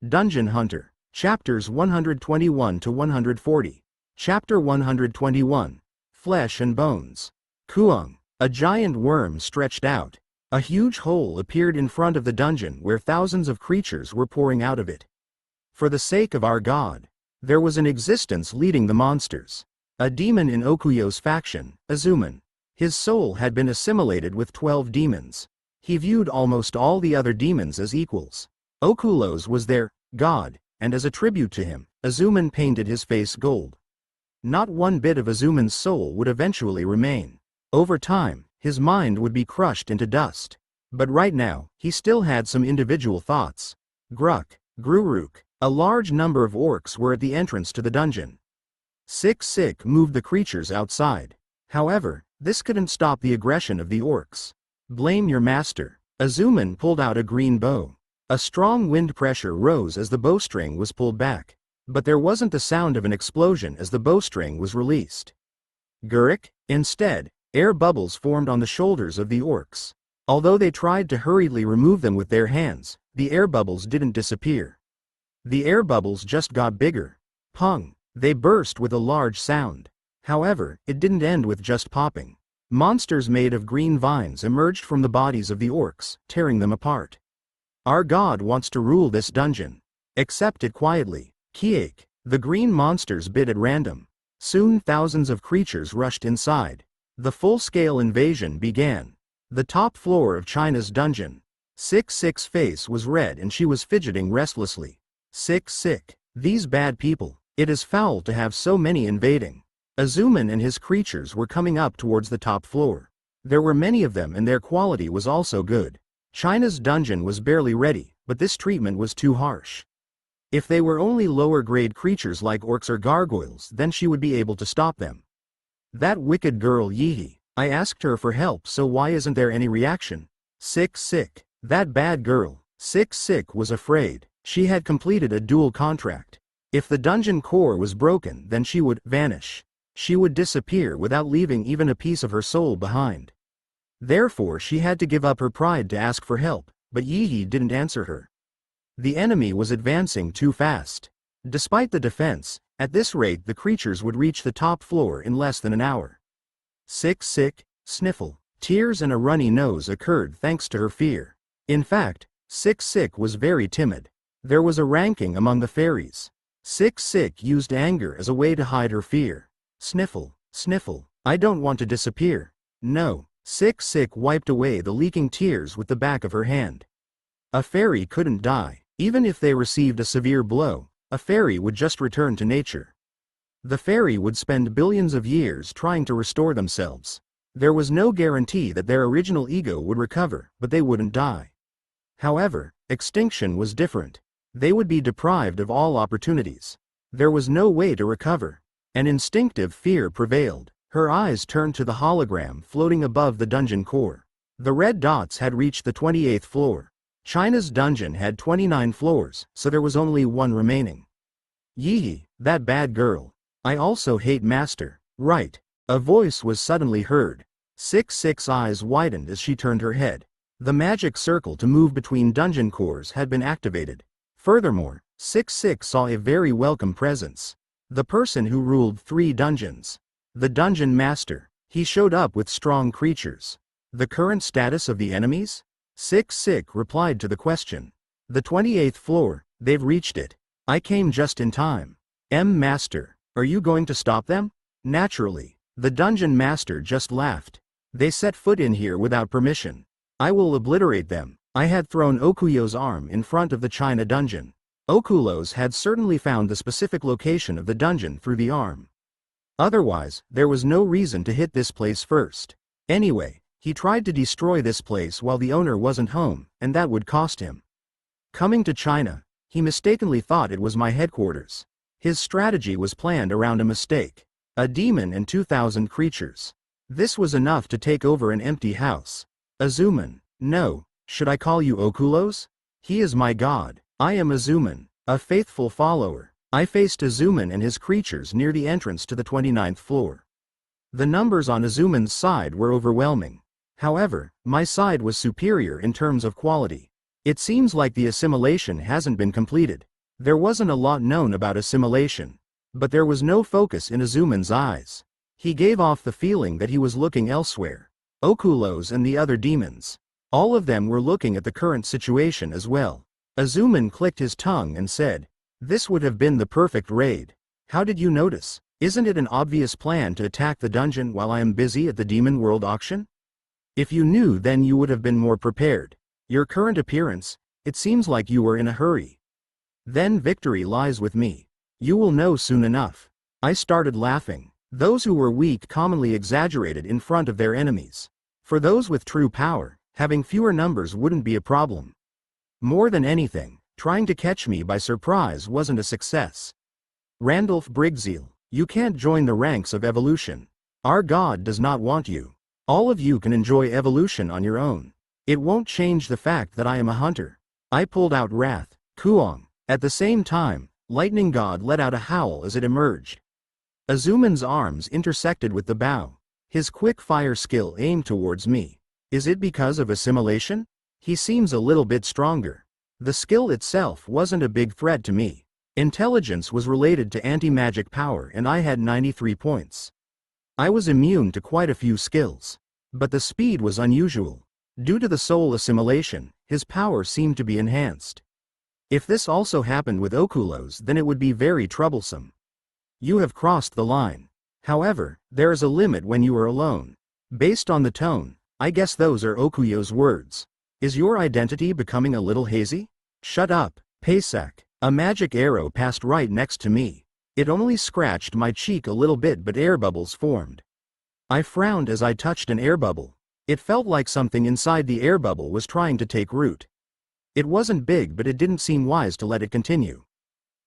Dungeon Hunter. Chapters 121 to 140. Chapter 121. Flesh and Bones. Kuang. A giant worm stretched out. A huge hole appeared in front of the dungeon where thousands of creatures were pouring out of it. For the sake of our god. There was an existence leading the monsters. A demon in Okuyo's faction, Azuman. His soul had been assimilated with 12 demons. He viewed almost all the other demons as equals. Okulo's was their god, and as a tribute to him, Azuman painted his face gold. Not one bit of Azuman's soul would eventually remain. Over time, his mind would be crushed into dust. But right now, he still had some individual thoughts. Gruk, Gruruk. A large number of orcs were at the entrance to the dungeon. Sik moved the creatures outside. However, this couldn't stop the aggression of the orcs. Blame your master. Azuman pulled out a green bow. A strong wind pressure rose as the bowstring was pulled back. But there wasn't the sound of an explosion as the bowstring was released. Gurik. Instead, air bubbles formed on the shoulders of the orcs. Although they tried to hurriedly remove them with their hands, the air bubbles didn't disappear. The air bubbles just got bigger. Pung. They burst with a large sound. However, it didn't end with just popping. Monsters made of green vines emerged from the bodies of the orcs, tearing them apart. Our god wants to rule this dungeon. Accept it quietly. Kiek. The green monsters bit at random. Soon thousands of creatures rushed inside. The full-scale invasion began. The top floor of China's dungeon. Sik's face was red and she was fidgeting restlessly. Sik. These bad people. It is foul to have so many invading. Azuman and his creatures were coming up towards the top floor. There were many of them and their quality was also good. China's dungeon was barely ready, but this treatment was too harsh. If they were only lower-grade creatures like orcs or gargoyles, then she would be able to stop them. That wicked girl Yihi. I asked her for help, so why isn't there any reaction? Sik. That bad girl. Sik was afraid. She had completed a dual contract. If the dungeon core was broken, then she would vanish. She would disappear without leaving even a piece of her soul behind. Therefore she had to give up her pride to ask for help, but Yihi didn't answer her. The enemy was advancing too fast. Despite the defense, at this rate the creatures would reach the top floor in less than an hour. Sik, sniffle. Tears and a runny nose occurred thanks to her fear. In fact, Sik was very timid. There was a ranking among the fairies. Sik used anger as a way to hide her fear. Sniffle. I don't want to disappear. No. Sik wiped away the leaking tears with the back of her hand. A fairy couldn't die. Even if they received a severe blow, a fairy would just return to nature. The fairy would spend billions of years trying to restore themselves. There was no guarantee that their original ego would recover, but they wouldn't die. However, extinction was different. They would be deprived of all opportunities. There was no way to recover. An instinctive fear prevailed. Her eyes turned to the hologram floating above the dungeon core. The red dots had reached the 28th floor. China's dungeon had 29 floors, so there was only one remaining. Yihi, that bad girl. I also hate master. Right. A voice was suddenly heard. Sik's eyes widened as she turned her head. The magic circle to move between dungeon cores had been activated. Furthermore, Sik saw a very welcome presence. The person who ruled 3 dungeons. The dungeon master. He showed up with strong creatures. The current status of the enemies? Sik replied to the question. The 28th floor, they've reached it. I came just in time. Master, are you going to stop them? Naturally. The dungeon master just laughed. They set foot in here without permission. I will obliterate them. I had thrown Okuyo's arm in front of the China dungeon. Okulo's had certainly found the specific location of the dungeon through the arm. Otherwise, there was no reason to hit this place first. Anyway, he tried to destroy this place while the owner wasn't home, and that would cost him. Coming to China, he mistakenly thought it was my headquarters. His strategy was planned around a mistake. A demon and 2,000 creatures. This was enough to take over an empty house. Azuman. No, should I call you Okulos? He is my god. I am Azuman, a faithful follower. I faced Azuman and his creatures near the entrance to the 29th floor. The numbers on Azuman's side were overwhelming. However, my side was superior in terms of quality. It seems like the assimilation hasn't been completed. There wasn't a lot known about assimilation. But there was no focus in Azuman's eyes. He gave off the feeling that he was looking elsewhere. Okulos and the other demons. All of them were looking at the current situation as well. Azuman clicked his tongue and said, "This would have been the perfect raid. How did you notice? Isn't it an obvious plan to attack the dungeon while I am busy at the Demon World auction? If you knew, then you would have been more prepared. Your current appearance, it seems like you were in a hurry. Then victory lies with me. You will know soon enough." I started laughing. Those who were weak commonly exaggerated in front of their enemies. For those with true power, having fewer numbers wouldn't be a problem. More than anything, trying to catch me by surprise wasn't a success. Randolph Brigzeal, you can't join the ranks of evolution. Our God does not want you. All of you can enjoy evolution on your own. It won't change the fact that I am a hunter. I pulled out wrath, Kuong. At the same time, Lightning God let out a howl as it emerged. Azuman's arms intersected with the bow. His quick fire skill aimed towards me. Is it because of assimilation? He seems a little bit stronger. The skill itself wasn't a big threat to me. Intelligence was related to anti-magic power and I had 93 points. I was immune to quite a few skills. But the speed was unusual. Due to the soul assimilation, his power seemed to be enhanced. If this also happened with Okulos, then it would be very troublesome. You have crossed the line. However, there is a limit when you are alone. Based on the tone, I guess those are Okuyo's words. Is your identity becoming a little hazy? Shut up, Paysak. A magic arrow passed right next to me. It only scratched my cheek a little bit, but air bubbles formed. I frowned as I touched an air bubble. It felt like something inside the air bubble was trying to take root. It wasn't big, but it didn't seem wise to let it continue.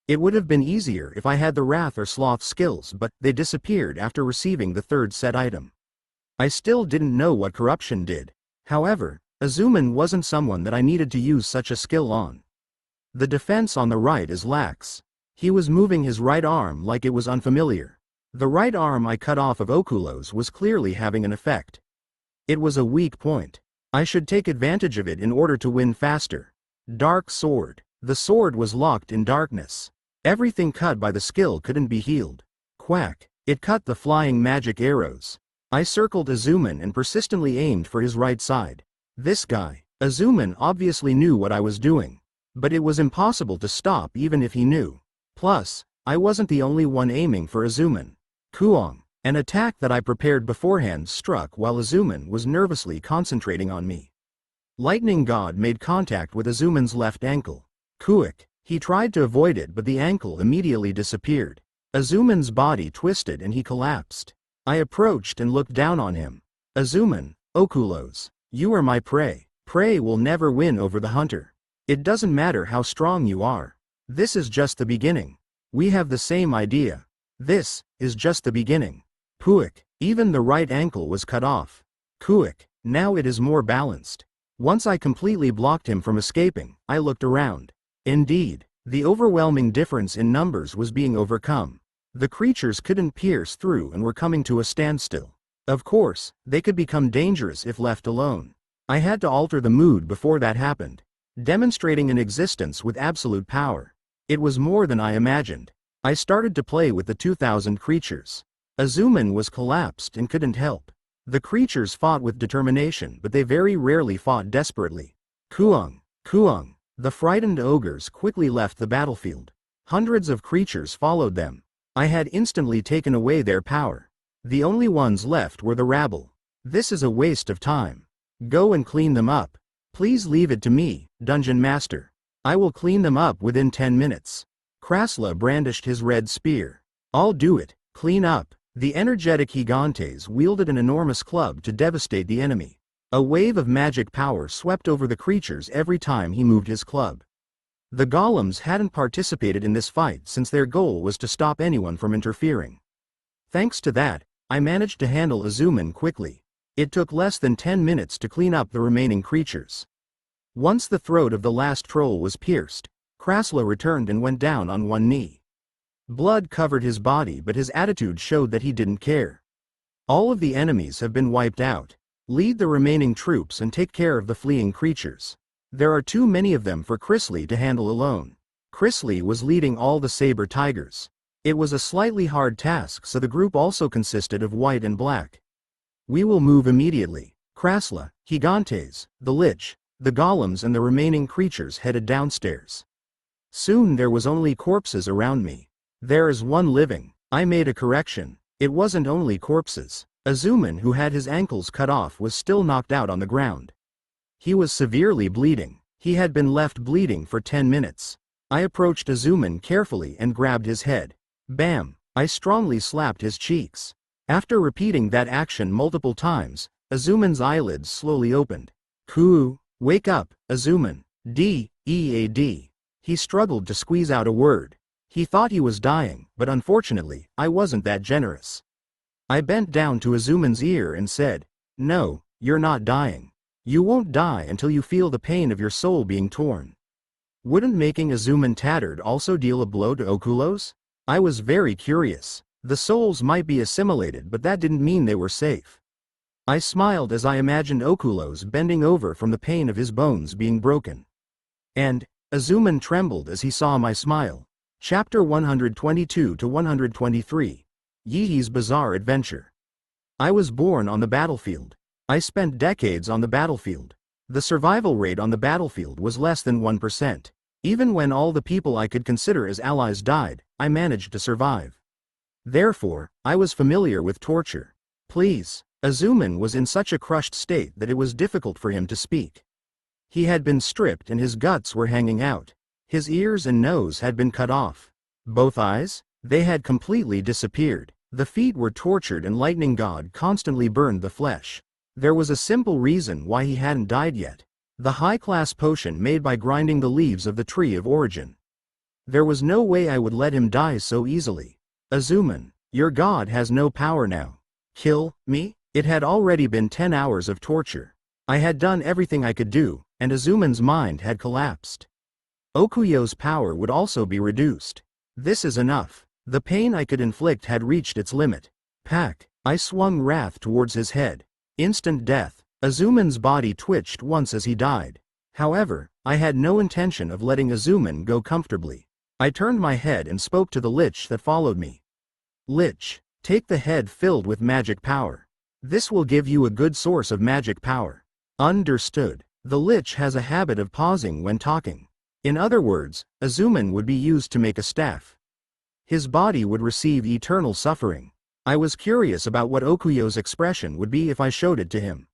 It would have been easier if I had the Wrath or Sloth skills, but they disappeared after receiving the third set item. I still didn't know what corruption did. However, Azuman wasn't someone that I needed to use such a skill on. The defense on the right is lax. He was moving his right arm like it was unfamiliar. The right arm I cut off of Okulos was clearly having an effect. It was a weak point. I should take advantage of it in order to win faster. Dark Sword. The sword was locked in darkness. Everything cut by the skill couldn't be healed. Quack. It cut the flying magic arrows. I circled Azuman and persistently aimed for his right side. This guy. Azuman obviously knew what I was doing. But it was impossible to stop even if he knew. Plus, I wasn't the only one aiming for Azuman. Kuong. An attack that I prepared beforehand struck while Azuman was nervously concentrating on me. Lightning God made contact with Azuman's left ankle. Kuik. He tried to avoid it, but the ankle immediately disappeared. Azuman's body twisted and he collapsed. I approached and looked down on him. Azuman, Okulos, you are my prey. Prey will never win over the hunter. It doesn't matter how strong you are. This is just the beginning. We have the same idea. This is just the beginning. Puik. Even the right ankle was cut off. Kuik. Now it is more balanced. Once I completely blocked him from escaping, I looked around. Indeed, the overwhelming difference in numbers was being overcome. The creatures couldn't pierce through and were coming to a standstill. Of course, they could become dangerous if left alone. I had to alter the mood before that happened. Demonstrating an existence with absolute power. It was more than I imagined. I started to play with the 2,000 creatures. Azuman was collapsed and couldn't help. The creatures fought with determination, but they very rarely fought desperately. Kuong. Kuong. The frightened ogres quickly left the battlefield. Hundreds of creatures followed them. I had instantly taken away their power. The only ones left were the rabble. This is a waste of time. Go and clean them up. Please leave it to me, Dungeon Master. I will clean them up within 10 minutes. Krasla brandished his red spear. I'll do it. Clean up. The energetic Gigantes wielded an enormous club to devastate the enemy. A wave of magic power swept over the creatures every time he moved his club. The golems hadn't participated in this fight since their goal was to stop anyone from interfering. Thanks to that, I managed to handle Azuman quickly. It took less than 10 minutes to clean up the remaining creatures. Once the throat of the last troll was pierced, Krasla returned and went down on one knee. Blood covered his body, but his attitude showed that he didn't care. All of the enemies have been wiped out. Lead the remaining troops and take care of the fleeing creatures. There are too many of them for Chrisley to handle alone. Chrisley was leading all the saber tigers. It was a slightly hard task, so the group also consisted of white and black. We will move immediately. Krasla, Gigantes, the Lich, the golems and the remaining creatures headed downstairs. Soon there was only corpses around me. There is one living. I made a correction. It wasn't only corpses. Azuman, who had his ankles cut off, was still knocked out on the ground. He was severely bleeding. He had been left bleeding for 10 minutes. I approached Azuman carefully and grabbed his head. Bam! I strongly slapped his cheeks. After repeating that action multiple times, Azuman's eyelids slowly opened. Kuu, wake up, Azuman. D-E-A-D. He struggled to squeeze out a word. He thought he was dying, but unfortunately, I wasn't that generous. I bent down to Azuman's ear and said, "No, you're not dying. You won't die until you feel the pain of your soul being torn." Wouldn't making Azuman tattered also deal a blow to Okulos? I was very curious. The souls might be assimilated, but that didn't mean they were safe. I smiled as I imagined Okulos bending over from the pain of his bones being broken. And Azuman trembled as he saw my smile. Chapter 122 to 123. Yihi's Bizarre Adventure. I was born on the battlefield. I spent decades on the battlefield. The survival rate on the battlefield was less than 1%. Even when all the people I could consider as allies died, I managed to survive. Therefore, I was familiar with torture. Please. Azuman was in such a crushed state that it was difficult for him to speak. He had been stripped and his guts were hanging out. His ears and nose had been cut off. Both eyes? They had completely disappeared. The feet were tortured and Lightning God constantly burned the flesh. There was a simple reason why he hadn't died yet. The high-class potion made by grinding the leaves of the Tree of Origin. There was no way I would let him die so easily. Azuman, your god has no power now. Kill me? It had already been 10 hours of torture. I had done everything I could do, and Azuman's mind had collapsed. Okuyo's power would also be reduced. This is enough. The pain I could inflict had reached its limit. Pack. I swung wrath towards his head. Instant death. Azuman's body twitched once as he died. However, I had no intention of letting Azuman go comfortably. I turned my head and spoke to the Lich that followed me. Lich, take the head filled with magic power. This will give you a good source of magic power. Understood. The Lich has a habit of pausing when talking. In other words, Azuman would be used to make a staff. His body would receive eternal suffering. I was curious about what Okuyo's expression would be if I showed it to him.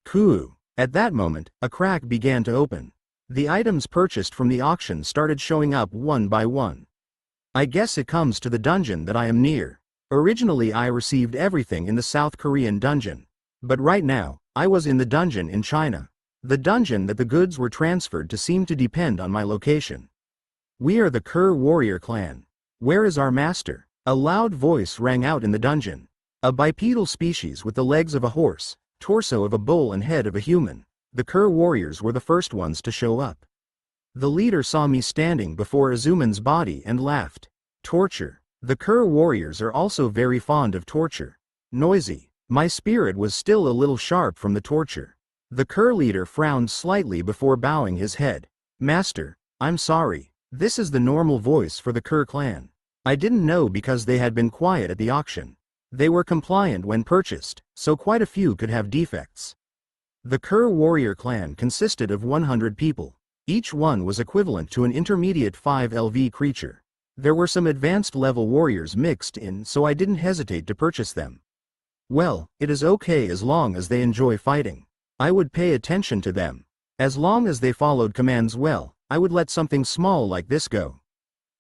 Kuu. At that moment, a crack began to open. The items purchased from the auction started showing up one by one. I guess it comes to the dungeon that I am near. Originally I received everything in the South Korean dungeon. But right now, I was in the dungeon in China. The dungeon that the goods were transferred to seemed to depend on my location. We are the Kerr warrior clan. Where is our master? A loud voice rang out in the dungeon. A bipedal species with the legs of a horse, torso of a bull and head of a human. The Kerr warriors were the first ones to show up. The leader saw me standing before Azuman's body and laughed. Torture. The Kerr warriors are also very fond of torture. Noisy. My spirit was still a little sharp from the torture. The Kerr leader frowned slightly before bowing his head. Master, I'm sorry. This is the normal voice for the Kerr clan. I didn't know because they had been quiet at the auction. They were compliant when purchased, so quite a few could have defects. The Kerr warrior clan consisted of 100 people. Each one was equivalent to an intermediate 5 LV creature. There were some advanced level warriors mixed in, so I didn't hesitate to purchase them. Well, it is okay as long as they enjoy fighting. I would pay attention to them. As long as they followed commands well, I would let something small like this go.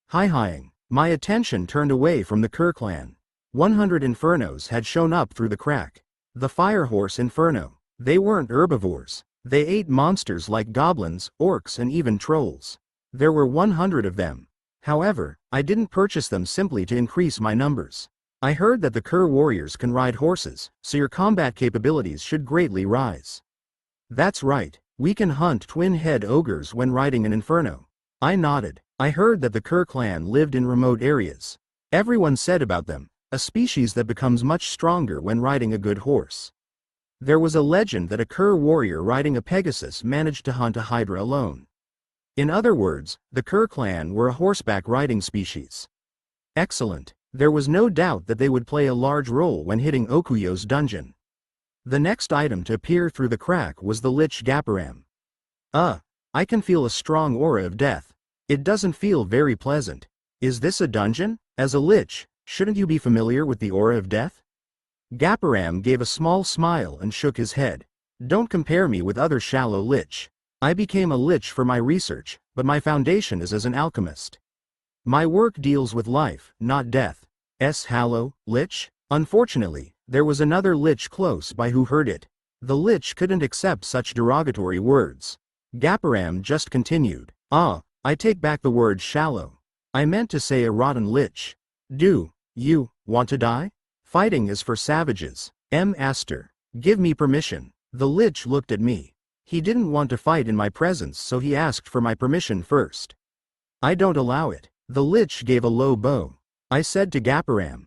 Hi-hiing. My attention turned away from the Kerr clan. 100 infernos had shown up through the crack. The Firehorse Inferno. They weren't herbivores. They ate monsters like goblins, orcs and even trolls. There were 100 of them. However, I didn't purchase them simply to increase my numbers. I heard that the Kerr warriors can ride horses, so your combat capabilities should greatly rise. That's right, we can hunt twin-head ogres when riding an inferno. I nodded. I heard that the Kerr clan lived in remote areas. Everyone said about them, a species that becomes much stronger when riding a good horse. There was a legend that a Kerr warrior riding a Pegasus managed to hunt a hydra alone. In other words, the Kerr clan were a horseback riding species. Excellent. There was no doubt that they would play a large role when hitting Okuyo's dungeon. The next item to appear through the crack was the Lich Gaparam. I can feel a strong aura of death. It doesn't feel very pleasant. Is this a dungeon? As a lich, shouldn't you be familiar with the aura of death? Gaparam gave a small smile and shook his head. Don't compare me with other shallow lich. I became a lich for my research, but my foundation is as an alchemist. My work deals with life, not death. Hallow, lich? Unfortunately, there was another lich close by who heard it. The lich couldn't accept such derogatory words. Gaparam just continued. I take back the word shallow. I meant to say a rotten lich. Do you want to die? Fighting is for savages. Master, give me permission. The lich looked at me. He didn't want to fight in my presence, so he asked for my permission first. I don't allow it. The lich gave a low bow. I said to Gaparam,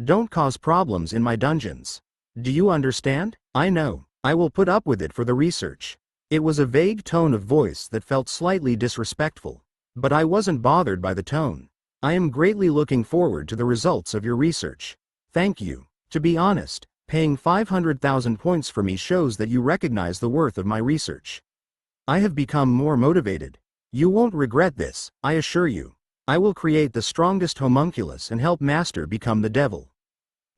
don't cause problems in my dungeons. Do you understand? I know. I will put up with it for the research. It was a vague tone of voice that felt slightly disrespectful. But I wasn't bothered by the tone. I am greatly looking forward to the results of your research. Thank you. To be honest, paying 500,000 points for me shows that you recognize the worth of my research. I have become more motivated. You won't regret this, I assure you. I will create the strongest homunculus and help Master become the devil.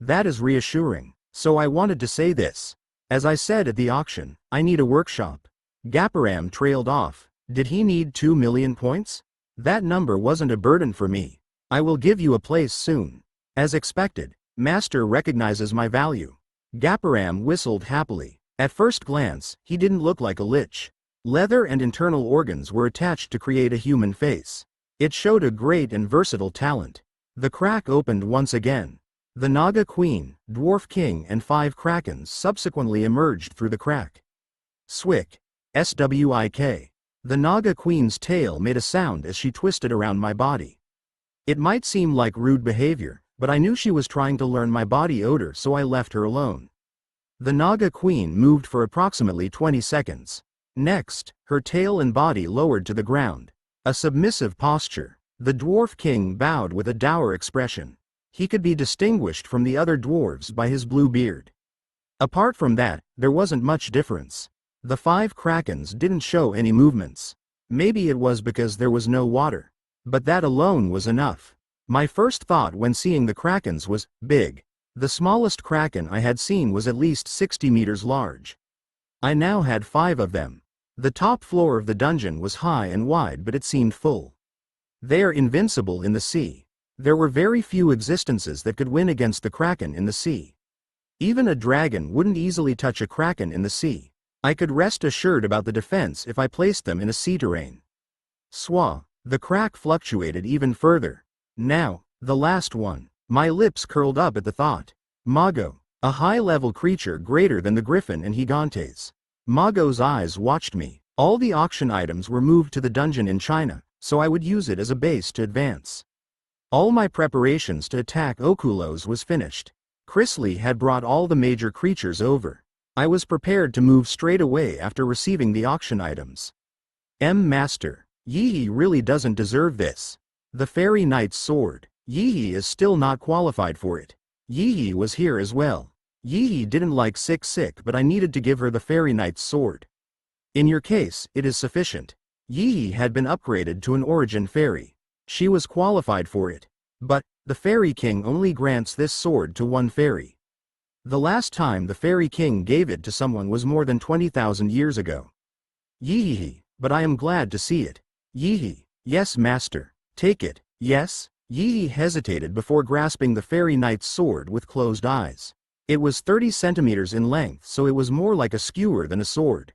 That is reassuring. So I wanted to say this. As I said at the auction, I need a workshop. Gaparam trailed off. Did he need 2 million points? That number wasn't a burden for me. I will give you a place soon. As expected, Master recognizes my value. Gaparam whistled happily. At first glance, he didn't look like a lich. Leather and internal organs were attached to create a human face. It showed a great and versatile talent. The crack opened once again. The Naga Queen, Dwarf King and 5 Krakens subsequently emerged through the crack. Swick. SWIK. The Naga Queen's tail made a sound as she twisted around my body. It might seem like rude behavior, but I knew she was trying to learn my body odor, so I left her alone. The Naga Queen moved for approximately 20 seconds. Next, her tail and body lowered to the ground. A submissive posture. The Dwarf King bowed with a dour expression. He could be distinguished from the other dwarves by his blue beard. Apart from that, there wasn't much difference. The 5 Krakens didn't show any movements. Maybe it was because there was no water. But that alone was enough. My first thought when seeing the Krakens was, big. The smallest Kraken I had seen was at least 60 meters large. I now had 5 of them. The top floor of the dungeon was high and wide, but it seemed full. They are invincible in the sea. There were very few existences that could win against the Kraken in the sea. Even a dragon wouldn't easily touch a Kraken in the sea. I could rest assured about the defense if I placed them in a sea terrain. Swa. The crack fluctuated even further. Now, the last one. My lips curled up at the thought. Mago. A high-level creature greater than the Griffin and Gigantes. Mago's eyes watched me. All the auction items were moved to the dungeon in China, so I would use it as a base to advance. All my preparations to attack Okulos was finished. Chrisley had brought all the major creatures over. I was prepared to move straight away after receiving the auction items. Master. Yihi really doesn't deserve this. The Fairy Knight's sword. Yihi is still not qualified for it. Yihi was here as well. Yihi didn't like sick, but I needed to give her the Fairy Knight's sword. In your case, it is sufficient. Yihi had been upgraded to an origin fairy. She was qualified for it. But, the Fairy King only grants this sword to one fairy. The last time the Fairy King gave it to someone was more than 20,000 years ago. Yihi, but I am glad to see it. Yihi, yes master, take it, yes? Yihi hesitated before grasping the Fairy Knight's sword with closed eyes. It was 30 centimeters in length, so it was more like a skewer than a sword.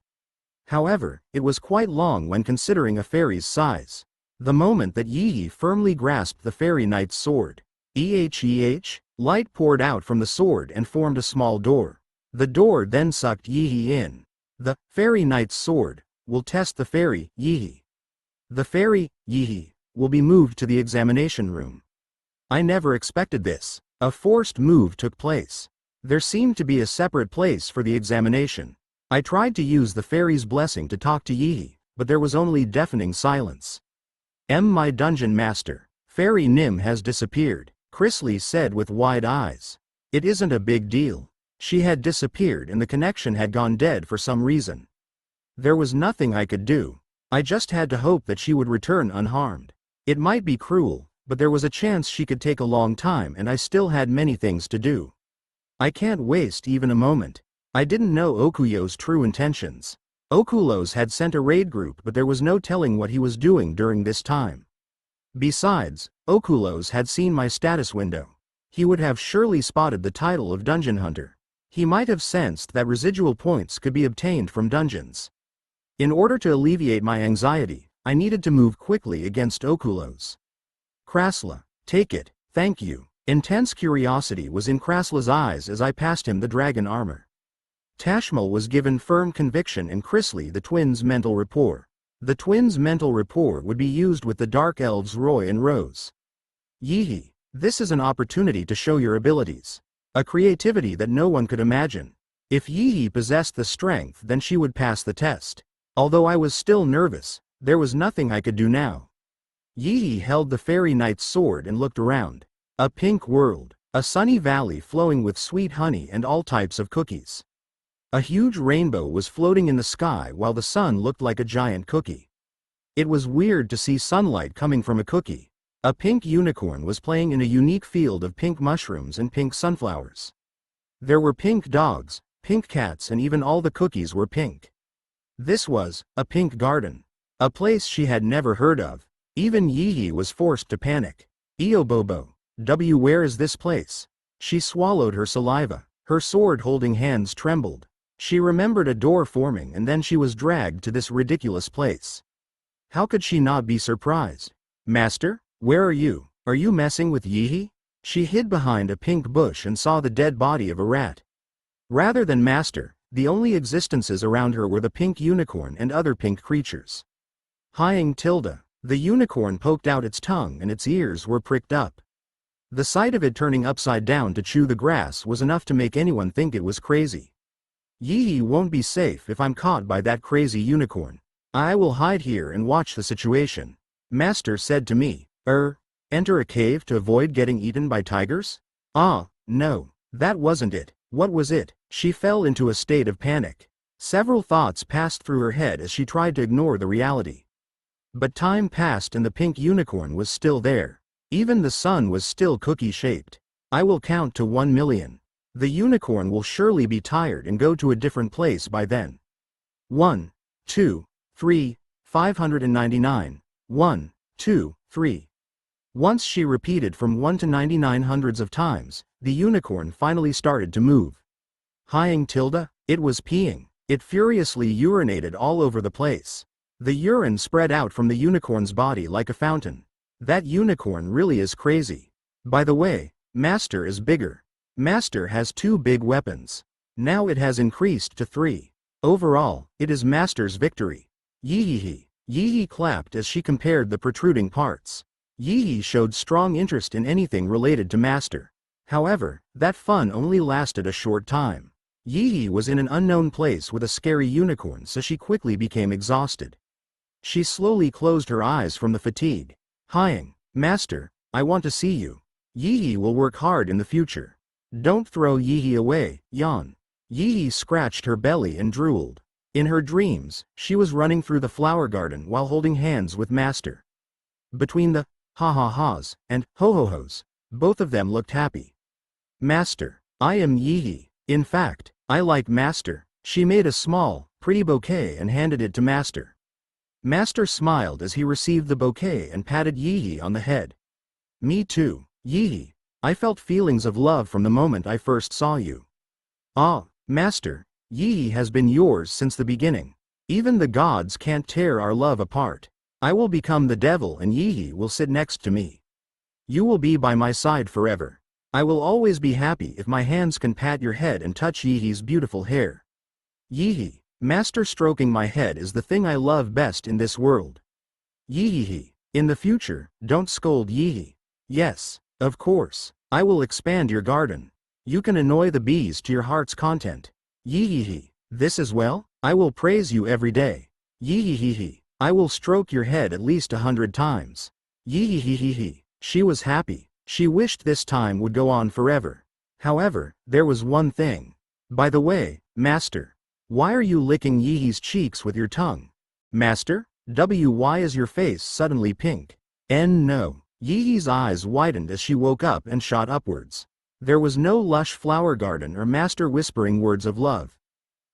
However, it was quite long when considering a fairy's size. The moment that Yihi firmly grasped the Fairy Knight's sword, light poured out from the sword and formed a small door. The door then sucked Yihi in. The Fairy Knight's sword will test the fairy, Yihi. The fairy, Yihi, will be moved to the examination room. I never expected this. A forced move took place. There seemed to be a separate place for the examination. I tried to use the fairy's blessing to talk to Yi, but there was only deafening silence. My dungeon master, Fairy Nim has disappeared, Chrisley said with wide eyes. It isn't a big deal. She had disappeared and the connection had gone dead for some reason. There was nothing I could do. I just had to hope that she would return unharmed. It might be cruel, but there was a chance she could take a long time and I still had many things to do. I can't waste even a moment. I didn't know Okuyo's true intentions. Okulos had sent a raid group but there was no telling what he was doing during this time. Besides, Okulos had seen my status window. He would have surely spotted the title of Dungeon Hunter. He might have sensed that residual points could be obtained from dungeons. In order to alleviate my anxiety, I needed to move quickly against Okulos. Krasla, take it, thank you. Intense curiosity was in Krasla's eyes as I passed him the dragon armor. Tashmal was given firm conviction and Chrisley the twins' mental rapport. The twins' mental rapport would be used with the Dark Elves Roy and Rose. Yi, this is an opportunity to show your abilities. A creativity that no one could imagine. If Yi possessed the strength then she would pass the test. Although I was still nervous, there was nothing I could do now. Yi held the fairy knight's sword and looked around. A pink world, a sunny valley flowing with sweet honey and all types of cookies. A huge rainbow was floating in the sky while the sun looked like a giant cookie. It was weird to see sunlight coming from a cookie. A pink unicorn was playing in a unique field of pink mushrooms and pink sunflowers. There were pink dogs, pink cats and even all the cookies were pink. This was a pink garden. A place she had never heard of. Even Yi was forced to panic. Eobobo. Where is this place? She swallowed her saliva. Her sword-holding hands trembled. She remembered a door forming and then she was dragged to this ridiculous place. How could she not be surprised? Master, where are you? Are you messing with Yi? She hid behind a pink bush and saw the dead body of a rat. Rather than master, the only existences around her were the pink unicorn and other pink creatures. Hying Tilda. The unicorn poked out its tongue and its ears were pricked up. The sight of it turning upside down to chew the grass was enough to make anyone think it was crazy. Yi won't be safe if I'm caught by that crazy unicorn. I will hide here and watch the situation. Master said to me, enter a cave to avoid getting eaten by tigers? Ah, no, that wasn't it. What was it? She fell into a state of panic. Several thoughts passed through her head as she tried to ignore the reality. But time passed and the pink unicorn was still there. Even the sun was still cookie-shaped. I will count to 1,000,000. The unicorn will surely be tired and go to a different place by then. 1, 2, 3, 599. 1, 2, 3. Once she repeated from 1 to 99 hundreds of times, the unicorn finally started to move. Hying Tilda, it was peeing. It furiously urinated all over the place. The urine spread out from the unicorn's body like a fountain. That unicorn really is crazy. By the way, Master is bigger. Master has 2 big weapons. Now it has increased to 3. Overall, it is Master's victory. Yi clapped as she compared the protruding parts. Yi showed strong interest in anything related to Master. However, that fun only lasted a short time. Yi was in an unknown place with a scary unicorn so she quickly became exhausted. She slowly closed her eyes from the fatigue. Hying, Master, I want to see you. Yi will work hard in the future. Don't throw Yi away, yawn. Yi scratched her belly and drooled. In her dreams, she was running through the flower garden while holding hands with Master. Between the ha-ha-has and ho-ho-hos, both of them looked happy. Master, I am Yi. In fact, I like Master. She made a small, pretty bouquet and handed it to Master. Master smiled as he received the bouquet and patted Yi on the head. Me too, Yi. I felt feelings of love from the moment I first saw you. Ah, Master, Yi has been yours since the beginning. Even the gods can't tear our love apart. I will become the devil and Yi will sit next to me. You will be by my side forever. I will always be happy if my hands can pat your head and touch Yi's beautiful hair. Yi. Master stroking my head is the thing I love best in this world. Yi. In the future, don't scold Yi. Yes, of course, I will expand your garden. You can annoy the bees to your heart's content. Yee. This as well? I will praise you every day. Yee. I will stroke your head at least 100 times. Yee. She was happy. She wished this time would go on forever. However, there was one thing. By the way, Master. Why are you licking Yee's cheeks with your tongue? Master? Why is your face suddenly pink? No. Yee's eyes widened as she woke up and shot upwards. There was no lush flower garden or master whispering words of love.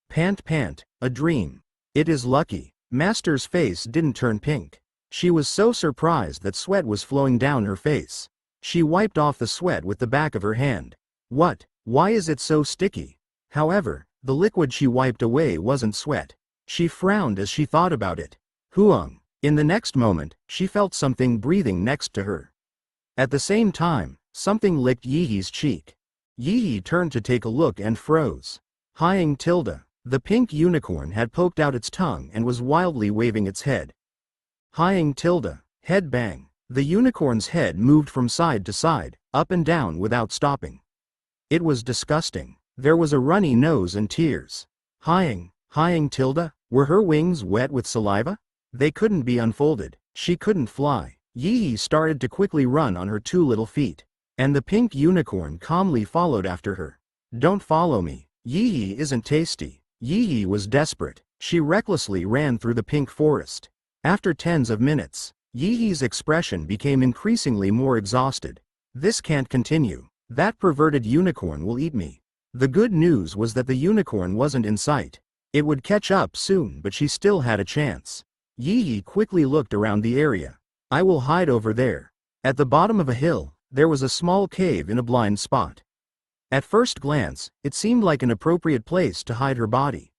Pant, a dream. It is lucky. Master's face didn't turn pink. She was so surprised that sweat was flowing down her face. She wiped off the sweat with the back of her hand. What? Why is it so sticky? However, the liquid she wiped away wasn't sweat. She frowned as she thought about it. Huang. In the next moment, she felt something breathing next to her. At the same time, something licked Yee's cheek. Yee turned to take a look and froze. Hyang tilde. The pink unicorn had poked out its tongue and was wildly waving its head. Hyang tilde. Head bang. The unicorn's head moved from side to side, up and down without stopping. It was disgusting. There was a runny nose and tears. Hyang tilde. Were her wings wet with saliva? They couldn't be unfolded. She couldn't fly. Yee started to quickly run on her 2 little feet. And the pink unicorn calmly followed after her. Don't follow me. Yee isn't tasty. Yee was desperate. She recklessly ran through the pink forest. After tens of minutes, Yee's expression became increasingly more exhausted. This can't continue. That perverted unicorn will eat me. The good news was that the unicorn wasn't in sight. It would catch up soon, but she still had a chance. Yee quickly looked around the area. I will hide over there. At the bottom of a hill, there was a small cave in a blind spot. At first glance, it seemed like an appropriate place to hide her body.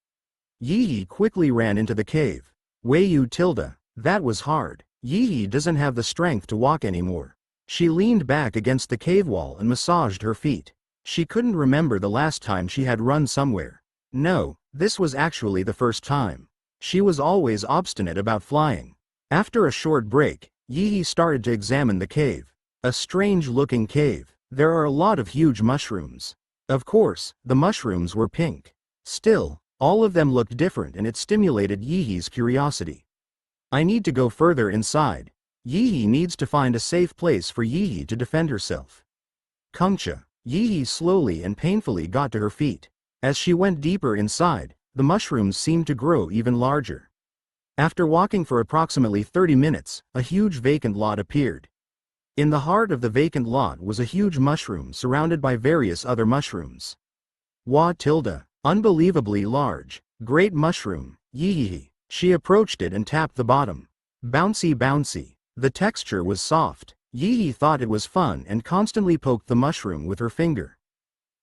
Yee quickly ran into the cave. Weiyu tilde. That was hard. Yee doesn't have the strength to walk anymore. She leaned back against the cave wall and massaged her feet. She couldn't remember the last time she had run somewhere. No, this was actually the first time. She was always obstinate about flying. After a short break, Yee started to examine the cave. A strange-looking cave. There are a lot of huge mushrooms. Of course, the mushrooms were pink. Still, all of them looked different and it stimulated Yee's curiosity. I need to go further inside. Yee needs to find a safe place for Yee to defend herself. Kungcha. Yee slowly and painfully got to her feet. As she went deeper inside, the mushrooms seemed to grow even larger. After walking for approximately 30 minutes, a huge vacant lot appeared. In the heart of the vacant lot was a huge mushroom surrounded by various other mushrooms. Wa tilde. Unbelievably large. Great mushroom. Yee. She approached it and tapped the bottom. Bouncy. The texture was soft. Yee thought it was fun and constantly poked the mushroom with her finger.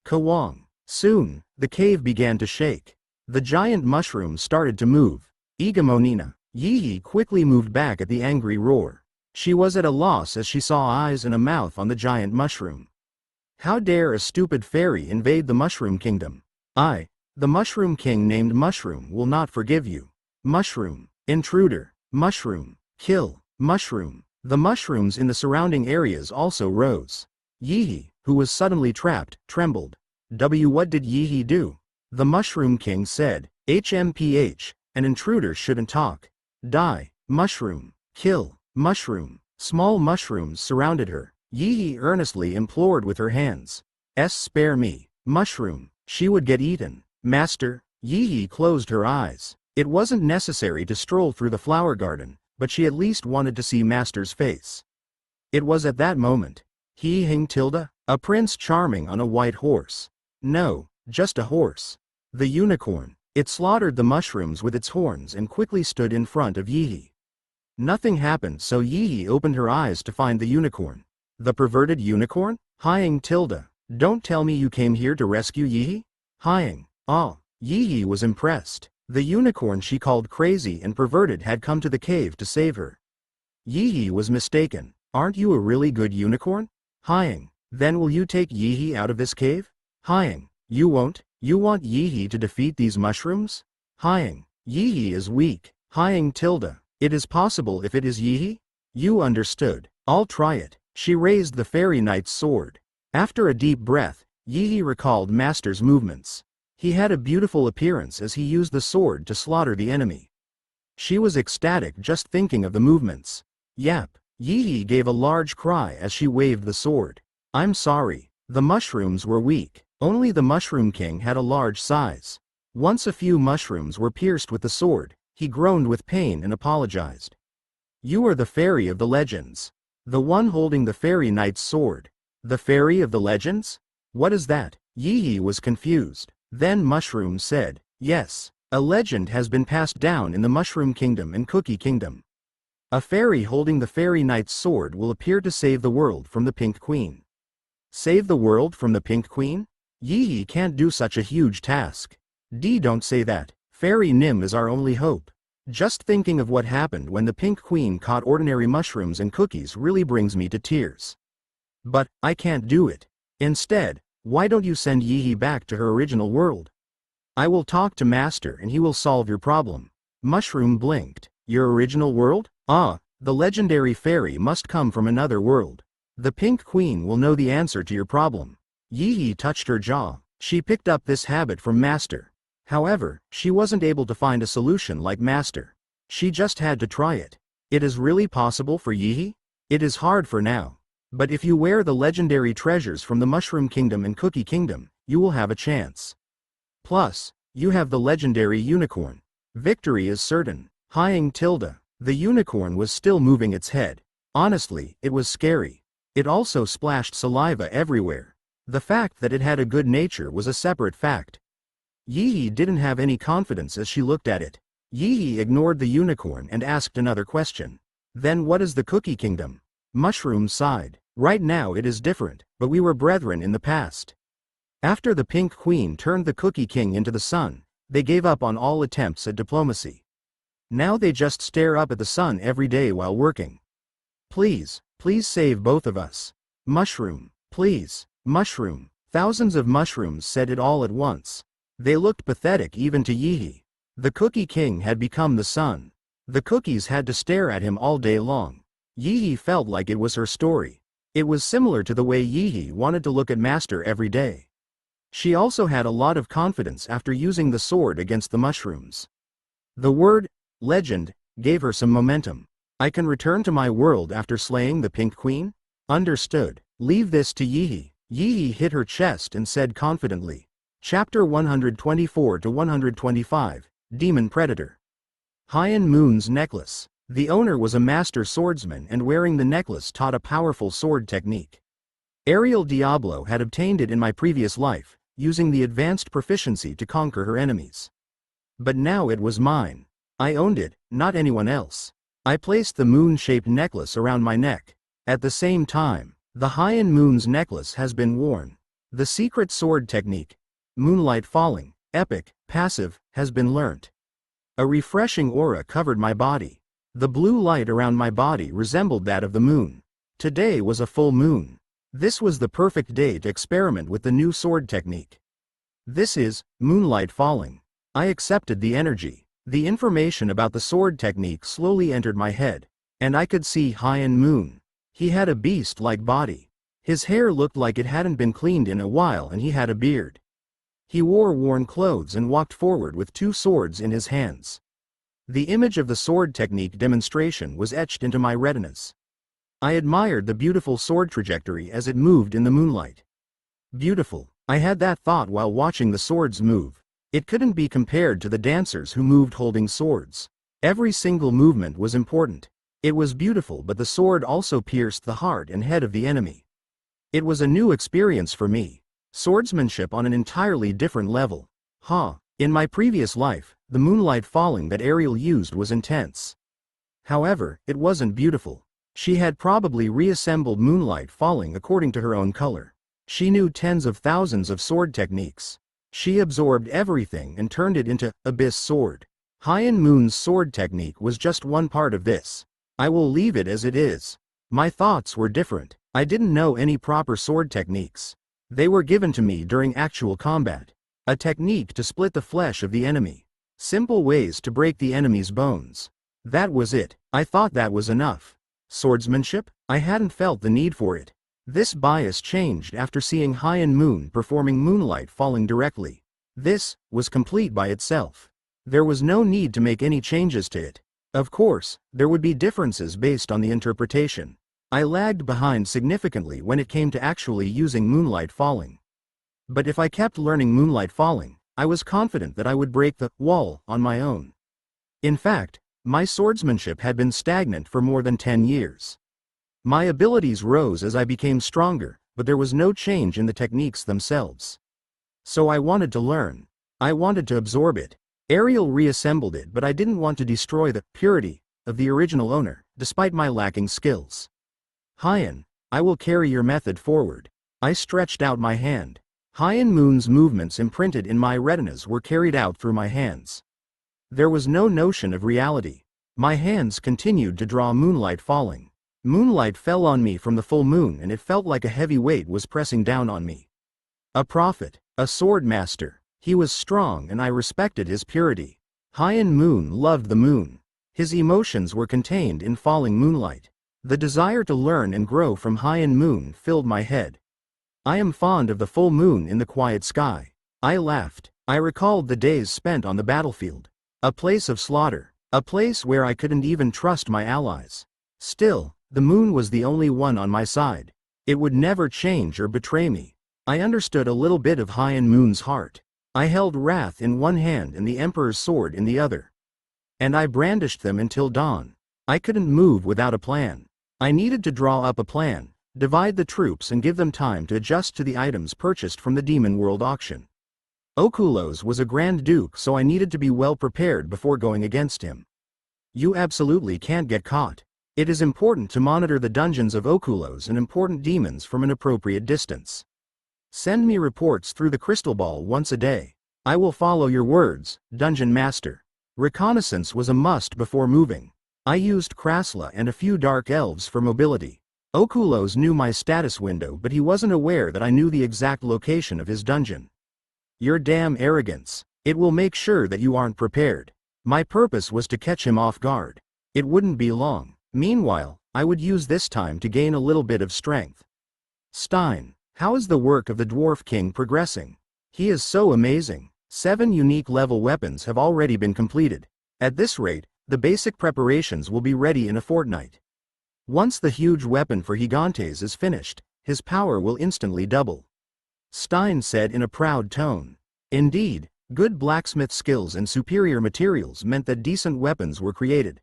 Kawang. Soon, the cave began to shake. The giant mushroom started to move. Igamonina. Yee quickly moved back at the angry roar. She was at a loss as she saw eyes and a mouth on the giant mushroom. How dare a stupid fairy invade the mushroom kingdom? The mushroom king named Mushroom will not forgive you. Mushroom. Intruder. Mushroom. Kill. Mushroom. The mushrooms in the surrounding areas also rose. Yee, who was suddenly trapped, trembled. What did Yee do? The Mushroom King said, HMPH, an intruder shouldn't talk. Die. Mushroom. Kill. Mushroom. Small mushrooms surrounded her. Yee earnestly implored with her hands. Spare me. Mushroom. She would get eaten. Master. Yee closed her eyes. It wasn't necessary to stroll through the flower garden, but she at least wanted to see Master's face. It was at that moment. Hyang tilde, a prince charming on a white horse. No, just a horse. The unicorn. It slaughtered the mushrooms with its horns and quickly stood in front of Yee. Nothing happened, so Yee opened her eyes to find the unicorn. The perverted unicorn? Hyang tilde. Don't tell me you came here to rescue Yee? Hyang. Yee was impressed. The unicorn she called crazy and perverted had come to the cave to save her. Yee was mistaken. Aren't you a really good unicorn? Hyang. Then will you take Yee out of this cave? Hyang. You won't? You want Yee to defeat these mushrooms? Hyang. Yee is weak. Hyang tilde. It is possible if it is Yee? You understood. I'll try it. She raised the fairy knight's sword. After a deep breath, Yi Yi recalled Master's movements. He had a beautiful appearance as he used the sword to slaughter the enemy. She was ecstatic just thinking of the movements. Yap! Yi Yi gave a large cry as she waved the sword. I'm sorry. The mushrooms were weak. Only the Mushroom King had a large size. Once a few mushrooms were pierced with the sword, he groaned with pain and apologized. You are the fairy of the legends. The one holding the fairy knight's sword. The fairy of the legends? What is that? Yi Yi was confused. Then Mushroom said, yes, a legend has been passed down in the Mushroom Kingdom and Cookie Kingdom. A fairy holding the fairy knight's sword will appear to save the world from the Pink Queen. Save the world from the Pink Queen? Yi Yi can't do such a huge task. Don't say that. Fairy Nim is our only hope. Just thinking of what happened when the Pink Queen caught ordinary mushrooms and cookies really brings me to tears. But, I can't do it. Instead, why don't you send Yi Yi back to her original world? I will talk to Master and he will solve your problem. Mushroom blinked. Your original world? Ah, the legendary fairy must come from another world. The Pink Queen will know the answer to your problem. Yi Yi touched her jaw. She picked up this habit from Master. However, she wasn't able to find a solution like Master. She just had to try it. It is really possible for Yi Yi? It is hard for now. But if you wear the legendary treasures from the Mushroom Kingdom and Cookie Kingdom, you will have a chance. Plus, you have the legendary unicorn. Victory is certain. Hying tilde. The unicorn was still moving its head. Honestly, it was scary. It also splashed saliva everywhere. The fact that it had a good nature was a separate fact. Yi Yi didn't have any confidence as she looked at it. Yi Yi ignored the unicorn and asked another question. Then what is the Cookie Kingdom? Mushroom sighed. Right now it is different, but we were brethren in the past. After the Pink Queen turned the Cookie King into the sun, they gave up on all attempts at diplomacy. Now they just stare up at the sun every day while working. Please, please save both of us. Mushroom, please, Mushroom. Thousands of mushrooms said it all at once. They looked pathetic even to Yi Yi. The Cookie King had become the sun. The cookies had to stare at him all day long. Yi Yi felt like it was her story. It was similar to the way Yi Yi wanted to look at Master every day. She also had a lot of confidence after using the sword against the mushrooms. The word, legend, gave her some momentum. I can return to my world after slaying the Pink Queen? Understood. Leave this to Yi Yi. Yi Yi hit her chest and said confidently. Chapter 124 to 125, Demon Predator. Hyan Moon's necklace. The owner was a master swordsman and wearing the necklace taught a powerful sword technique. Ariel Diablo had obtained it in my previous life, using the advanced proficiency to conquer her enemies. But now it was mine. I owned it, not anyone else. I placed the moon-shaped necklace around my neck. At the same time, the Hyan Moon's necklace has been worn. The secret sword technique, Moonlight Falling, epic, passive, has been learnt. A refreshing aura covered my body. The blue light around my body resembled that of the moon. Today was a full moon. This was the perfect day to experiment with the new sword technique. This is Moonlight Falling. I accepted the energy. The information about the sword technique slowly entered my head, and I could see Hyan Moon. He had a beast-like body. His hair looked like it hadn't been cleaned in a while and he had a beard. He wore worn clothes and walked forward with two swords in his hands. The image of the sword technique demonstration was etched into my retinas. I admired the beautiful sword trajectory as it moved in the moonlight. Beautiful. I had that thought while watching the swords move. It couldn't be compared to the dancers who moved holding swords. Every single movement was important. It was beautiful, but the sword also pierced the heart and head of the enemy. It was a new experience for me. Swordsmanship on an entirely different level. In my previous life, the moonlight falling that Ariel used was intense. However, it wasn't beautiful. She had probably reassembled moonlight falling according to her own color. She knew tens of thousands of sword techniques. She absorbed everything and turned it into Abyss Sword. Hyan Moon's sword technique was just one part of this. I will leave it as it is. My thoughts were different. I didn't know any proper sword techniques. They were given to me during actual combat. A technique to split the flesh of the enemy. Simple ways to break the enemy's bones. That was it. I thought that was enough. Swordsmanship? I hadn't felt the need for it. This bias changed after seeing High-End Moon performing Moonlight Falling directly. This was complete by itself. There was no need to make any changes to it. Of course, there would be differences based on the interpretation. I lagged behind significantly when it came to actually using Moonlight Falling. But if I kept learning Moonlight Falling, I was confident that I would break the wall on my own. In fact, my swordsmanship had been stagnant for more than 10 years. My abilities rose as I became stronger, but there was no change in the techniques themselves. So I wanted to learn. I wanted to absorb it. Ariel reassembled it, but I didn't want to destroy the purity of the original owner, despite my lacking skills. High-End, I will carry your method forward. I stretched out my hand. High-End Moon's movements imprinted in my retinas were carried out through my hands. There was no notion of reality. My hands continued to draw Moonlight Falling. Moonlight fell on me from the full moon, and it felt like a heavy weight was pressing down on me. A prophet, a sword master. He was strong and I respected his purity. High-End Moon loved the moon. His emotions were contained in falling moonlight. The desire to learn and grow from High-End Moon filled my head. I am fond of the full moon in the quiet sky. I laughed. I recalled the days spent on the battlefield. A place of slaughter. A place where I couldn't even trust my allies. Still, the moon was the only one on my side. It would never change or betray me. I understood a little bit of High-End Moon's heart. I held wrath in one hand and the Emperor's sword in the other. And I brandished them until dawn. I couldn't move without a plan. I needed to draw up a plan, divide the troops and give them time to adjust to the items purchased from the Demon World auction. Okulos was a Grand Duke, so I needed to be well prepared before going against him. You absolutely can't get caught. It is important to monitor the dungeons of Okulos and important demons from an appropriate distance. Send me reports through the crystal ball once a day. I will follow your words, Dungeon Master. Reconnaissance was a must before moving. I used Krasla and a few dark elves for mobility. Okulos knew my status window, but he wasn't aware that I knew the exact location of his dungeon. Your damn arrogance. It will make sure that you aren't prepared. My purpose was to catch him off guard. It wouldn't be long. Meanwhile, I would use this time to gain a little bit of strength. Stein, how is the work of the Dwarf King progressing? He is so amazing. 7 unique level weapons have already been completed. At this rate, the basic preparations will be ready in a fortnight. Once the huge weapon for Gigantes is finished, his power will instantly double. Stein said in a proud tone. Indeed, good blacksmith skills and superior materials meant that decent weapons were created.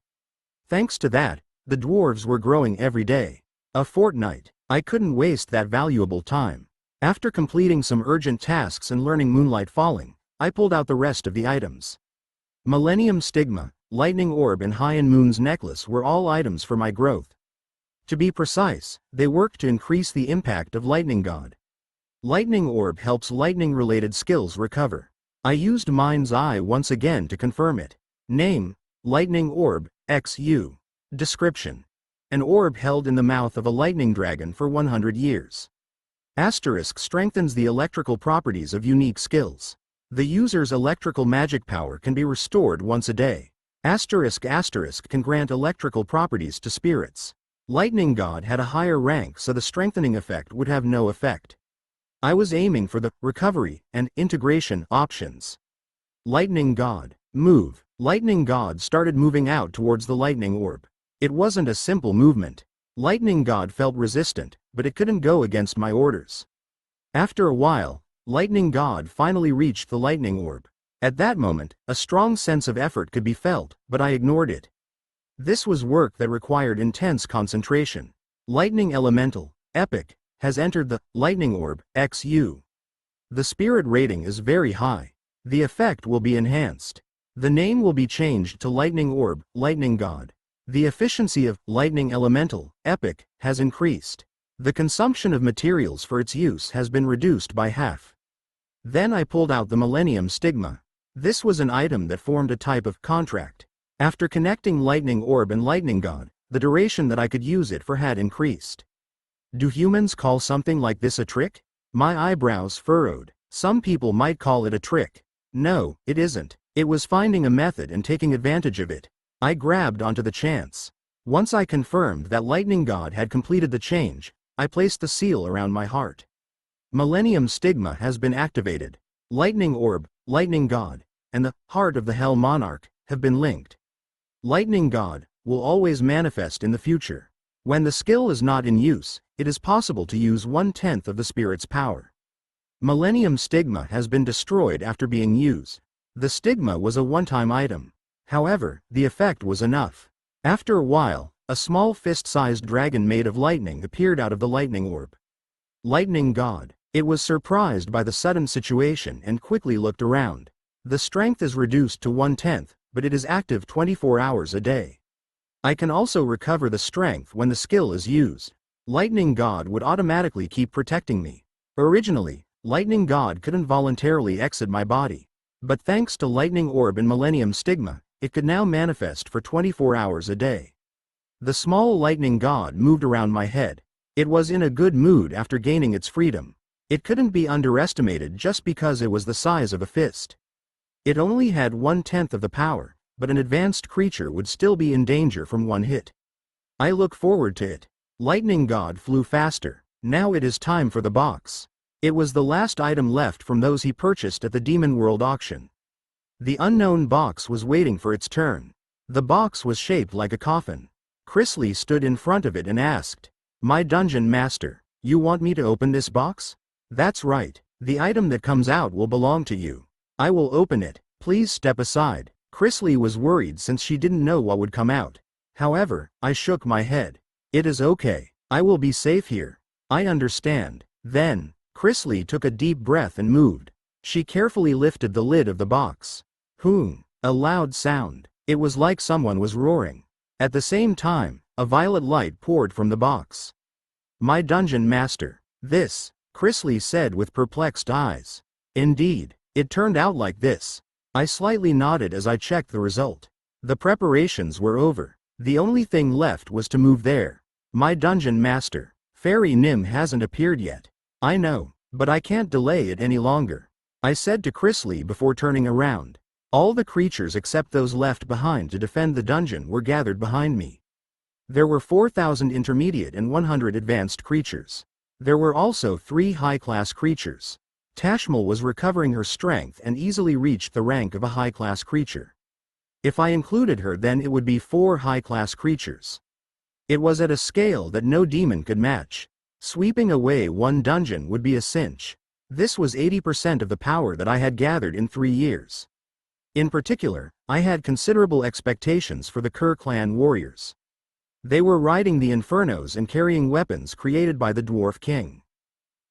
Thanks to that, the dwarves were growing every day. A fortnight. I couldn't waste that valuable time. After completing some urgent tasks and learning Moonlight Falling, I pulled out the rest of the items. Millennium Stigma, Lightning Orb and High-End Moon's necklace were all items for my growth. To be precise, they work to increase the impact of Lightning God. Lightning Orb helps lightning-related skills recover. I used Mind's Eye once again to confirm it. Name, Lightning Orb, XU. Description. An orb held in the mouth of a lightning dragon for 100 years. Asterisk strengthens the electrical properties of unique skills. The user's electrical magic power can be restored once a day. Asterisk can grant electrical properties to spirits. Lightning God had a higher rank, so the strengthening effect would have no effect. I was aiming for the recovery and integration options. Lightning God. Move. Lightning God started moving out towards the lightning orb. It wasn't a simple movement. Lightning God felt resistant, but it couldn't go against my orders. After a while, Lightning God finally reached the lightning orb. At that moment, a strong sense of effort could be felt, but I ignored it. This was work that required intense concentration. Lightning Elemental, Epic, has entered the Lightning Orb, XU. The spirit rating is very high. The effect will be enhanced. The name will be changed to Lightning Orb, Lightning God. The efficiency of Lightning Elemental, Epic, has increased. The consumption of materials for its use has been reduced by half. Then I pulled out the Millennium Stigma. This was an item that formed a type of contract. After connecting Lightning Orb and Lightning God, the duration that I could use it for had increased. Do humans call something like this a trick? My eyebrows furrowed. Some people might call it a trick. No, it isn't. It was finding a method and taking advantage of it. I grabbed onto the chance. Once I confirmed that Lightning God had completed the change, I placed the seal around my heart. Millennium Stigma has been activated. Lightning Orb, Lightning God, and the heart of the Hell Monarch have been linked. Lightning God will always manifest in the future. When the skill is not in use, it is possible to use 1/10 of the spirit's power. Millennium Stigma has been destroyed after being used. The stigma was a one-time item. However, the effect was enough. After a while, a small fist-sized dragon made of lightning appeared out of the lightning orb. Lightning God. It was surprised by the sudden situation and quickly looked around. The strength is reduced to 1/10, but it is active 24 hours a day. I can also recover the strength when the skill is used. Lightning God would automatically keep protecting me. Originally, Lightning God couldn't voluntarily exit my body. But thanks to Lightning Orb and Millennium Stigma, it could now manifest for 24 hours a day. The small Lightning God moved around my head. It was in a good mood after gaining its freedom. It couldn't be underestimated just because it was the size of a fist. It only had 1/10 of the power, but an advanced creature would still be in danger from one hit. I look forward to it. Lightning God flew faster. Now it is time for the box. It was the last item left from those he purchased at the Demon World auction. The unknown box was waiting for its turn. The box was shaped like a coffin. Chrisley stood in front of it and asked, "My dungeon master, you want me to open this box?" "That's right. The item that comes out will belong to you. I will open it. Please step aside." Chrisley was worried since she didn't know what would come out. However, I shook my head. "It is okay. I will be safe here. I understand." Then, Chrisley took a deep breath and moved. She carefully lifted the lid of the box. A loud sound. It was like someone was roaring. At the same time, a violet light poured from the box. "My dungeon master. This," Chrisley said with perplexed eyes. "Indeed, it turned out like this." I slightly nodded as I checked the result. The preparations were over. The only thing left was to move there. "My dungeon master. Fairy Nim hasn't appeared yet." "I know, but I can't delay it any longer," I said to Chrisley before turning around. All the creatures except those left behind to defend the dungeon were gathered behind me. There were 4,000 intermediate and 100 advanced creatures. There were also 3 high-class creatures. Tashmal was recovering her strength and easily reached the rank of a high-class creature. If I included her, then it would be 4 high-class creatures. It was at a scale that no demon could match. Sweeping away one dungeon would be a cinch. This was 80% of the power that I had gathered in 3 years. In particular, I had considerable expectations for the Kerr clan warriors. They were riding the infernos and carrying weapons created by the Dwarf King.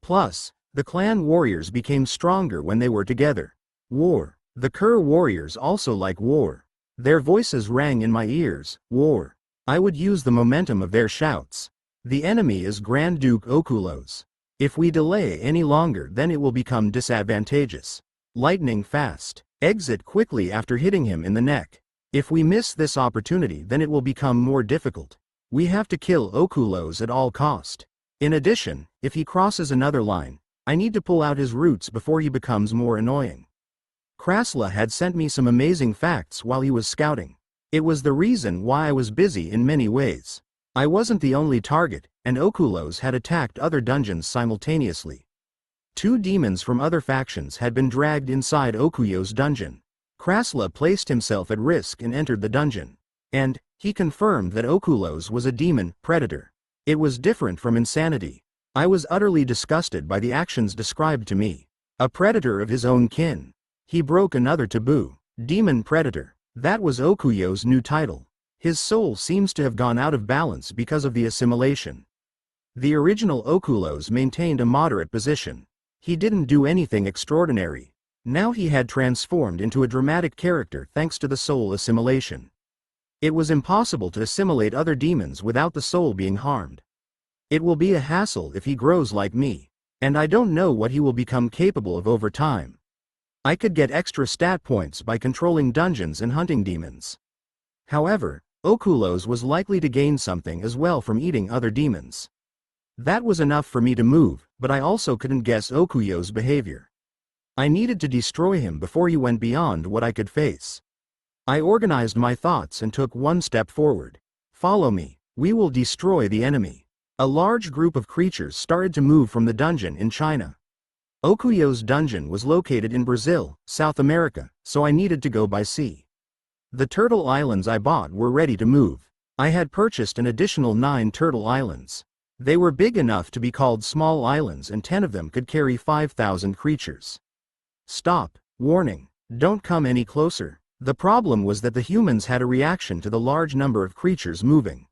Plus, the clan warriors became stronger when they were together. War. The Kerr warriors also like war. Their voices rang in my ears. War. I would use the momentum of their shouts. The enemy is Grand Duke Okulos. If we delay any longer, then it will become disadvantageous. Lightning fast. Exit quickly after hitting him in the neck. If we miss this opportunity, then it will become more difficult. We have to kill Okulos at all cost. In addition, if he crosses another line, I need to pull out his roots before he becomes more annoying. Krasla had sent me some amazing facts while he was scouting. It was the reason why I was busy in many ways. I wasn't the only target, and Okulos had attacked other dungeons simultaneously. 2 demons from other factions had been dragged inside Okuyo's dungeon. Krasla placed himself at risk and entered the dungeon. And he confirmed that Okulos was a demon predator. It was different from insanity. I was utterly disgusted by the actions described to me. A predator of his own kin. He broke another taboo. Demon predator. That was Okuyo's new title. His soul seems to have gone out of balance because of the assimilation. The original Okulos maintained a moderate position. He didn't do anything extraordinary. Now he had transformed into a dramatic character thanks to the soul assimilation. It was impossible to assimilate other demons without the soul being harmed. It will be a hassle if he grows like me, and I don't know what he will become capable of over time. I could get extra stat points by controlling dungeons and hunting demons. However, Okulos was likely to gain something as well from eating other demons. That was enough for me to move, but I also couldn't guess Okuyo's behavior. I needed to destroy him before he went beyond what I could face. I organized my thoughts and took one step forward. Follow me. We will destroy the enemy. A large group of creatures started to move from the dungeon in China. Okuyo's dungeon was located in Brazil, South America, so I needed to go by sea. The turtle islands I bought were ready to move. I had purchased an additional 9 turtle islands. They were big enough to be called small islands, and 10 of them could carry 5,000 creatures. Stop. Warning. Don't come any closer. The problem was that the humans had a reaction to the large number of creatures moving.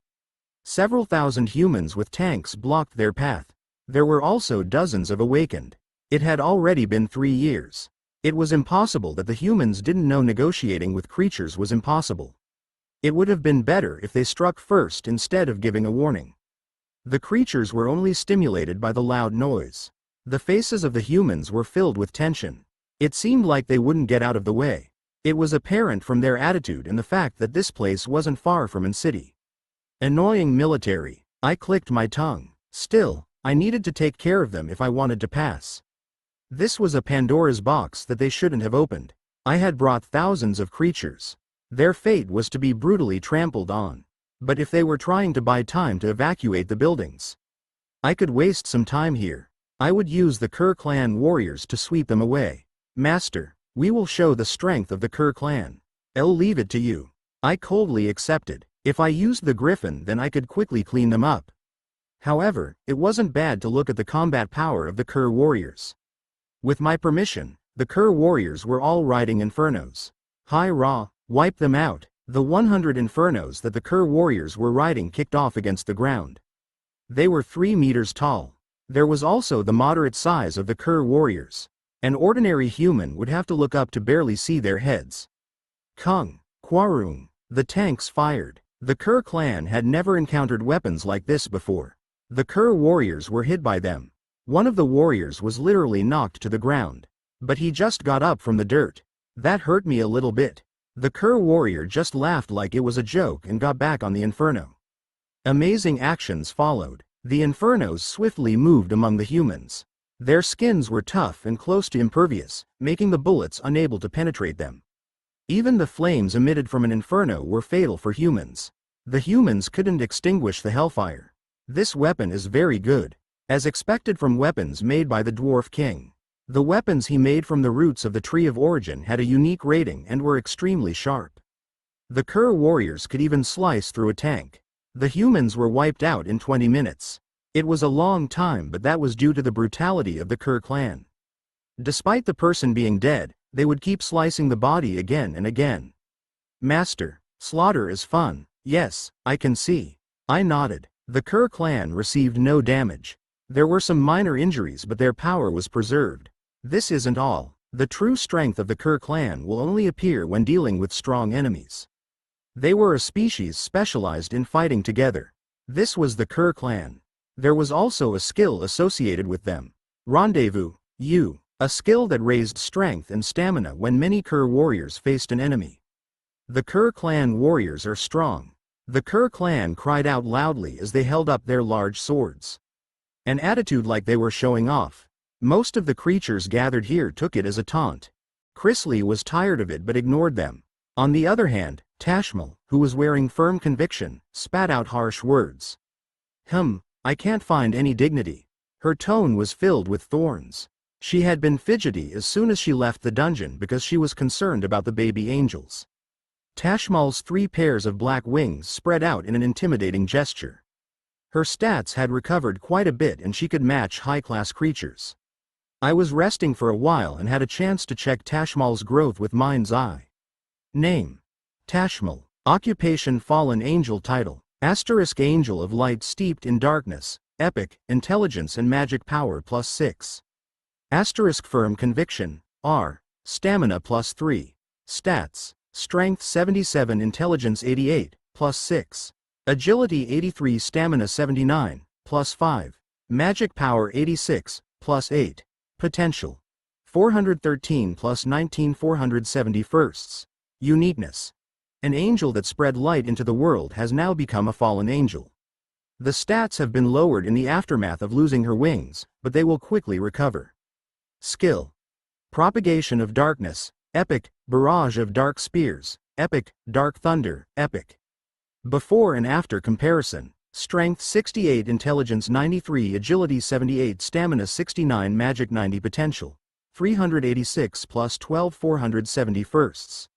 Several thousand humans with tanks blocked their path. There were also dozens of awakened. It had already been 3 years. It was impossible that the humans didn't know negotiating with creatures was impossible. It would have been better if they struck first instead of giving a warning. The creatures were only stimulated by the loud noise. The faces of the humans were filled with tension. It seemed like they wouldn't get out of the way. It was apparent from their attitude and the fact that this place wasn't far from an city. Annoying military. I clicked my tongue. Still, I needed to take care of them if I wanted to pass. This was a Pandora's box that they shouldn't have opened. I had brought thousands of creatures. Their fate was to be brutally trampled on. But if they were trying to buy time to evacuate the buildings, I could waste some time here. I would use the Kerr clan warriors to sweep them away. Master, we will show the strength of the Kerr clan. I'll leave it to you. I coldly accepted. If I used the griffin, then I could quickly clean them up. However, it wasn't bad to look at the combat power of the Kerr warriors. With my permission, the Kerr warriors were all riding infernos. Hi Ra, wipe them out. The 100 infernos that the Kerr warriors were riding kicked off against the ground. They were 3 meters tall. There was also the moderate size of the Kerr warriors. An ordinary human would have to look up to barely see their heads. Kung, Kwarung, the tanks fired. The Kerr clan had never encountered weapons like this before. The Kerr warriors were hit by them. One of the warriors was literally knocked to the ground. But he just got up from the dirt. That hurt me a little bit. The Kerr warrior just laughed like it was a joke and got back on the inferno. Amazing actions followed. The infernos swiftly moved among the humans. Their skins were tough and close to impervious, making the bullets unable to penetrate them. Even the flames emitted from an inferno were fatal for humans. The humans couldn't extinguish the hellfire. This weapon is very good. As expected from weapons made by the Dwarf King. The weapons he made from the roots of the Tree of Origin had a unique rating and were extremely sharp. The Kerr warriors could even slice through a tank. The humans were wiped out in 20 minutes. It was a long time, but that was due to the brutality of the Kerr clan. Despite the person being dead, they would keep slicing the body again and again. Master, slaughter is fun. Yes, I can see. I nodded. The Kerr clan received no damage. There were some minor injuries, but their power was preserved. This isn't all. The true strength of the Kerr clan will only appear when dealing with strong enemies. They were a species specialized in fighting together. This was the Kerr clan. There was also a skill associated with them. Rendezvous, a skill that raised strength and stamina when many Kerr warriors faced an enemy. The Kerr clan warriors are strong. The Kerr clan cried out loudly as they held up their large swords. An attitude like they were showing off. Most of the creatures gathered here took it as a taunt. Chrisley was tired of it but ignored them. On the other hand, Tashmal, who was wearing firm conviction, spat out harsh words. I can't find any dignity. Her tone was filled with thorns. She had been fidgety as soon as she left the dungeon because she was concerned about the baby angels. Tashmal's 3 pairs of black wings spread out in an intimidating gesture. Her stats had recovered quite a bit and she could match high-class creatures. I was resting for a while and had a chance to check Tashmal's growth with mind's eye. Name: Tashmal. Occupation: Fallen Angel. Title: Asterisk Angel of Light steeped in darkness. Epic: Intelligence and Magic Power +6. Asterisk Firm Conviction. R. Stamina +3. Stats: Strength 77, Intelligence 88, +6. Agility 83, Stamina 79, +5. Magic Power 86, +8. Potential: 413 +19, 471st. Uniqueness: an angel that spread light into the world has now become a fallen angel. The stats have been lowered in the aftermath of losing her wings, but they will quickly recover. Skill: Propagation of Darkness. Epic: Barrage of Dark Spears. Epic: Dark Thunder. Epic. Before and after comparison. Strength 68, Intelligence 93, Agility 78, Stamina 69, Magic 90, Potential 386 plus 12, 470 firsts.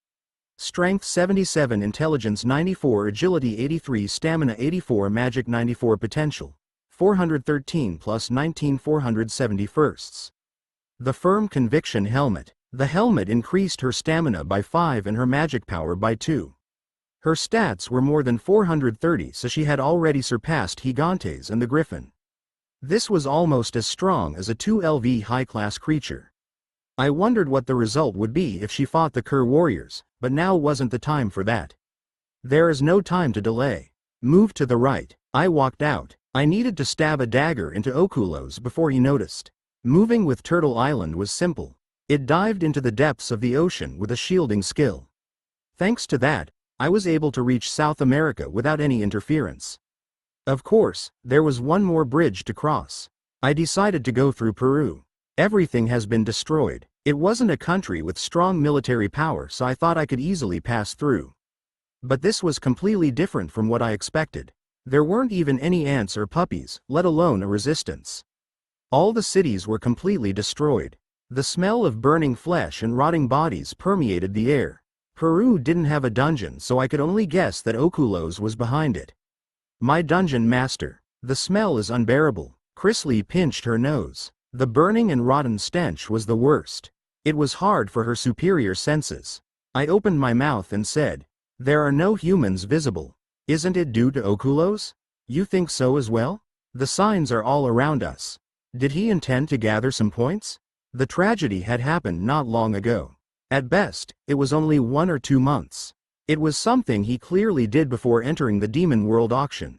Strength 77, Intelligence 94, Agility 83, Stamina 84, Magic 94, Potential 413 plus 19, 470 firsts. The Firm Conviction Helmet. The helmet increased her stamina by 5 and her magic power by 2. Her stats were more than 430, so she had already surpassed Gigantes and the Griffin. This was almost as strong as a 2LV high-class creature. I wondered what the result would be if she fought the Kerr warriors, but now wasn't the time for that. There is no time to delay. Move to the right. I walked out. I needed to stab a dagger into Okulos before he noticed. Moving with Turtle Island was simple. It dived into the depths of the ocean with a shielding skill. Thanks to that, I was able to reach South America without any interference. Of course, there was one more bridge to cross. I decided to go through Peru. Everything has been destroyed. It wasn't a country with strong military power, so I thought I could easily pass through. But this was completely different from what I expected. There weren't even any ants or puppies, let alone a resistance. All the cities were completely destroyed. The smell of burning flesh and rotting bodies permeated the air. Peru didn't have a dungeon, so I could only guess that Okulos was behind it. My dungeon master. The smell is unbearable. Chrisley pinched her nose. The burning and rotten stench was the worst. It was hard for her superior senses. I opened my mouth and said, "There are no humans visible. Isn't it due to Okulos? You think so as well? The signs are all around us." Did he intend to gather some points? The tragedy had happened not long ago. At best, it was only 1 or 2 months. It was something he clearly did before entering the Demon World auction.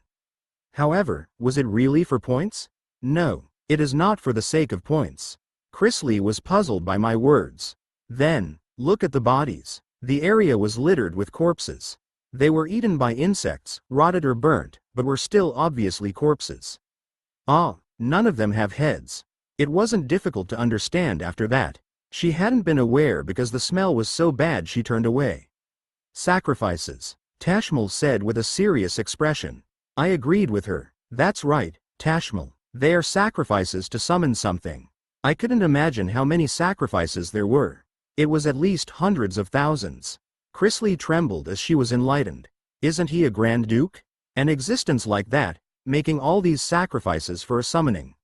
However, was it really for points? No, it is not for the sake of points. Chrisley was puzzled by my words. Then, look at the bodies. The area was littered with corpses. They were eaten by insects, rotted or burnt, but were still obviously corpses. Ah, none of them have heads. It wasn't difficult to understand after that. She hadn't been aware because the smell was so bad she turned away. Sacrifices, Tashmal said with a serious expression. I agreed with her. That's right, Tashmal. They are sacrifices to summon something. I couldn't imagine how many sacrifices there were. It was at least hundreds of thousands. Chrisley trembled as she was enlightened. Isn't he a Grand Duke? An existence like that, making all these sacrifices for a summoning.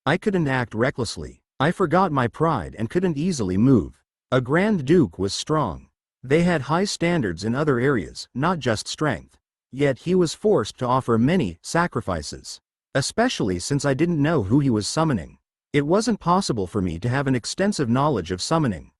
I couldn't act recklessly. I forgot my pride and couldn't easily move. A Grand Duke was strong. They had high standards in other areas, not just strength. Yet he was forced to offer many sacrifices. Especially since I didn't know who he was summoning. It wasn't possible for me to have an extensive knowledge of summoning.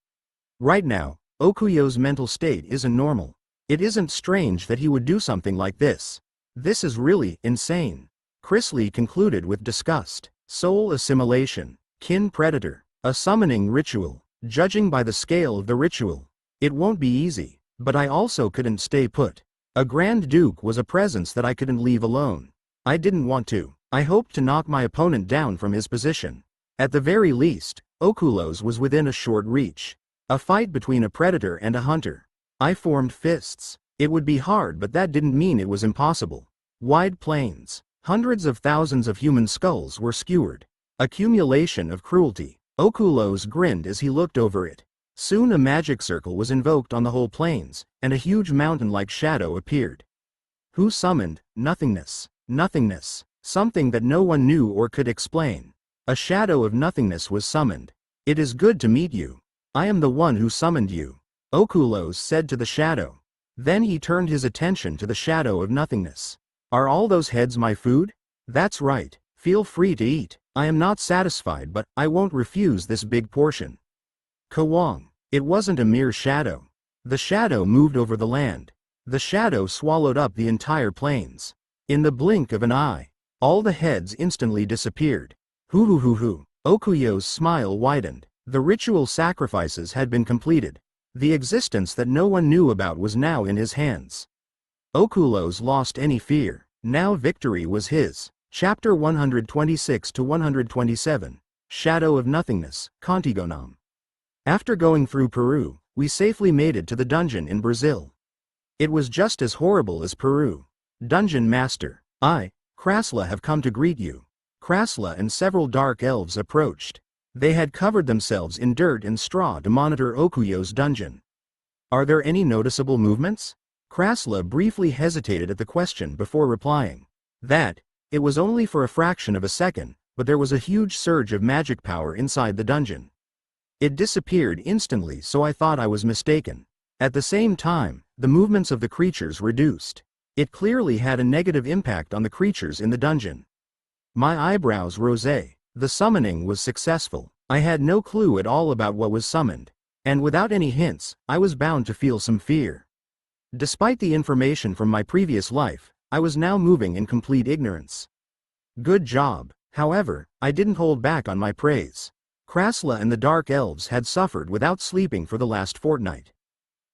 Right now, Okuyo's mental state isn't normal. It isn't strange that he would do something like this. This is really insane. Chrisley concluded with disgust. Soul assimilation. Kin predator. A summoning ritual. Judging by the scale of the ritual, it won't be easy. But I also couldn't stay put. A Grand Duke was a presence that I couldn't leave alone. I didn't want to. I hoped to knock my opponent down from his position. At the very least, Okulos was within a short reach. A fight between a predator and a hunter. I formed fists. It would be hard, but that didn't mean it was impossible. Wide plains. Hundreds of thousands of human skulls were skewered. Accumulation of cruelty. Okulos grinned as he looked over it. Soon a magic circle was invoked on the whole plains, and a huge mountain-like shadow appeared. Who summoned nothingness? Nothingness. Something that no one knew or could explain. A shadow of nothingness was summoned. It is good to meet you. I am the one who summoned you, Okulos said to the shadow. Then he turned his attention to the shadow of nothingness. Are all those heads my food? That's right. Feel free to eat. I am not satisfied, but I won't refuse this big portion. Kawang. It wasn't a mere shadow. The shadow moved over the land. The shadow swallowed up the entire plains. In the blink of an eye, all the heads instantly disappeared. Hoo. Okuyo's smile widened. The ritual sacrifices had been completed. The existence that no one knew about was now in his hands. Okulos lost any fear. Now victory was his. Chapter 126 to 127. Shadow of Nothingness, Contigonam. After going through Peru, we safely made it to the dungeon in Brazil. It was just as horrible as Peru. Dungeon Master. Krasla have come to greet you." Krasla and several dark elves approached. They had covered themselves in dirt and straw to monitor Okuyo's dungeon. "Are there any noticeable movements?" Krasla briefly hesitated at the question before replying. It was only for a fraction of a second, but there was a huge surge of magic power inside the dungeon. It disappeared instantly, so I thought I was mistaken. At the same time, the movements of the creatures reduced. It clearly had a negative impact on the creatures in the dungeon. My eyebrows rose. The summoning was successful. I had no clue at all about what was summoned. And without any hints, I was bound to feel some fear. Despite the information from my previous life, I was now moving in complete ignorance. Good job. However, I didn't hold back on my praise. Krasla and the Dark Elves had suffered without sleeping for the last fortnight.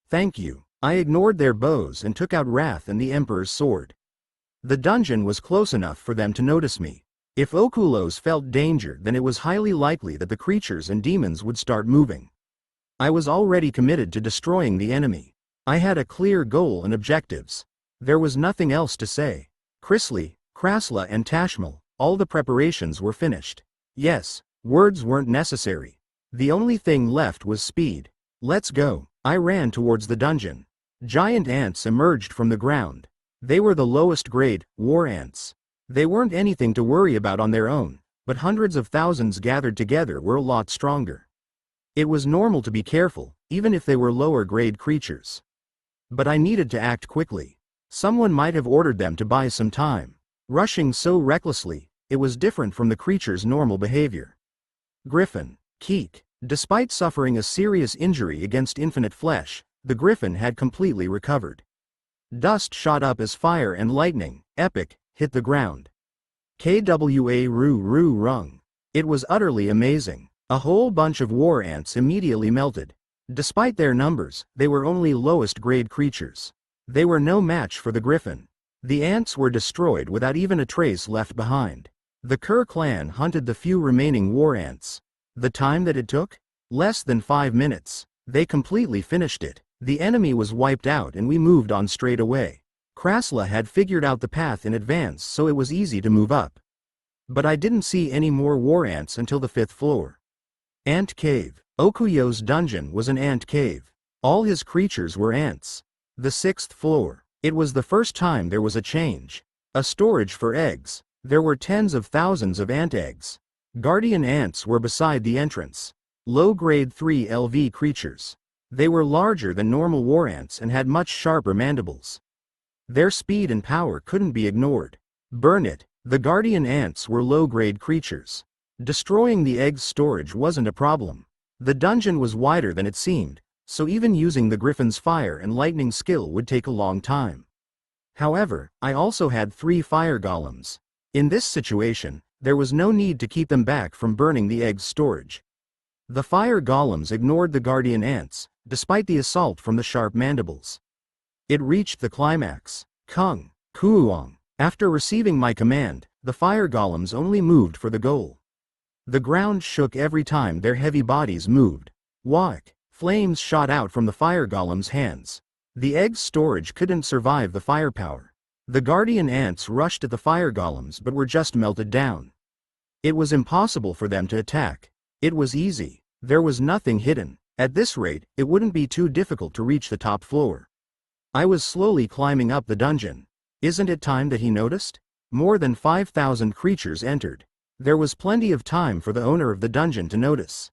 Thank you. I ignored their bows and took out Wrath and the Emperor's sword. The dungeon was close enough for them to notice me. If Okulos felt danger, then it was highly likely that the creatures and demons would start moving. I was already committed to destroying the enemy. I had a clear goal and objectives. There was nothing else to say. Krasla and Tashmal, all the preparations were finished. Yes, words weren't necessary. The only thing left was speed. Let's go. I ran towards the dungeon. Giant ants emerged from the ground. They were the lowest grade, war ants. They weren't anything to worry about on their own, but hundreds of thousands gathered together were a lot stronger. It was normal to be careful, even if they were lower grade creatures. But I needed to act quickly. Someone might have ordered them to buy some time. Rushing so recklessly, it was different from the creature's normal behavior. Griffin. Keek. Despite suffering a serious injury against infinite flesh, the griffin had completely recovered. Dust shot up as fire and lightning, epic, hit the ground. Kwa ru rung. It was utterly amazing. A whole bunch of war ants immediately melted. Despite their numbers, they were only lowest grade creatures. They were no match for the griffin. The ants were destroyed without even a trace left behind. The Kerr clan hunted the few remaining war ants. The time that it took? Less than 5 minutes. They completely finished it. The enemy was wiped out and we moved on straight away. Krasla had figured out the path in advance, so it was easy to move up. But I didn't see any more war ants until the 5th floor. Ant Cave. Okuyo's dungeon was an ant cave. All his creatures were ants. The 6th floor. It was the first time there was a change. A storage for eggs. There were tens of thousands of ant eggs. Guardian ants were beside the entrance. Low-grade 3 LV creatures. They were larger than normal war ants and had much sharper mandibles. Their speed and power couldn't be ignored. Burn it. The guardian ants were low-grade creatures. Destroying the eggs' storage wasn't a problem. The dungeon was wider than it seemed, so even using the griffin's fire and lightning skill would take a long time. However, I also had 3 fire golems. In this situation, there was no need to keep them back from burning the eggs' storage. The fire golems ignored the guardian ants, despite the assault from the sharp mandibles. It reached the climax. Kung, Kuuong. After receiving my command, the fire golems only moved for the goal. The ground shook every time their heavy bodies moved. Whack! Flames shot out from the fire golems' hands. The eggs' storage couldn't survive the firepower. The guardian ants rushed at the fire golems but were just melted down. It was impossible for them to attack. It was easy. There was nothing hidden. At this rate, it wouldn't be too difficult to reach the top floor. I was slowly climbing up the dungeon. Isn't it time that he noticed? More than 5,000 creatures entered. There was plenty of time for the owner of the dungeon to notice.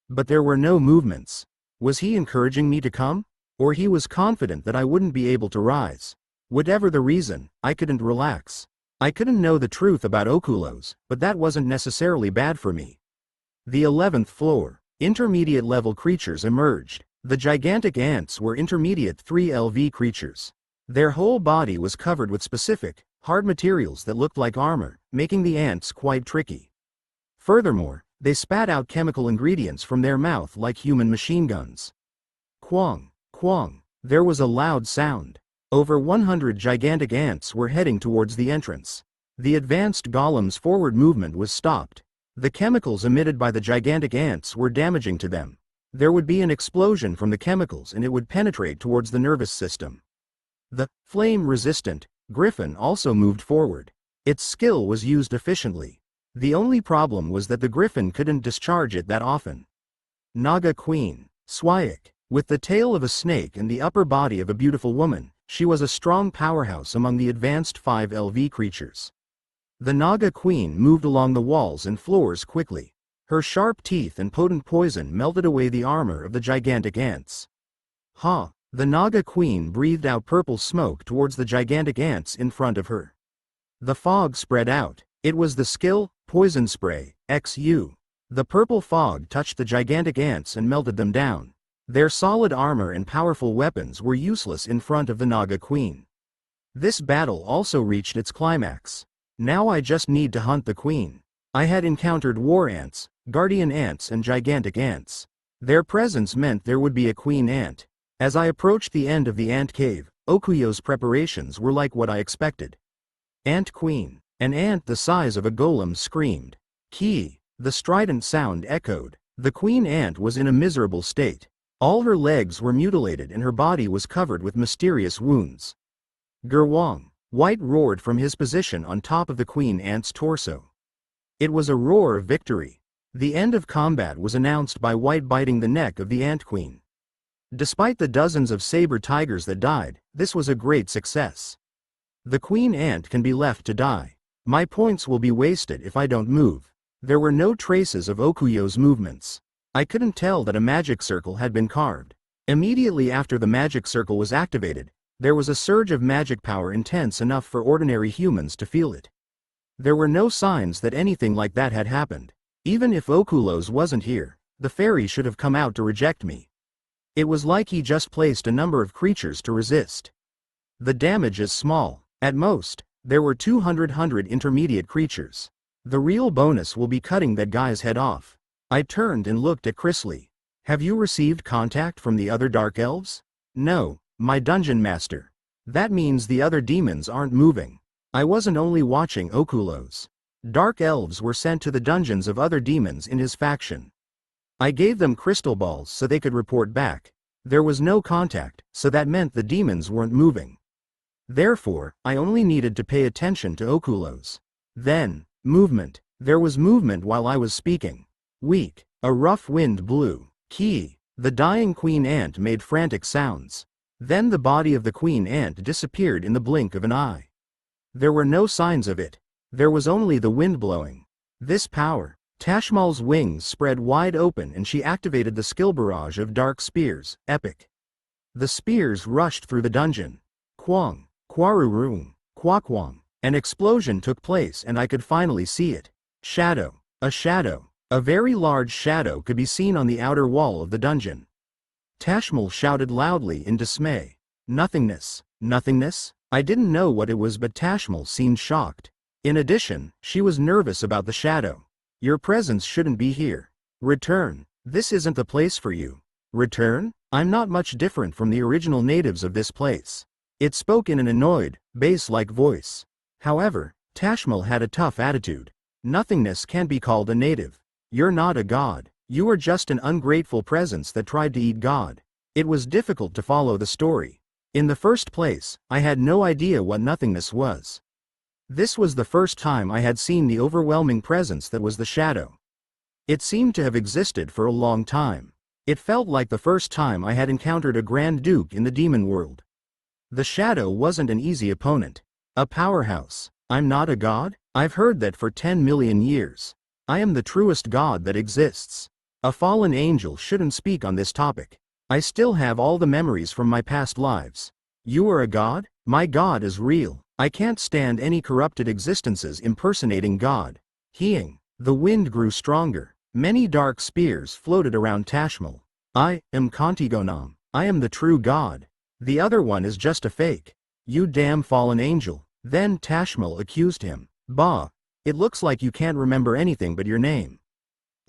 But there were no movements. Was he encouraging me to come? Or he was confident that I wouldn't be able to rise? Whatever the reason, I couldn't relax. I couldn't know the truth about Okulos, but that wasn't necessarily bad for me. The 11th floor. Intermediate level creatures emerged. The gigantic ants were intermediate 3 LV creatures. Their whole body was covered with specific, hard materials that looked like armor, making the ants quite tricky. Furthermore, they spat out chemical ingredients from their mouth like human machine guns. Quang, quang. There was a loud sound. Over 100 gigantic ants were heading towards the entrance. The advanced golem's forward movement was stopped. The chemicals emitted by the gigantic ants were damaging to them. There would be an explosion from the chemicals and it would penetrate towards the nervous system. The flame-resistant griffin also moved forward. Its skill was used efficiently. The only problem was that the griffin couldn't discharge it that often. Naga Queen, Swayak. With the tail of a snake and the upper body of a beautiful woman, she was a strong powerhouse among the advanced 5LV creatures. The Naga Queen moved along the walls and floors quickly. Her sharp teeth and potent poison melted away the armor of the gigantic ants. Ha! The Naga Queen breathed out purple smoke towards the gigantic ants in front of her. The fog spread out. It was the skill, Poison Spray, XU. The purple fog touched the gigantic ants and melted them down. Their solid armor and powerful weapons were useless in front of the Naga Queen. This battle also reached its climax. Now I just need to hunt the queen. I had encountered war ants, guardian ants and gigantic ants. Their presence meant there would be a queen ant. As I approached the end of the ant cave, Okuyo's preparations were like what I expected. Ant Queen. An ant the size of a golem screamed. Ki! The strident sound echoed. The queen ant was in a miserable state. All her legs were mutilated and her body was covered with mysterious wounds. Gerwong. White roared from his position on top of the queen ant's torso. It was a roar of victory. The end of combat was announced by White biting the neck of the ant queen. Despite the dozens of saber tigers that died, this was a great success. The queen ant can be left to die. My points will be wasted if I don't move. There were no traces of Okuyo's movements. I couldn't tell that a magic circle had been carved. Immediately after the magic circle was activated, there was a surge of magic power intense enough for ordinary humans to feel it. There were no signs that anything like that had happened. Even if Okulos wasn't here, the fairy should have come out to reject me. It was like he just placed a number of creatures to resist. The damage is small. At most, there were 200 intermediate creatures. The real bonus will be cutting that guy's head off. I turned and looked at Chrisley. Have you received contact from the other dark elves? No, my dungeon master. That means the other demons aren't moving. I wasn't only watching Okulos. Dark elves were sent to the dungeons of other demons in his faction. I gave them crystal balls so they could report back. There was no contact, so that meant the demons weren't moving. Therefore, I only needed to pay attention to Okulos. Then, movement. There was movement while I was speaking. Weak. A rough wind blew. Ki. The dying queen ant made frantic sounds. Then the body of the queen ant disappeared in the blink of an eye. There were no signs of it. There was only the wind blowing. This power. Tashmal's wings spread wide open and she activated the skill barrage of dark spears, epic. The spears rushed through the dungeon. Kwang. Kwarurung. Kwakwang. An explosion took place and I could finally see it. Shadow. A shadow. A very large shadow could be seen on the outer wall of the dungeon. Tashmal shouted loudly in dismay. Nothingness. Nothingness? I didn't know what it was but Tashmal seemed shocked. In addition, she was nervous about the shadow. Your presence shouldn't be here. Return. This isn't the place for you. Return? I'm not much different from the original natives of this place. It spoke in an annoyed, bass-like voice. However, Tashmal had a tough attitude. Nothingness can't be called a native. You're not a god. You are just an ungrateful presence that tried to eat God. It was difficult to follow the story. In the first place, I had no idea what nothingness was. This was the first time I had seen the overwhelming presence that was the shadow. It seemed to have existed for a long time. It felt like the first time I had encountered a Grand Duke in the demon world. The shadow wasn't an easy opponent. A powerhouse. I'm not a god? I've heard that for 10 million years. I am the truest god that exists. A fallen angel shouldn't speak on this topic. I still have all the memories from my past lives. You are a god? My god is real. I can't stand any corrupted existences impersonating God. Heeing. The wind grew stronger. Many dark spears floated around Tashmal. I am Contigonam. I am the true god. The other one is just a fake. You damn fallen angel. Then Tashmal accused him. Bah. It looks like you can't remember anything but your name.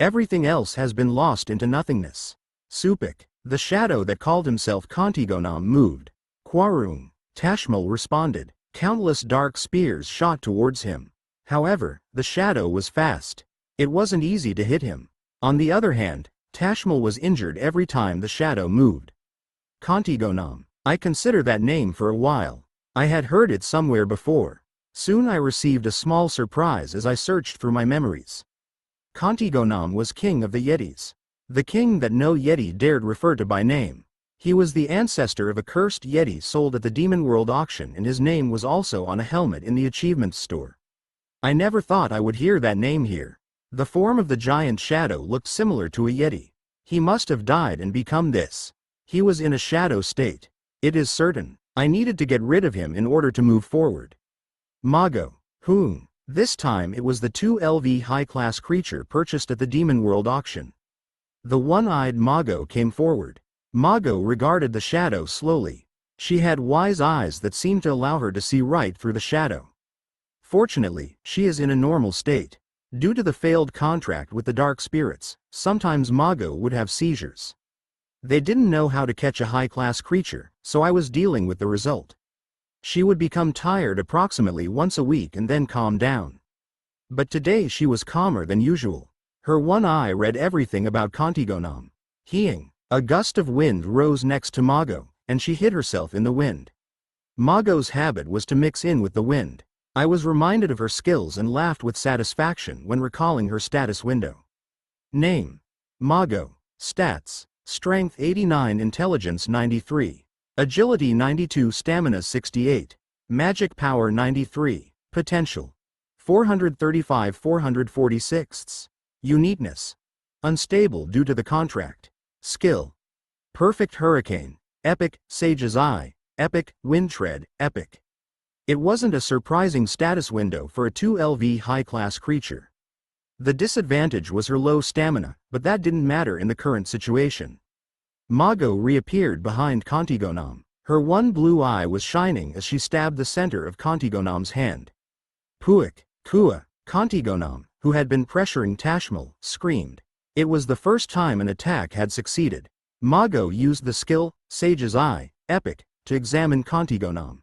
Everything else has been lost into nothingness. Supik. The shadow that called himself Contigonam moved. Kwarung. Tashmal responded. Countless dark spears shot towards him. However, the shadow was fast. It wasn't easy to hit him. On the other hand, Tashmal was injured every time the shadow moved. Contigonam. I consider that name for a while. I had heard it somewhere before. Soon I received a small surprise as I searched through my memories. Contigonam was king of the Yetis. The king that no Yeti dared refer to by name. He was the ancestor of a cursed Yeti sold at the Demon World auction, and his name was also on a helmet in the achievements store. I never thought I would hear that name here. The form of the giant shadow looked similar to a Yeti. He must have died and become this. He was in a shadow state. It is certain. I needed to get rid of him in order to move forward. Mago. Whom? This time it was the 2LV high-class creature purchased at the Demon World auction. The one-eyed Mago came forward. Mago regarded the shadow slowly. She had wise eyes that seemed to allow her to see right through the shadow. Fortunately, she is in a normal state. Due to the failed contract with the dark spirits, sometimes Mago would have seizures. They didn't know how to catch a high-class creature, so I was dealing with the result. She would become tired approximately once a week and then calm down. But today she was calmer than usual. Her one eye read everything about Contigonam. Heeing. A gust of wind rose next to Mago, and she hid herself in the wind. Mago's habit was to mix in with the wind. I was reminded of her skills and laughed with satisfaction when recalling her status window. Name. Mago. Stats. Strength 89, Intelligence 93. Agility 92, Stamina 68. Magic Power 93. Potential. 435, 446. Uniqueness. Unstable due to the contract. Skill. Perfect Hurricane. Epic, Sage's Eye. Epic, Wind Tread. Epic. It wasn't a surprising status window for a 2LV high-class creature. The disadvantage was her low stamina, but that didn't matter in the current situation. Mago reappeared behind Contigonam. Her one blue eye was shining as she stabbed the center of Contigonam's hand. Puik, Kua. Contigonam, who had been pressuring Tashmal, screamed. It was the first time an attack had succeeded. Mago used the skill, Sage's Eye, Epic, to examine Contigonam.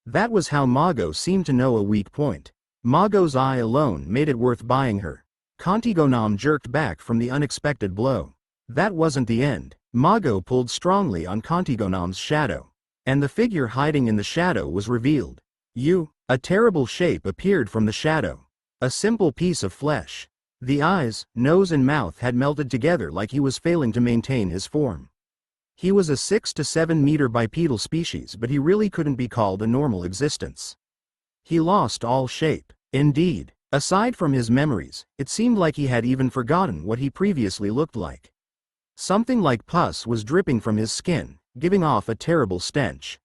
That was how Mago seemed to know a weak point. Mago's eye alone made it worth buying her. Contigonam jerked back from the unexpected blow. That wasn't the end. Mago pulled strongly on Contigonam's shadow. And the figure hiding in the shadow was revealed. A terrible shape appeared from the shadow. A simple piece of flesh. The eyes, nose and mouth had melted together like he was failing to maintain his form. He was a 6 to 7 meter bipedal species, but he really couldn't be called a normal existence. He lost all shape. Indeed, aside from his memories, it seemed like he had even forgotten what he previously looked like. Something like pus was dripping from his skin, giving off a terrible stench.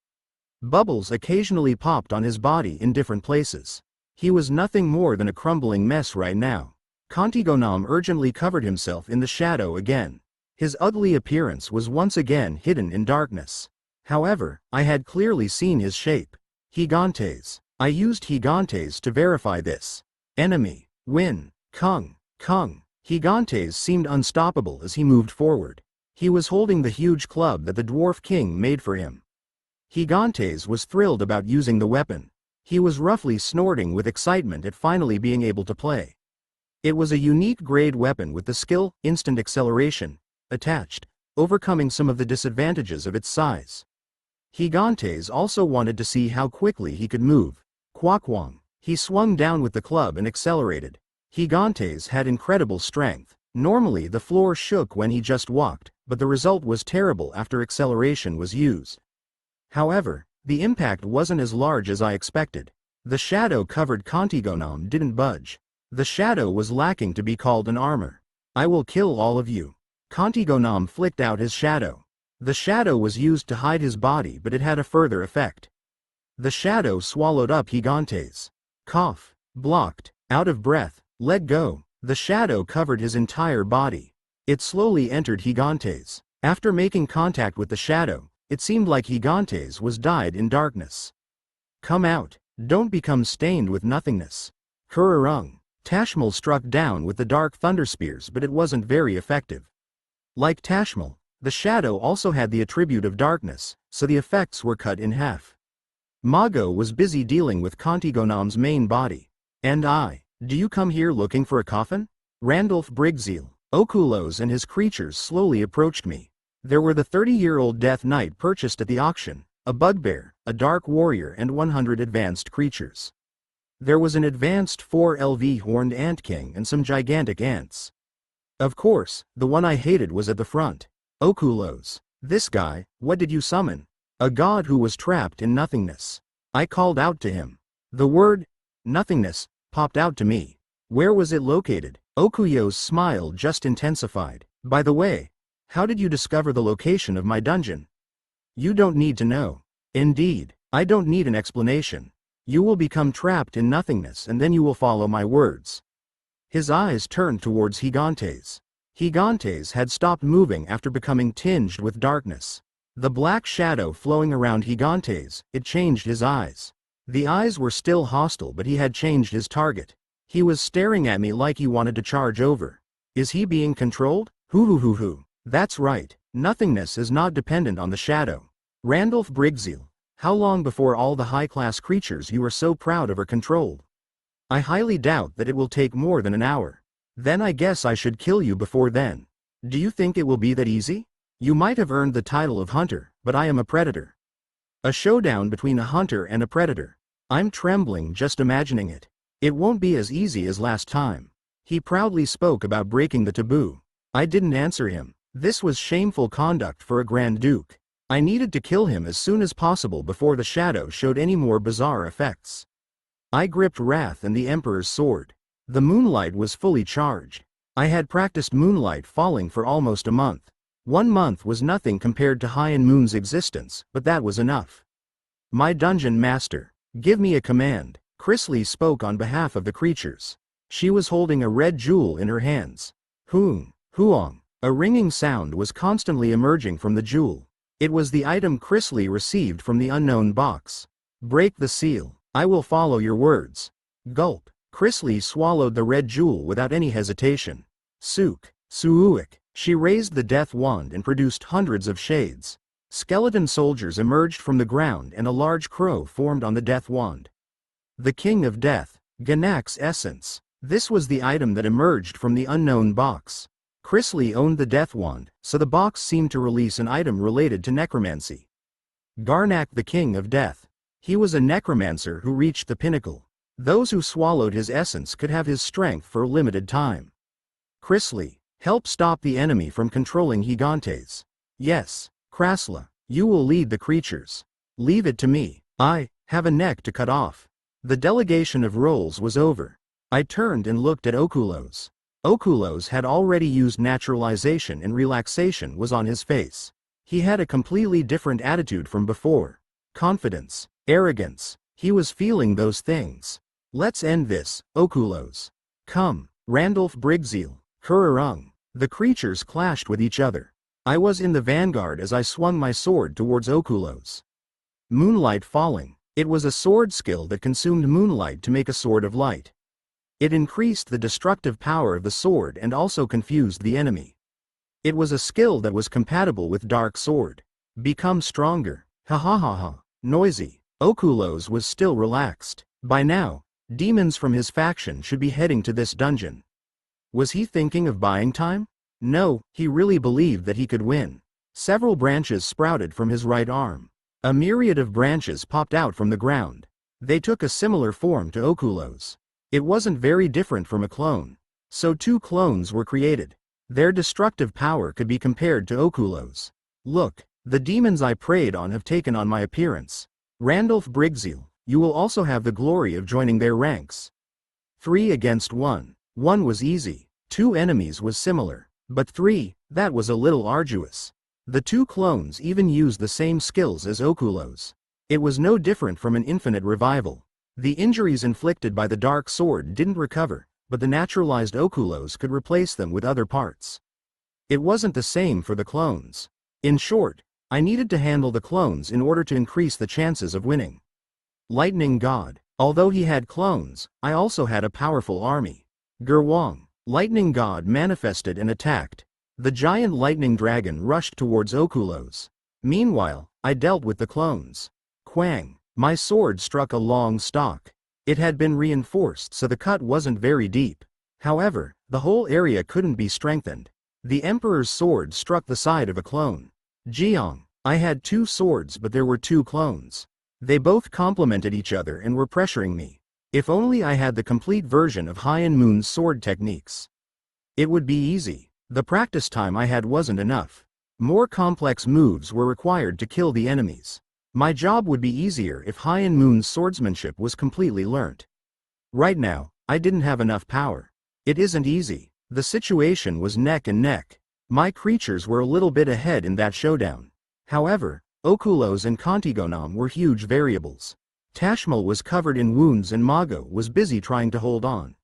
Bubbles occasionally popped on his body in different places. He was nothing more than a crumbling mess right now. Contigonam urgently covered himself in the shadow again. His ugly appearance was once again hidden in darkness. However, I had clearly seen his shape. Gigantes. I used Gigantes to verify this. Enemy. Win. Kung. Gigantes seemed unstoppable as he moved forward. He was holding the huge club that the Dwarf King made for him. Gigantes was thrilled about using the weapon. He was roughly snorting with excitement at finally being able to play. It was a unique grade weapon with the skill, Instant Acceleration, attached, overcoming some of the disadvantages of its size. Gigantes also wanted to see how quickly he could move. Quakwang. He swung down with the club and accelerated. Gigantes had incredible strength. Normally the floor shook when he just walked, but the result was terrible after acceleration was used. However, the impact wasn't as large as I expected. The shadow-covered Contigonam didn't budge. The shadow was lacking to be called an armor. I will kill all of you. Contigonam flicked out his shadow. The shadow was used to hide his body, but it had a further effect. The shadow swallowed up Gigantes. Cough. Blocked. Out of breath. Let go. The shadow covered his entire body. It slowly entered Gigantes. After making contact with the shadow, it seemed like Gigantes was dyed in darkness. Come out. Don't become stained with nothingness. Kururung. Tashmal struck down with the dark thunder spears, but it wasn't very effective. Like Tashmal, the shadow also had the attribute of darkness, so the effects were cut in half. Mago was busy dealing with Contigonam's main body. And do you come here looking for a coffin? Randolph Brigzeal, Okulos and his creatures slowly approached me. There were the 30-year-old Death Knight purchased at the auction, a bugbear, a dark warrior and 100 advanced creatures. There was an advanced 4LV horned ant king and some gigantic ants. Of course, the one I hated was at the front. Okulos. This guy, what did you summon? A god who was trapped in nothingness. I called out to him. The word, nothingness, popped out to me. Where was it located? Okuyo's smile just intensified. By the way, how did you discover the location of my dungeon? You don't need to know. Indeed, I don't need an explanation. You will become trapped in nothingness and then you will follow my words. His eyes turned towards Gigantes. Gigantes had stopped moving after becoming tinged with darkness. The black shadow flowing around Gigantes, it changed his eyes. The eyes were still hostile but he had changed his target. He was staring at me like he wanted to charge over. Is he being controlled? Hoo. That's right, nothingness is not dependent on the shadow. Randolph Brigzeal, how long before all the high-class creatures you are so proud of are controlled? I highly doubt that it will take more than an hour. Then I guess I should kill you before then. Do you think it will be that easy? You might have earned the title of hunter, but I am a predator. A showdown between a hunter and a predator. I'm trembling just imagining it. It won't be as easy as last time. He proudly spoke about breaking the taboo. I didn't answer him. This was shameful conduct for a Grand Duke. I needed to kill him as soon as possible before the shadow showed any more bizarre effects. I gripped Wrath and the Emperor's sword. The moonlight was fully charged. I had practiced moonlight falling for almost a month. 1 month was nothing compared to High and Moon's existence, but that was enough. My dungeon master, give me a command. Chrysalie spoke on behalf of the creatures. She was holding a red jewel in her hands. Huong. A ringing sound was constantly emerging from the jewel. It was the item Chrysalie received from the unknown box. Break the seal. I will follow your words. Gulp. Chrysalie swallowed the red jewel without any hesitation. Suuik. She raised the death wand and produced hundreds of shades. Skeleton soldiers emerged from the ground and a large crow formed on the death wand. The King of Death, Ganak's essence. This was the item that emerged from the unknown box. Chrysalie owned the death wand, so the box seemed to release an item related to necromancy. Garnak, the King of Death. He was a necromancer who reached the pinnacle. Those who swallowed his essence could have his strength for a limited time. Chrysalie, help stop the enemy from controlling Gigantes. Yes, Krasla, you will lead the creatures. Leave it to me. I have a neck to cut off. The delegation of roles was over. I turned and looked at Okulos. Okulos had already used naturalization and relaxation was on his face. He had a completely different attitude from before. Confidence, arrogance, he was feeling those things. Let's end this, Okulos. Come, Randolph Brigzeal, Kururung. The creatures clashed with each other. I was in the vanguard as I swung my sword towards Okulos. Moonlight falling. It was a sword skill that consumed moonlight to make a sword of light. It increased the destructive power of the sword and also confused the enemy. It was a skill that was compatible with Dark Sword. Become stronger. Ha. Noisy. Okulos was still relaxed. By now, demons from his faction should be heading to this dungeon. Was he thinking of buying time? No, he really believed that he could win. Several branches sprouted from his right arm. A myriad of branches popped out from the ground. They took a similar form to Okulos. It wasn't very different from a clone. So 2 clones were created. Their destructive power could be compared to Okulos. Look, the demons I preyed on have taken on my appearance. Randolph Brigzeal, you will also have the glory of joining their ranks. 3 against 1. 1 was easy. 2 enemies was similar. But 3, that was a little arduous. The 2 clones even used the same skills as Okulos. It was no different from an infinite revival. The injuries inflicted by the Dark Sword didn't recover, but the naturalized Okulos could replace them with other parts. It wasn't the same for the clones. In short, I needed to handle the clones in order to increase the chances of winning. Lightning God. Although he had clones, I also had a powerful army. Gerwong. Lightning God manifested and attacked. The giant lightning dragon rushed towards Okulos. Meanwhile, I dealt with the clones. Quang. My sword struck a long stalk. It had been reinforced so the cut wasn't very deep. However, the whole area couldn't be strengthened. The Emperor's sword struck the side of a clone. Jiang. I had 2 swords but there were 2 clones. They both complemented each other and were pressuring me. If only I had the complete version of High and Moon's sword techniques. It would be easy. The practice time I had wasn't enough. More complex moves were required to kill the enemies. My job would be easier if High and Moon's swordsmanship was completely learnt. Right now, I didn't have enough power. It isn't easy. The situation was neck and neck. My creatures were a little bit ahead in that showdown. However, Okulos and Contigonam were huge variables. Tashmal was covered in wounds and Mago was busy trying to hold on.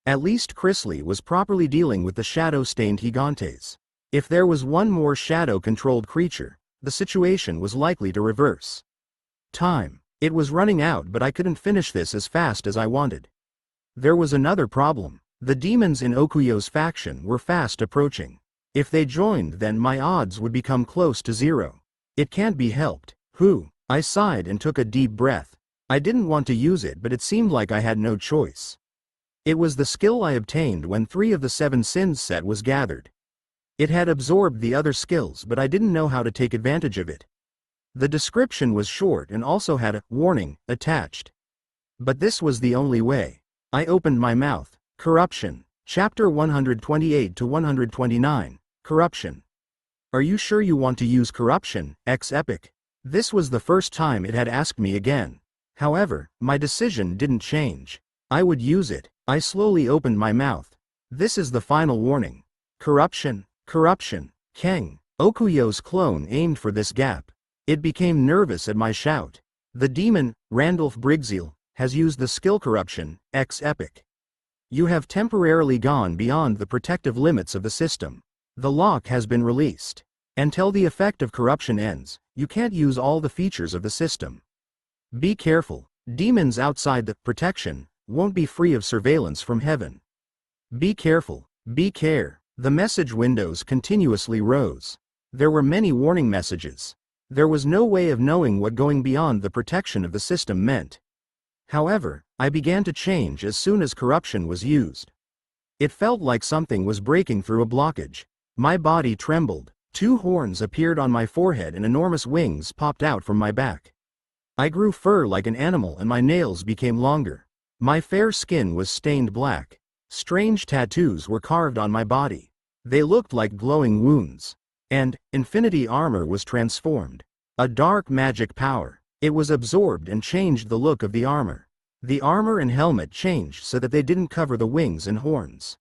At least Chrysley was properly dealing with the shadow-stained Gigantes. If there was one more shadow-controlled creature, the situation was likely to reverse. Time. It was running out, but I couldn't finish this as fast as I wanted. There was another problem. The demons in Okuyo's faction were fast approaching. If they joined, then my odds would become close to zero. It can't be helped. I sighed and took a deep breath. I didn't want to use it, but it seemed like I had no choice. It was the skill I obtained when 3 of the 7 Sins set was gathered. It had absorbed the other skills, but I didn't know how to take advantage of it. The description was short and also had a warning attached. But this was the only way. I opened my mouth. Corruption. Chapter 128 to 129. Corruption. Are you sure you want to use corruption, Epic? This was the first time it had asked me again. However, my decision didn't change. I would use it. I slowly opened my mouth. This is the final warning. Corruption. Corruption. Kang. Okuyo's clone aimed for this gap. It became nervous at my shout. The demon, Randolph Brigzeal, has used the skill Corruption, Epic. You have temporarily gone beyond the protective limits of the system. The lock has been released. Until the effect of corruption ends, you can't use all the features of the system. Be careful. Demons outside the protection won't be free of surveillance from heaven. Be careful. Be care. The message windows continuously rose. There were many warning messages. There was no way of knowing what going beyond the protection of the system meant. However, I began to change as soon as corruption was used. It felt like something was breaking through a blockage. My body trembled. 2 horns appeared on my forehead and enormous wings popped out from my back. I grew fur like an animal and my nails became longer. My fair skin was stained black. Strange tattoos were carved on my body. They looked like glowing wounds. And infinity armor was transformed. A dark magic power. It was absorbed and changed the look of the armor. The armor and helmet changed so that they didn't cover the wings and horns.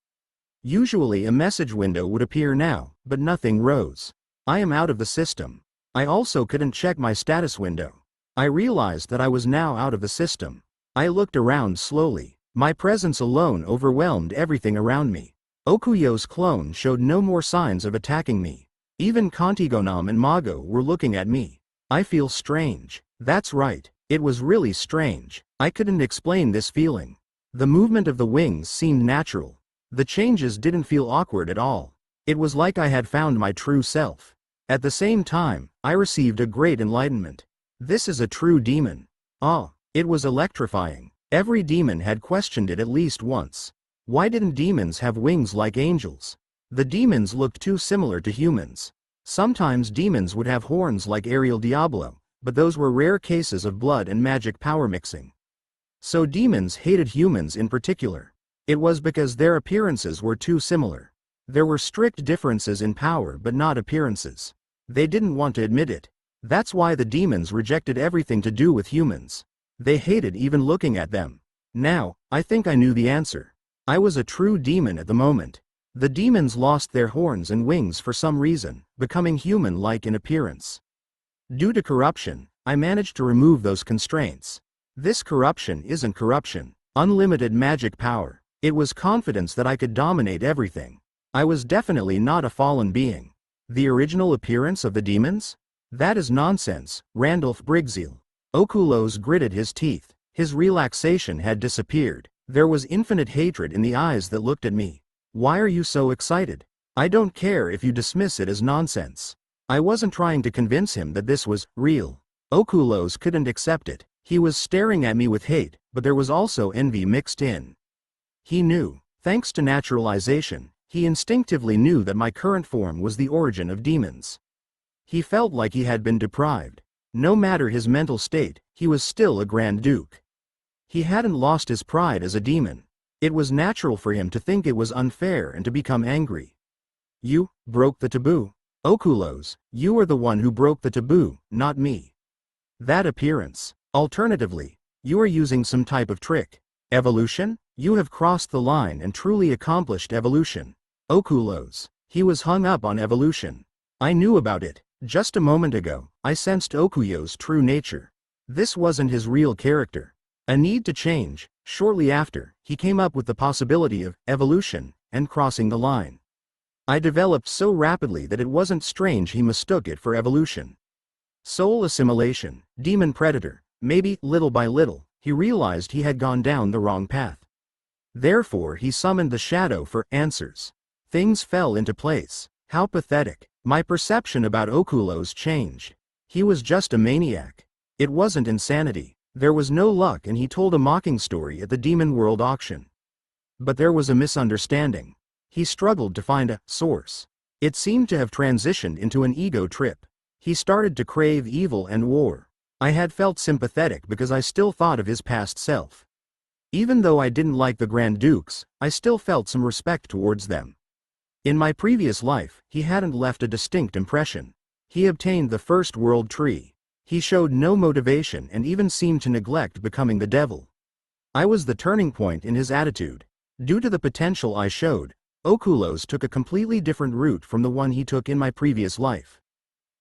Usually a message window would appear now, but nothing rose. I am out of the system. I also couldn't check my status window. I realized that I was now out of the system. I looked around slowly. My presence alone overwhelmed everything around me. Okuyo's clone showed no more signs of attacking me. Even Contigonam and Mago were looking at me. I feel strange. That's right. It was really strange. I couldn't explain this feeling. The movement of the wings seemed natural. The changes didn't feel awkward at all. It was like I had found my true self. At the same time, I received a great enlightenment. This is a true demon. It was electrifying. Every demon had questioned it at least once. Why didn't demons have wings like angels? The demons looked too similar to humans. Sometimes demons would have horns like Ariel Diablo, but those were rare cases of blood and magic power mixing. So demons hated humans in particular. It was because their appearances were too similar. There were strict differences in power but not appearances. They didn't want to admit it. That's why the demons rejected everything to do with humans. They hated even looking at them. Now, I think I knew the answer. I was a true demon at the moment. The demons lost their horns and wings for some reason, becoming human-like in appearance. Due to corruption, I managed to remove those constraints. This corruption isn't corruption. Unlimited magic power. It was confidence that I could dominate everything. I was definitely not a fallen being. The original appearance of the demons? That is nonsense, Randolph Brigzeal. Okulos gritted his teeth. His relaxation had disappeared. There was infinite hatred in the eyes that looked at me. Why are you so excited? I don't care if you dismiss it as nonsense. I wasn't trying to convince him that this was real. Okulos couldn't accept it. He was staring at me with hate, but there was also envy mixed in. He knew. Thanks to naturalization, he instinctively knew that my current form was the origin of demons. He felt like he had been deprived. No matter his mental state, he was still a Grand Duke. He hadn't lost his pride as a demon. It was natural for him to think it was unfair and to become angry. You broke the taboo. Okulos, you are the one who broke the taboo, not me. That appearance. Alternatively, you are using some type of trick. Evolution? You have crossed the line and truly accomplished evolution. Okulos. He was hung up on evolution. I knew about it. Just a moment ago, I sensed Okuyo's true nature. This wasn't his real character. A need to change. Shortly after, he came up with the possibility of evolution and crossing the line. I developed so rapidly that it wasn't strange he mistook it for evolution. Soul assimilation, demon predator. Maybe, little by little, he realized he had gone down the wrong path. Therefore he summoned the shadow for answers. Things fell into place. How pathetic. My perception about Okulos changed. He was just a maniac. It wasn't insanity. There was no luck and he told a mocking story at the Demon World auction. But there was a misunderstanding. He struggled to find a source. It seemed to have transitioned into an ego trip. He started to crave evil and war. I had felt sympathetic because I still thought of his past self. Even though I didn't like the Grand Dukes, I still felt some respect towards them. In my previous life, he hadn't left a distinct impression. He obtained the first world tree. He showed no motivation and even seemed to neglect becoming the devil. I was the turning point in his attitude. Due to the potential I showed, Okulos took a completely different route from the one he took in my previous life.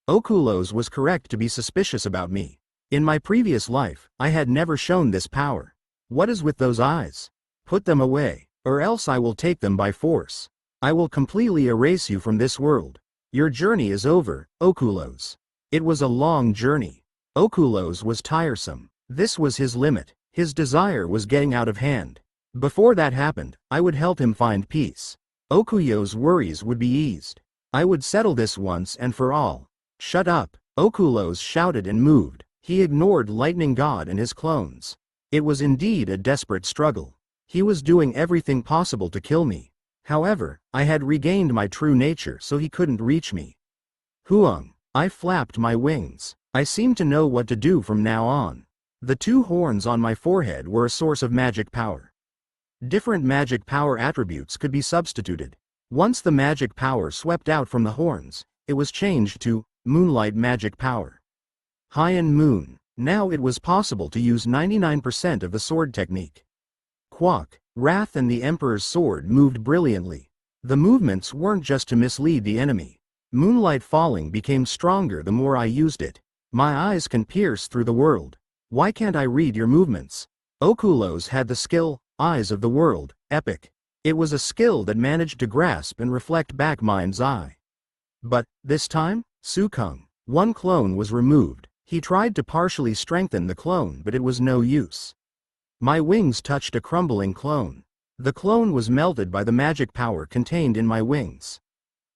Okulos was correct to be suspicious about me. In my previous life, I had never shown this power. What is with those eyes? Put them away, or else I will take them by force. I will completely erase you from this world. Your journey is over, Okulos. It was a long journey. Okulos was tiresome. This was his limit. His desire was getting out of hand. Before that happened, I would help him find peace. Okuyo's worries would be eased. I would settle this once and for all. Shut up. Okulos shouted and moved. He ignored Lightning God and his clones. It was indeed a desperate struggle. He was doing everything possible to kill me. However, I had regained my true nature so he couldn't reach me. Huang. I flapped my wings. I seemed to know what to do from now on. The two horns on my forehead were a source of magic power. Different magic power attributes could be substituted. Once the magic power swept out from the horns, it was changed to moonlight magic power. Haiyan Moon. Now it was possible to use 99% of the sword technique. Quack. Wrath and the Emperor's sword moved brilliantly. The movements weren't just to mislead the enemy. Moonlight falling became stronger the more I used it. My eyes can pierce through the world. Why can't I read your movements? Okulos had the skill, eyes of the world, epic. It was a skill that managed to grasp and reflect back mind's eye. But, this time, Sukung. One clone was removed. He tried to partially strengthen the clone but it was no use. My wings touched a crumbling clone. The clone was melted by the magic power contained in my wings.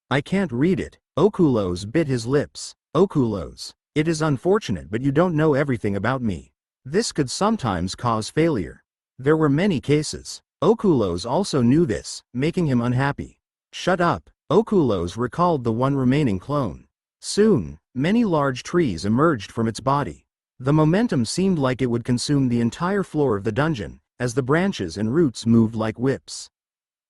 I can't read it. Okulos bit his lips. Okulos. It is unfortunate but you don't know everything about me. This could sometimes cause failure. There were many cases. Okulos also knew this, making him unhappy. Shut up. Okulos recalled the one remaining clone. Soon, many large trees emerged from its body. The momentum seemed like it would consume the entire floor of the dungeon, as the branches and roots moved like whips.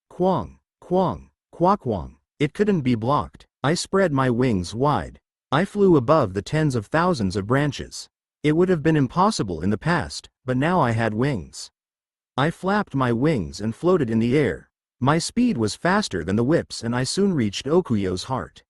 Quang, quang, quaquang. It couldn't be blocked. I spread my wings wide. I flew above the tens of thousands of branches. It would have been impossible in the past, but now I had wings. I flapped my wings and floated in the air. My speed was faster than the whips and I soon reached Okuyo's heart.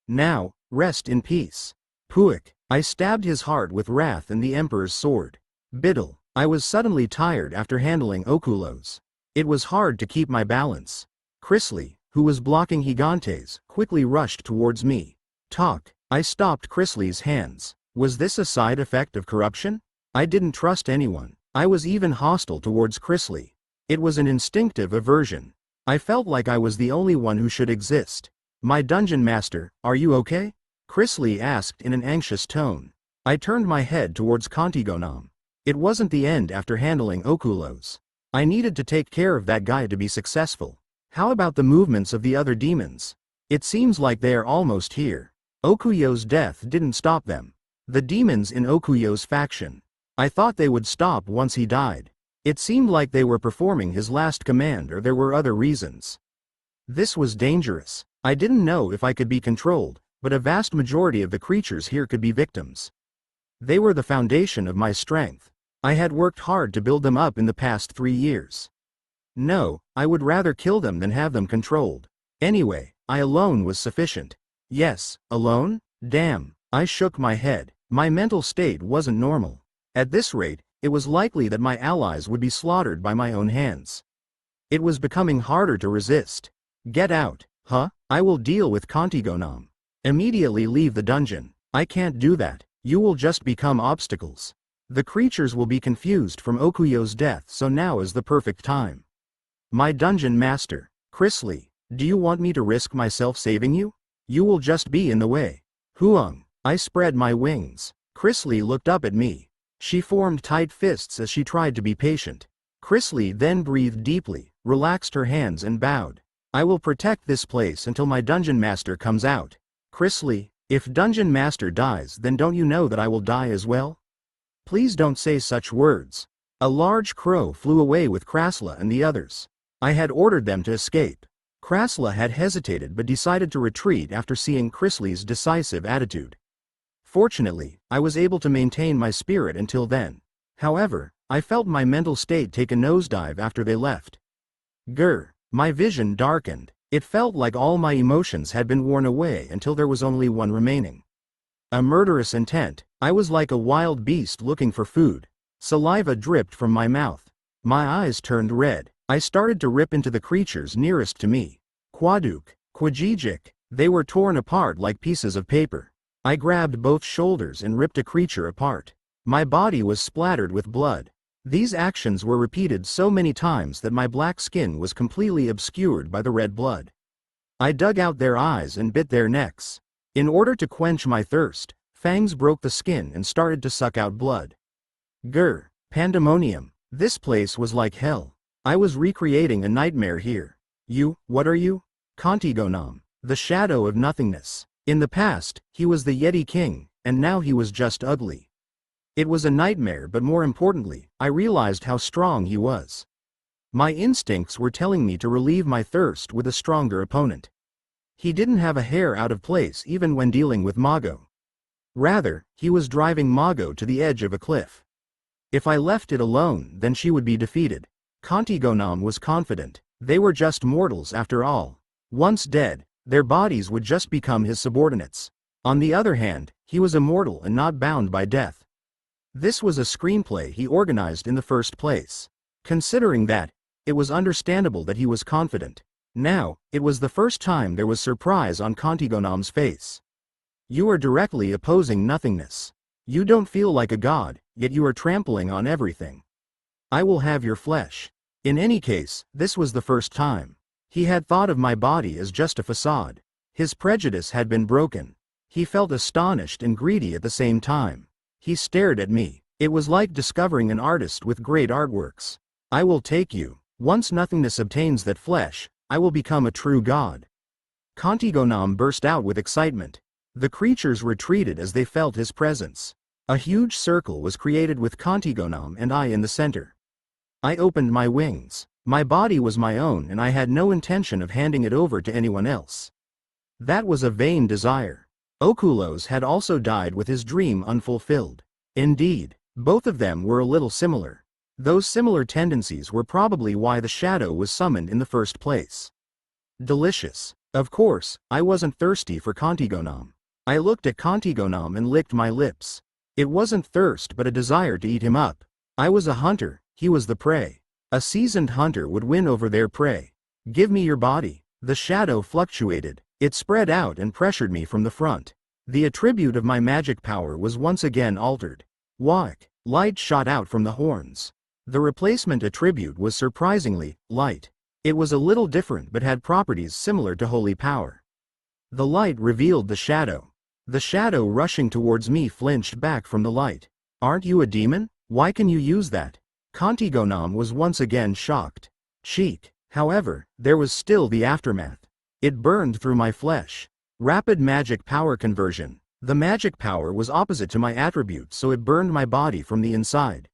Now, rest in peace. Puik. I stabbed his heart with wrath and the Emperor's sword. Biddle. I was suddenly tired after handling Okulos. It was hard to keep my balance. Chrisley, who was blocking Gigantes, quickly rushed towards me. Talk. I stopped Chrisley's hands. Was this a side effect of corruption? I didn't trust anyone. I was even hostile towards Chrisley. It was an instinctive aversion. I felt like I was the only one who should exist. My dungeon master, are you okay? Chrisley asked in an anxious tone. I turned my head towards Contigonam. It wasn't the end after handling Okulos. I needed to take care of that guy to be successful. How about the movements of the other demons? It seems like they are almost here. Okuyo's death didn't stop them. The demons in Okuyo's faction. I thought they would stop once he died. It seemed like they were performing his last command, or there were other reasons. This was dangerous. I didn't know if I could be controlled, but a vast majority of the creatures here could be victims. They were the foundation of my strength. I had worked hard to build them up in the past 3 years. No, I would rather kill them than have them controlled. Anyway, I alone was sufficient. Yes, alone? Damn. I shook my head. My mental state wasn't normal. At this rate, it was likely that my allies would be slaughtered by my own hands. It was becoming harder to resist. Get out. Huh? I will deal with Contigonam. Immediately leave the dungeon. I can't do that. You will just become obstacles. The creatures will be confused from Okuyo's death, so now is the perfect time. My dungeon master, Chrisley, do you want me to risk myself saving you? You will just be in the way. Huang. I spread my wings. Chrisley looked up at me. She formed tight fists as she tried to be patient. Chrisley then breathed deeply, relaxed her hands and bowed. I will protect this place until my dungeon master comes out. Chrisley, if dungeon master dies, then don't you know that I will die as well? Please don't say such words. A large crow flew away with Krasla and the others. I had ordered them to escape. Krasla had hesitated but decided to retreat after seeing Chrisley's decisive attitude. Fortunately, I was able to maintain my spirit until then. However, I felt my mental state take a nosedive after they left. Grr. My vision darkened. It felt like all my emotions had been worn away until there was only one remaining. A murderous intent. I was like a wild beast looking for food. Saliva dripped from my mouth. My eyes turned red. I started to rip into the creatures nearest to me. Quaduk, Quajijik, they were torn apart like pieces of paper. I grabbed both shoulders and ripped a creature apart. My body was splattered with blood. These actions were repeated so many times that my black skin was completely obscured by the red blood. I dug out their eyes and bit their necks. In order to quench my thirst, fangs broke the skin and started to suck out blood. Grr. Pandemonium. This place was like hell. I was recreating a nightmare here. You, what are you? Contigonam, the shadow of nothingness. In the past, he was the Yeti King, and now he was just ugly. It was a nightmare, but more importantly, I realized how strong he was. My instincts were telling me to relieve my thirst with a stronger opponent. He didn't have a hair out of place even when dealing with Mago. Rather, he was driving Mago to the edge of a cliff. If I left it alone, then she would be defeated. Contigonam was confident. They were just mortals after all. Once dead, their bodies would just become his subordinates. On the other hand, he was immortal and not bound by death. This was a screenplay he organized in the first place. Considering that, it was understandable that he was confident. Now, it was the first time there was surprise on Contigonam's face. You are directly opposing nothingness. You don't feel like a god, yet you are trampling on everything. I will have your flesh. In any case, this was the first time. He had thought of my body as just a facade. His prejudice had been broken. He felt astonished and greedy at the same time. He stared at me. It was like discovering an artist with great artworks. I will take you. Once nothingness obtains that flesh, I will become a true god. Contigonam burst out with excitement. The creatures retreated as they felt his presence. A huge circle was created with Contigonam and I in the center. I opened my wings. My body was my own and I had no intention of handing it over to anyone else. That was a vain desire. Okulos had also died with his dream unfulfilled. Indeed, both of them were a little similar. Those similar tendencies were probably why the shadow was summoned in the first place. Delicious. Of course, I wasn't thirsty for Contigonam. I looked at Contigonam and licked my lips. It wasn't thirst but a desire to eat him up. I was a hunter, he was the prey. A seasoned hunter would win over their prey. Give me your body. The shadow fluctuated. It spread out and pressured me from the front. The attribute of my magic power was once again altered. Whack! Light shot out from the horns. The replacement attribute was surprisingly light. It was a little different but had properties similar to holy power. The light revealed the shadow. The shadow rushing towards me flinched back from the light. Aren't you a demon? Why can you use that? Contigonam was once again shocked. Cheek. However, there was still the aftermath. It burned through my flesh. Rapid magic power conversion. The magic power was opposite to my attribute, so it burned my body from the inside.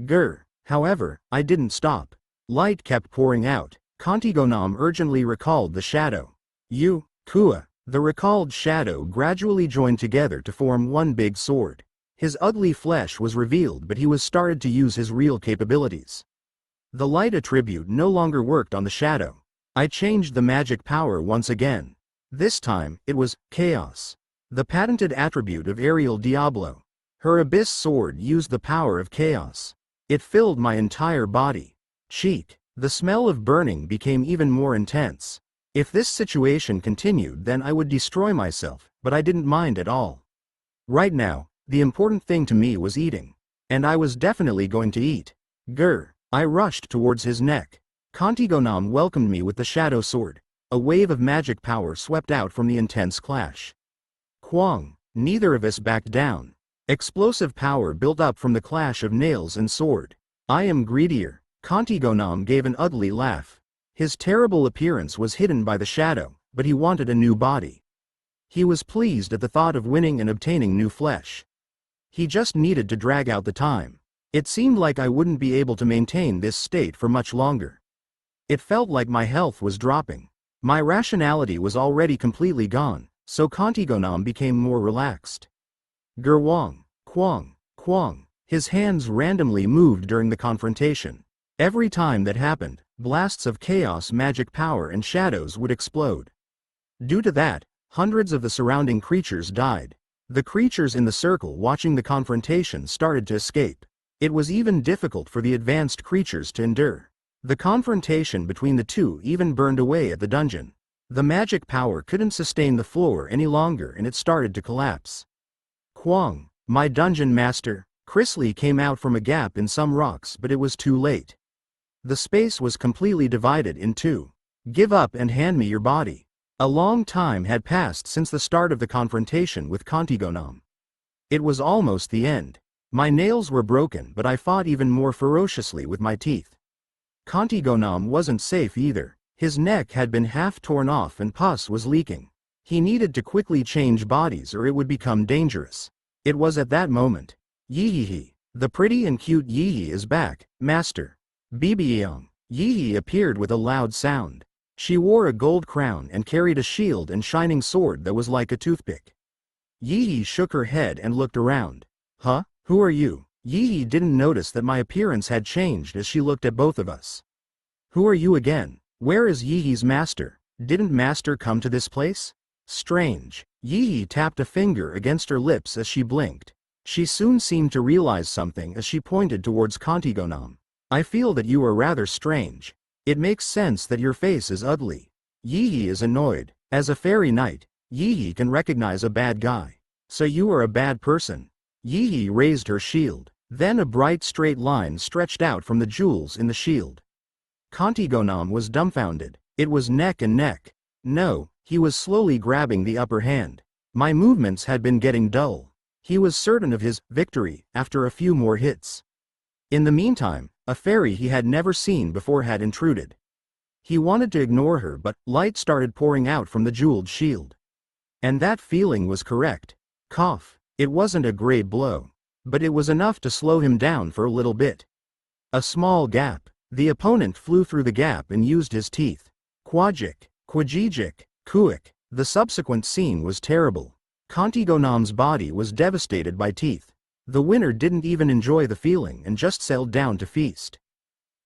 Grr. However, I didn't stop. Light kept pouring out. Contigonam urgently recalled the shadow. You, Kua. The recalled shadow gradually joined together to form one big sword. His ugly flesh was revealed, but he was started to use his real capabilities. The light attribute no longer worked on the shadow. I changed the magic power once again. This time, it was chaos. The patented attribute of Ariel Diablo. Her abyss sword used the power of chaos. It filled my entire body. Cheek. The smell of burning became even more intense. If this situation continued, then I would destroy myself, but I didn't mind at all. Right now, the important thing to me was eating. And I was definitely going to eat. Grr. I rushed towards his neck. Contigonam welcomed me with the shadow sword. A wave of magic power swept out from the intense clash. Kwang. Neither of us backed down. Explosive power built up from the clash of nails and sword. I am greedier. Contigonam gave an ugly laugh. His terrible appearance was hidden by the shadow, but he wanted a new body. He was pleased at the thought of winning and obtaining new flesh. He just needed to drag out the time. It seemed like I wouldn't be able to maintain this state for much longer. It felt like my health was dropping. My rationality was already completely gone, so Contigonam became more relaxed. Gerwang, Kwang, Kwang. His hands randomly moved during the confrontation. Every time that happened, blasts of chaos, magic power and shadows would explode. Due to that, hundreds of the surrounding creatures died. The creatures in the circle watching the confrontation started to escape. It was even difficult for the advanced creatures to endure. The confrontation between the two even burned away at the dungeon. The magic power couldn't sustain the floor any longer and it started to collapse. Kwang, my dungeon master. Chrisley came out from a gap in some rocks, but it was too late. The space was completely divided in two. Give up and hand me your body. A long time had passed since the start of the confrontation with Contigonam. It was almost the end. My nails were broken, but I fought even more ferociously with my teeth. Contigonam wasn't safe either. His neck had been half torn off and pus was leaking. He needed to quickly change bodies or it would become dangerous. It was at that moment. Yihi, the pretty and cute Yihi is back, master. Bibiyeong. Yihi appeared with a loud sound. She wore a gold crown and carried a shield and shining sword that was like a toothpick. Yihi shook her head and looked around. Huh? Who are you? Yihi didn't notice that my appearance had changed as she looked at both of us. Who are you again? Where is Yihi's master? Didn't master come to this place? Strange. Yihi tapped a finger against her lips as she blinked. She soon seemed to realize something as she pointed towards Contigonam. I feel that you are rather strange. It makes sense that your face is ugly. Yihi is annoyed. As a fairy knight, Yihi can recognize a bad guy. So you are a bad person. Yihi raised her shield. Then a bright straight line stretched out from the jewels in the shield. Contigonam was dumbfounded. It was neck and neck. No, he was slowly grabbing the upper hand. My movements had been getting dull. He was certain of his victory after a few more hits. In the meantime, a fairy he had never seen before had intruded. He wanted to ignore her, but light started pouring out from the jeweled shield. And that feeling was correct. Cough. It wasn't a great blow. But it was enough to slow him down for a little bit. A small gap. The opponent flew through the gap and used his teeth. Kwajik, Kwajijik, Kuik. The subsequent scene was terrible. Contigonam's body was devastated by teeth. The winner didn't even enjoy the feeling and just settled down to feast.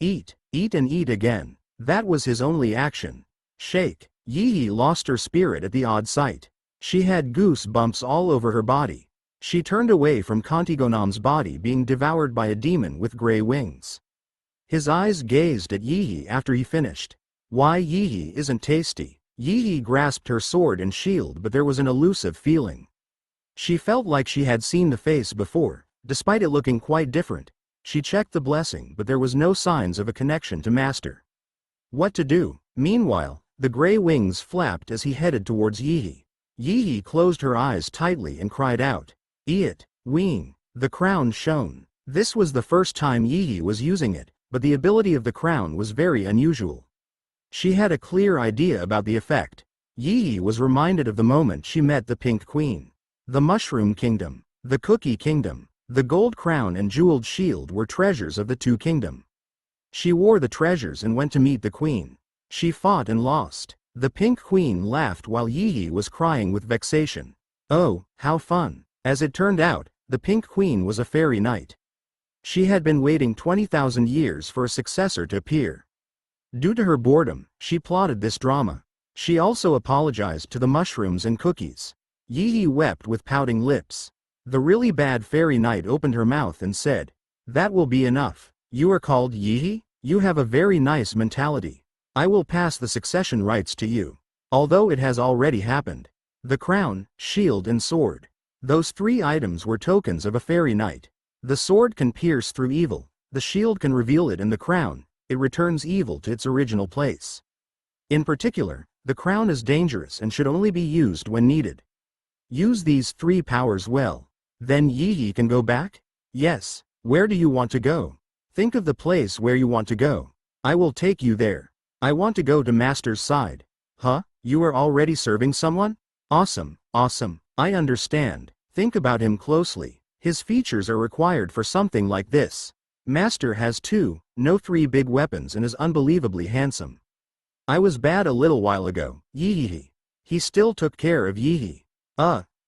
Eat, eat and eat again. That was his only action. Shake. Yihi lost her spirit at the odd sight. She had goose bumps all over her body. She turned away from Contigonam's body being devoured by a demon with gray wings. His eyes gazed at Yihi after he finished. Why Yihi isn't tasty. Yihi grasped her sword and shield, but there was an elusive feeling. She felt like she had seen the face before, despite it looking quite different. She checked the blessing, but there was no signs of a connection to master. What to do? Meanwhile, the gray wings flapped as he headed towards Yihi. Yihi closed her eyes tightly and cried out. Eat, wing. The crown shone. This was the first time Yihi was using it, but the ability of the crown was very unusual. She had a clear idea about the effect. Yihi was reminded of the moment she met the Pink Queen. The Mushroom Kingdom. The Cookie Kingdom. The gold crown and jeweled shield were treasures of the two kingdoms. She wore the treasures and went to meet the queen. She fought and lost. The pink queen laughed while Yi was crying with vexation. Oh, how fun! As it turned out, the pink queen was a fairy knight. She had been waiting 20,000 years for a successor to appear. Due to her boredom, she plotted this drama. She also apologized to the mushrooms and cookies. Yi wept with pouting lips. The really bad fairy knight opened her mouth and said, "That will be enough. You are called Yi? You have a very nice mentality. I will pass the succession rights to you. Although it has already happened. The crown, shield and sword. Those three items were tokens of a fairy knight. The sword can pierce through evil, the shield can reveal it, and the crown, it returns evil to its original place. In particular, the crown is dangerous and should only be used when needed. Use these three powers well. Then Yi can go back? Yes. Where do you want to go? Think of the place where you want to go. I will take you there. I want to go to Master's side. Huh? You are already serving someone? Awesome, awesome. I understand. Think about him closely. His features are required for something like this. Master has 2, no 3 big weapons and is unbelievably handsome. I was bad a little while ago. Yi. He still took care of Yi.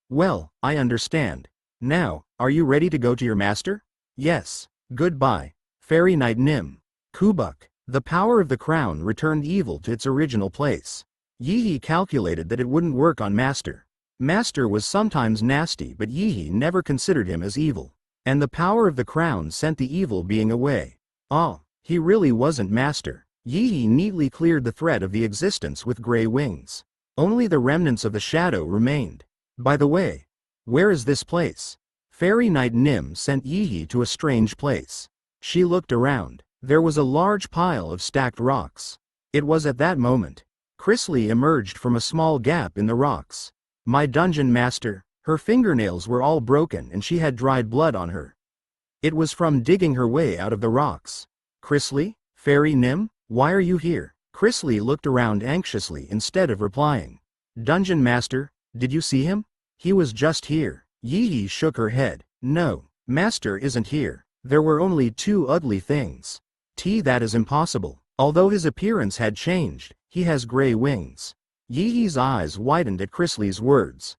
Well, I understand. Now, are you ready to go to your master? Yes. Goodbye. Fairy Knight Nim. Kubuk. The power of the crown returned evil to its original place. Yi calculated that it wouldn't work on Master. Master was sometimes nasty, but Yi never considered him as evil. And the power of the crown sent the evil being away. He really wasn't Master. Yi neatly cleared the threat of the existence with gray wings. Only the remnants of the shadow remained. By the way, where is this place? Fairy Knight Nim sent Yi to a strange place. She looked around. There was a large pile of stacked rocks. It was at that moment Chrisley emerged from a small gap in the rocks. My dungeon master. Her fingernails were all broken and she had dried blood on her. It was from digging her way out of the rocks. Chrisley? Fairy Nim? Why are you here? Chrisley looked around anxiously instead of replying. Dungeon master, did you see him? He was just here. Yi shook her head. No, master isn't here. There were only 2 ugly things. That is impossible. Although his appearance had changed, he has gray wings. Yi's eyes widened at Chrisley's words.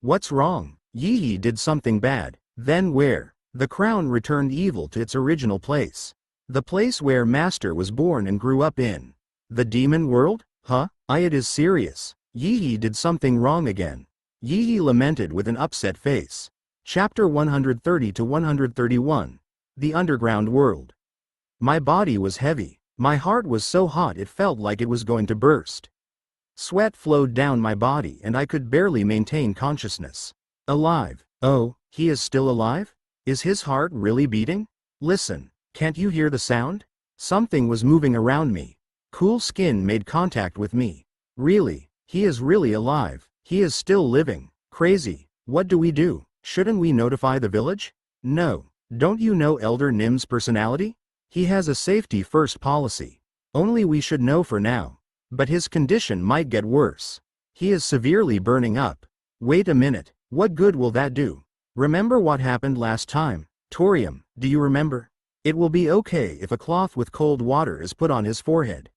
What's wrong? Yi did something bad. Then where? The crown returned evil to its original place. The place where Master was born and grew up in. The demon world? It is serious. Yi did something wrong again. Yi lamented with an upset face. Chapter 130 to 131. The Underground World. My body was heavy. My heart was so hot it felt like it was going to burst. Sweat flowed down my body and I could barely maintain consciousness. Alive. Oh, he is still alive? Is his heart really beating? Listen, can't you hear the sound? Something was moving around me. Cool skin made contact with me. Really, he is really alive. He is still living. Crazy. What do we do? Shouldn't we notify the village? No. Don't you know Elder Nim's personality? He has a safety-first policy. Only we should know for now. But his condition might get worse. He is severely burning up. Wait a minute. What good will that do? Remember what happened last time? Torium, do you remember? It will be okay if a cloth with cold water is put on his forehead.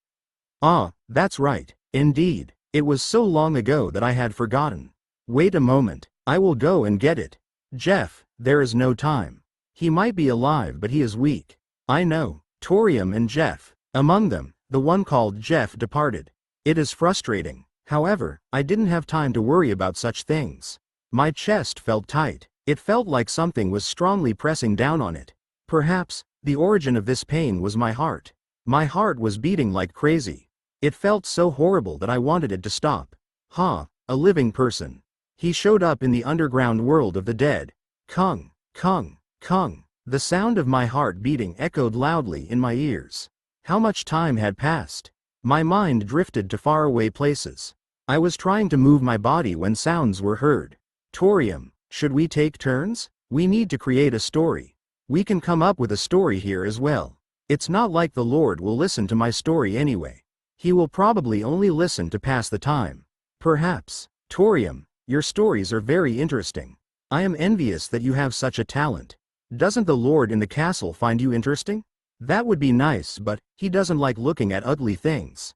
That's right. Indeed. It was so long ago that I had forgotten. Wait a moment. I will go and get it. Jeff, there is no time. He might be alive but he is weak. I know. Torium and Jeff. Among them, the one called Jeff departed. It is frustrating. However, I didn't have time to worry about such things. My chest felt tight. It felt like something was strongly pressing down on it. Perhaps, the origin of this pain was my heart. My heart was beating like crazy. It felt so horrible that I wanted it to stop. A living person. He showed up in the underground world of the dead. Kung, kung, kung. The sound of my heart beating echoed loudly in my ears. How much time had passed? My mind drifted to faraway places. I was trying to move my body when sounds were heard. Torium, should we take turns? We need to create a story. We can come up with a story here as well. It's not like the Lord will listen to my story anyway. He will probably only listen to pass the time. Perhaps. Torium, your stories are very interesting. I am envious that you have such a talent. Doesn't the lord in the castle find you interesting? That would be nice, but he doesn't like looking at ugly things.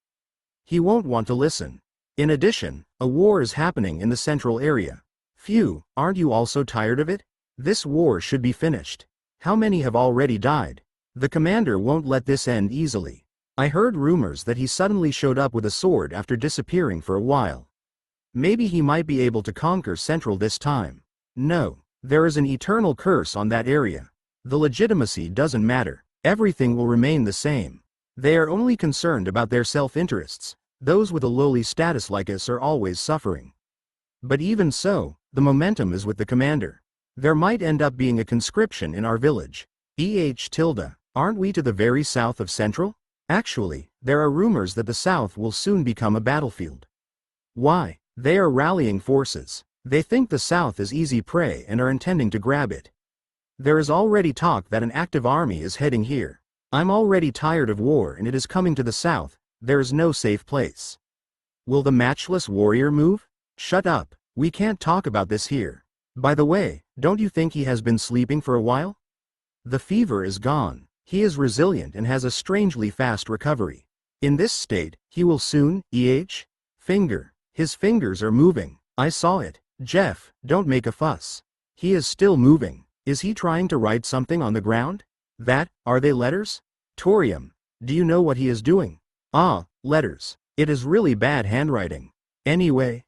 He won't want to listen. In addition, a war is happening in the central area. Phew, aren't you also tired of it? This war should be finished. How many have already died? The commander won't let this end easily. I heard rumors that he suddenly showed up with a sword after disappearing for a while. Maybe he might be able to conquer Central this time. No, there is an eternal curse on that area. The legitimacy doesn't matter. Everything will remain the same. They are only concerned about their self-interests. Those with a lowly status like us are always suffering. But even so, the momentum is with the commander. There might end up being a conscription in our village. Aren't we to the very south of Central? Actually, there are rumors that the south will soon become a battlefield. Why? They are rallying forces. They think the south is easy prey and are intending to grab it. There is already talk that an active army is heading here. I'm already tired of war and it is coming to the south. There is no safe place. Will the matchless warrior move? Shut up. We can't talk about this here. By the way, don't you think he has been sleeping for a while? The fever is gone. He is resilient and has a strangely fast recovery. In this state, he will soon, finger. His fingers are moving. I saw it. Jeff, don't make a fuss. He is still moving. Is he trying to write something on the ground? Are they letters? Torium, do you know what he is doing? Ah, letters. It is really bad handwriting. Anyway,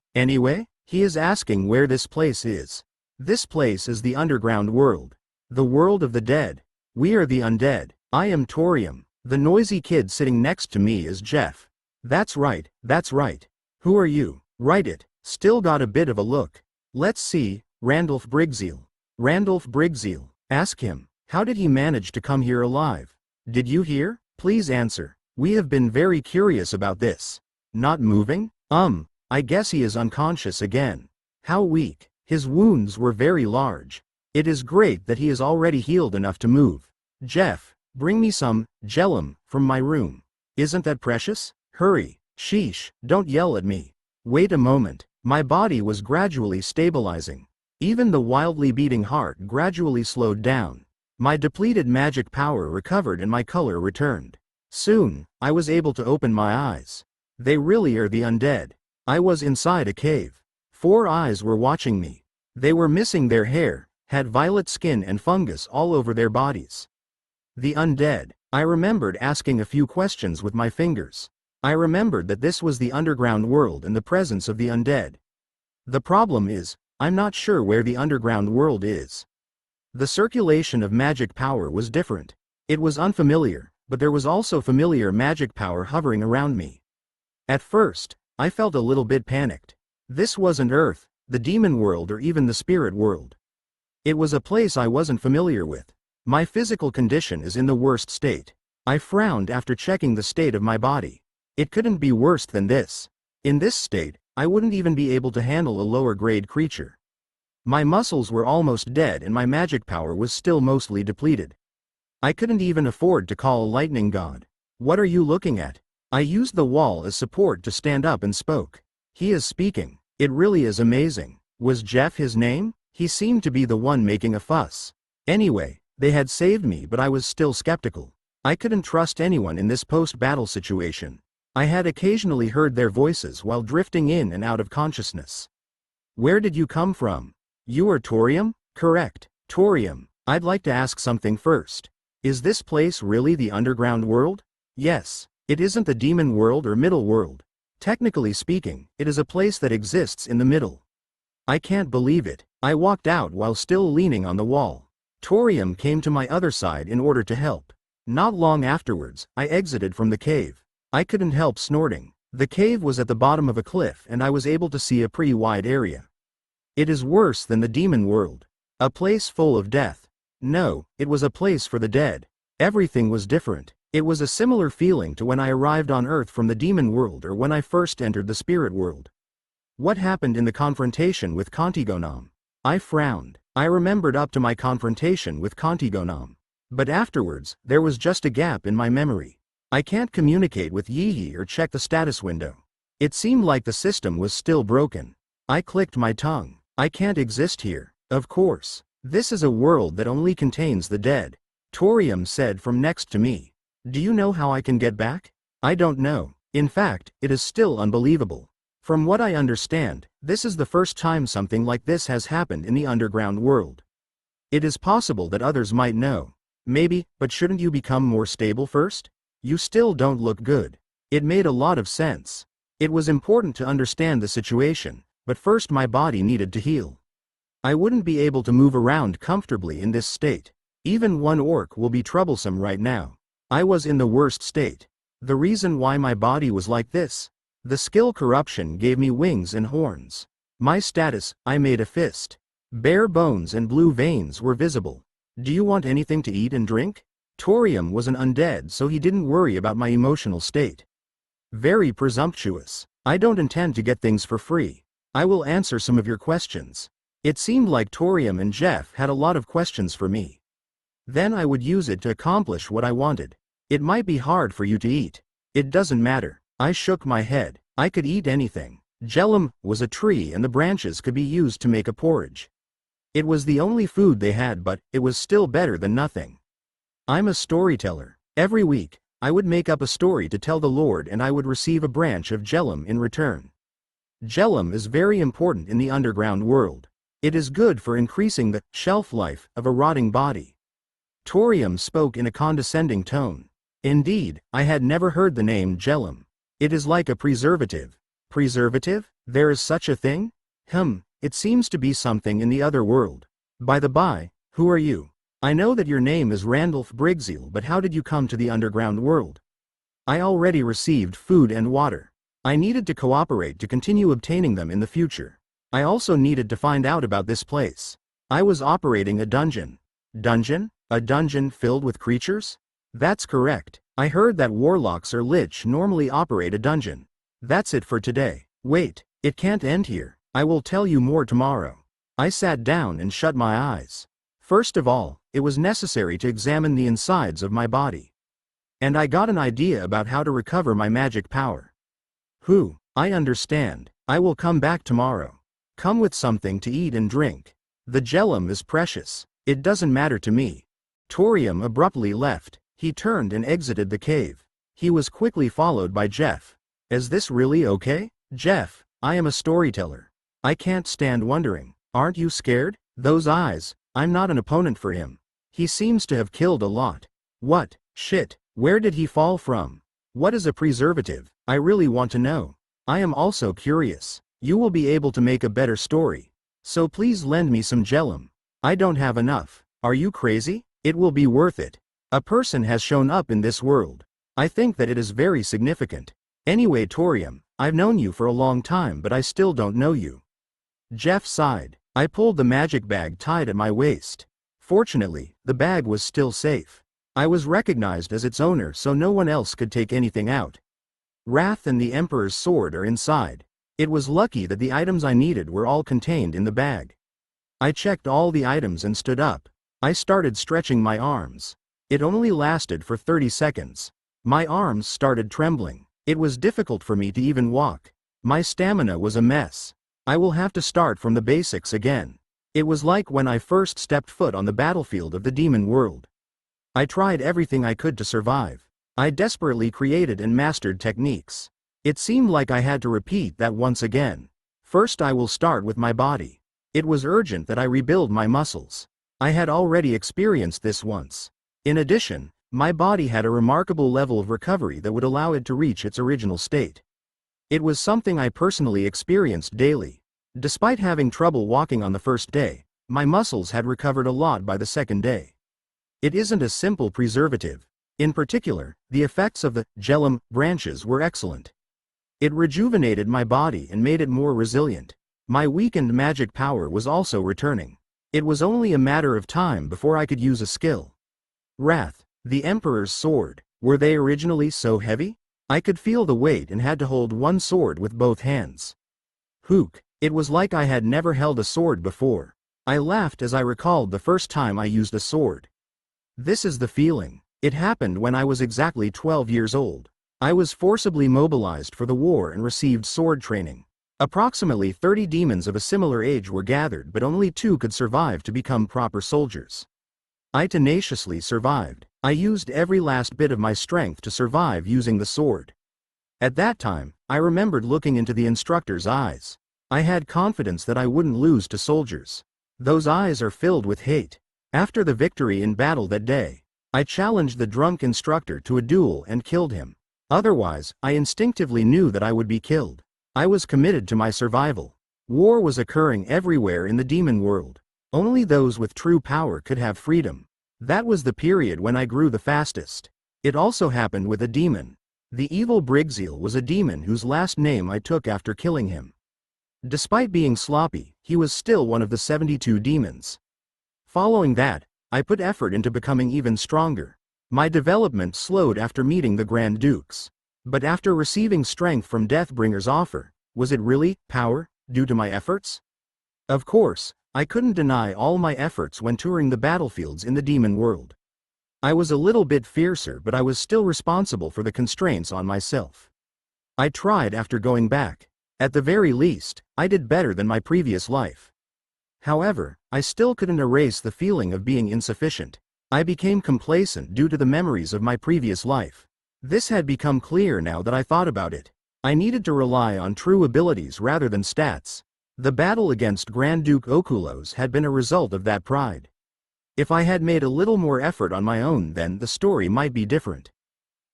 he is asking where this place is. This place is the underground world. The world of the dead. We are the undead. I am Torium. The noisy kid sitting next to me is Jeff. That's right. Who are you? Write it. Still got a bit of a look. Let's see, Randolph Brigzeal. Ask him, how did he manage to come here alive? Did you hear? Please answer. We have been very curious about this. Not moving? I guess he is unconscious again. How weak. His wounds were very large. It is great that he is already healed enough to move. Jeff, bring me some gellum from my room. Isn't that precious? Hurry. Sheesh, don't yell at me. Wait a moment. My body was gradually stabilizing. Even the wildly beating heart gradually slowed down. My depleted magic power recovered and my color returned. Soon, I was able to open my eyes. They really are the undead. I was inside a cave. 4 eyes were watching me. They were missing their hair, had violet skin and fungus all over their bodies. The undead. I remembered asking a few questions with my fingers. I remembered that this was the underground world and the presence of the undead. The problem is, I'm not sure where the underground world is. The circulation of magic power was different. It was unfamiliar, but there was also familiar magic power hovering around me. At first, I felt a little bit panicked. This wasn't Earth, the demon world, or even the spirit world. It was a place I wasn't familiar with. My physical condition is in the worst state. I frowned after checking the state of my body. It couldn't be worse than this. In this state, I wouldn't even be able to handle a lower-grade creature. My muscles were almost dead and my magic power was still mostly depleted. I couldn't even afford to call a lightning god. What are you looking at? I used the wall as support to stand up and spoke. He is speaking. It really is amazing. Was Jeff his name? He seemed to be the one making a fuss. Anyway, they had saved me, but I was still skeptical. I couldn't trust anyone in this post-battle situation. I had occasionally heard their voices while drifting in and out of consciousness. Where did you come from? You are Torium? Correct. Torium, I'd like to ask something first. Is this place really the underground world? Yes. It isn't the demon world or middle world. Technically speaking, it is a place that exists in the middle. I can't believe it. I walked out while still leaning on the wall. Torium came to my other side in order to help. Not long afterwards, I exited from the cave. I couldn't help snorting. The cave was at the bottom of a cliff and I was able to see a pretty wide area. It is worse than the demon world. A place full of death. No, it was a place for the dead. Everything was different. It was a similar feeling to when I arrived on Earth from the demon world or when I first entered the spirit world. What happened in the confrontation with Contigonam? I frowned. I remembered up to my confrontation with Contigonam. But afterwards, there was just a gap in my memory. I can't communicate with Yihi or check the status window. It seemed like the system was still broken. I clicked my tongue. I can't exist here. Of course. This is a world that only contains the dead, Torium said from next to me. Do you know how I can get back? I don't know. In fact, it is still unbelievable. From what I understand, this is the first time something like this has happened in the underground world. It is possible that others might know. Maybe, but shouldn't you become more stable first? You still don't look good. It made a lot of sense. It was important to understand the situation, but first my body needed to heal. I wouldn't be able to move around comfortably in this state. Even one orc will be troublesome right now. I was in the worst state. The reason why my body was like this? The skill corruption gave me wings and horns. My status, I made a fist. Bare bones and blue veins were visible. Do you want anything to eat and drink? Torium was an undead, so he didn't worry about my emotional state. Very presumptuous. I don't intend to get things for free. I will answer some of your questions. It seemed like Torium and Jeff had a lot of questions for me. Then I would use it to accomplish what I wanted. It might be hard for you to eat. It doesn't matter. I shook my head. I could eat anything. Jellum was a tree and the branches could be used to make a porridge. It was the only food they had, but it was still better than nothing. I'm a storyteller. Every week, I would make up a story to tell the Lord and I would receive a branch of Jellum in return. Jellum is very important in the underground world. It is good for increasing the shelf life of a rotting body. Torium spoke in a condescending tone. Indeed, I had never heard the name Jellum. It is like a preservative. Preservative? There is such a thing? It seems to be something in the other world. By the by, who are you? I know that your name is Randolph Briggseel, but how did you come to the underground world? I already received food and water. I needed to cooperate to continue obtaining them in the future. I also needed to find out about this place. I was operating a dungeon. Dungeon? A dungeon filled with creatures? That's correct. I heard that warlocks or lich normally operate a dungeon. That's it for today. Wait, it can't end here. I will tell you more tomorrow. I sat down and shut my eyes. First of all, it was necessary to examine the insides of my body. And I got an idea about how to recover my magic power. I understand. I will come back tomorrow. Come with something to eat and drink. The Jellum is precious. It doesn't matter to me. Torium abruptly left. He turned and exited the cave. He was quickly followed by Jeff. Is this really okay? Jeff, I am a storyteller. I can't stand wondering. Aren't you scared? Those eyes. I'm not an opponent for him. He seems to have killed a lot. What? Shit. Where did he fall from? What is a preservative? I really want to know. I am also curious. You will be able to make a better story. So please lend me some Jellum. I don't have enough. Are you crazy? It will be worth it. A person has shown up in this world. I think that it is very significant. Anyway, Torium, I've known you for a long time, but I still don't know you. Jeff sighed. I pulled the magic bag tied at my waist. Fortunately, the bag was still safe. I was recognized as its owner, so no one else could take anything out. Wrath and the Emperor's sword are inside. It was lucky that the items I needed were all contained in the bag. I checked all the items and stood up. I started stretching my arms. It only lasted for 30 seconds. My arms started trembling. It was difficult for me to even walk. My stamina was a mess. I will have to start from the basics again. It was like when I first stepped foot on the battlefield of the demon world. I tried everything I could to survive. I desperately created and mastered techniques. It seemed like I had to repeat that once again. First I will start with my body. It was urgent that I rebuild my muscles. I had already experienced this once. In addition, my body had a remarkable level of recovery that would allow it to reach its original state. It was something I personally experienced daily. Despite having trouble walking on the first day, my muscles had recovered a lot by the second day. It isn't a simple preservative. In particular, the effects of the Jellum branches were excellent. It rejuvenated my body and made it more resilient. My weakened magic power was also returning. It was only a matter of time before I could use a skill. Wrath, the Emperor's sword. Were they originally so heavy? I could feel the weight and had to hold one sword with both hands. It was like I had never held a sword before. I laughed as I recalled the first time I used a sword. This is the feeling. It happened when I was exactly 12 years old. I was forcibly mobilized for the war and received sword training. Approximately 30 demons of a similar age were gathered, but only 2 could survive to become proper soldiers. I tenaciously survived. I used every last bit of my strength to survive using the sword. At that time, I remembered looking into the instructor's eyes. I had confidence that I wouldn't lose to soldiers. Those eyes are filled with hate. After the victory in battle that day, I challenged the drunk instructor to a duel and killed him. Otherwise, I instinctively knew that I would be killed. I was committed to my survival. War was occurring everywhere in the demon world. Only those with true power could have freedom. That was the period when I grew the fastest. It also happened with a demon. The evil Brigzeal was a demon whose last name I took after killing him. Despite being sloppy, he was still one of the 72 demons. Following that, I put effort into becoming even stronger. My development slowed after meeting the Grand Dukes. But after receiving strength from Deathbringer's offer, was it really power, due to my efforts? Of course, I couldn't deny all my efforts when touring the battlefields in the demon world. I was a little bit fiercer, but I was still responsible for the constraints on myself. I tried after going back. At the very least, I did better than my previous life. However, I still couldn't erase the feeling of being insufficient. I became complacent due to the memories of my previous life. This had become clear now that I thought about it. I needed to rely on true abilities rather than stats. The battle against Grand Duke Okulos had been a result of that pride. If I had made a little more effort on my own, then the story might be different.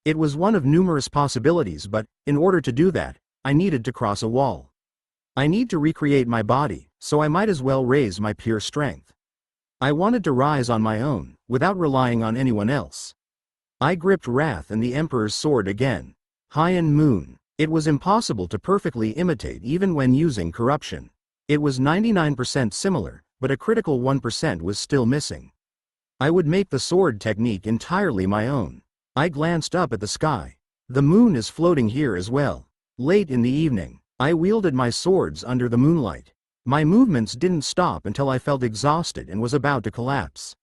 It was one of numerous possibilities, but, in order to do that, I needed to cross a wall. I need to recreate my body, so I might as well raise my pure strength. I wanted to rise on my own, without relying on anyone else. I gripped Wrath and the Emperor's sword again. High and Moon. It was impossible to perfectly imitate even when using corruption. It was 99% similar, but a critical 1% was still missing. I would make the sword technique entirely my own. I glanced up at the sky. The moon is floating here as well. Late in the evening, I wielded my swords under the moonlight. My movements didn't stop until I felt exhausted and was about to collapse.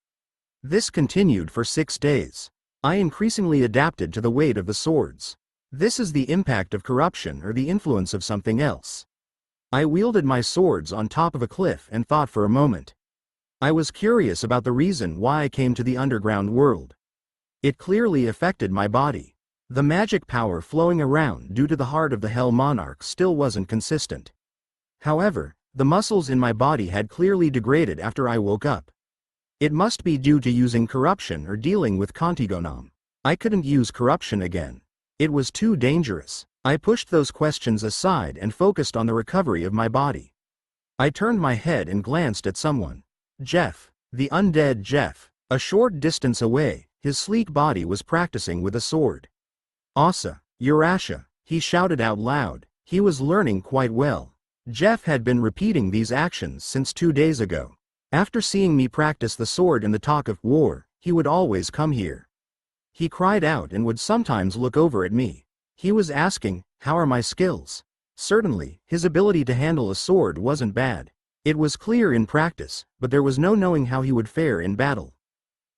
This continued for 6 days. I increasingly adapted to the weight of the swords. This is the impact of corruption or the influence of something else. I wielded my swords on top of a cliff and thought for a moment. I was curious about the reason why I came to the underground world. It clearly affected my body. The magic power flowing around due to the heart of the Hell Monarch still wasn't consistent. However, the muscles in my body had clearly degraded after I woke up. It must be due to using corruption or dealing with Contigonam. I couldn't use corruption again. It was too dangerous. I pushed those questions aside and focused on the recovery of my body. I turned my head and glanced at someone. Jeff. The undead Jeff. A short distance away, his sleek body was practicing with a sword. Asa. Urasha. He shouted out loud. He was learning quite well. Jeff had been repeating these actions since 2 days ago. After seeing me practice the sword in the talk of war, he would always come here. He cried out and would sometimes look over at me. He was asking, how are my skills? Certainly, his ability to handle a sword wasn't bad. It was clear in practice, but there was no knowing how he would fare in battle.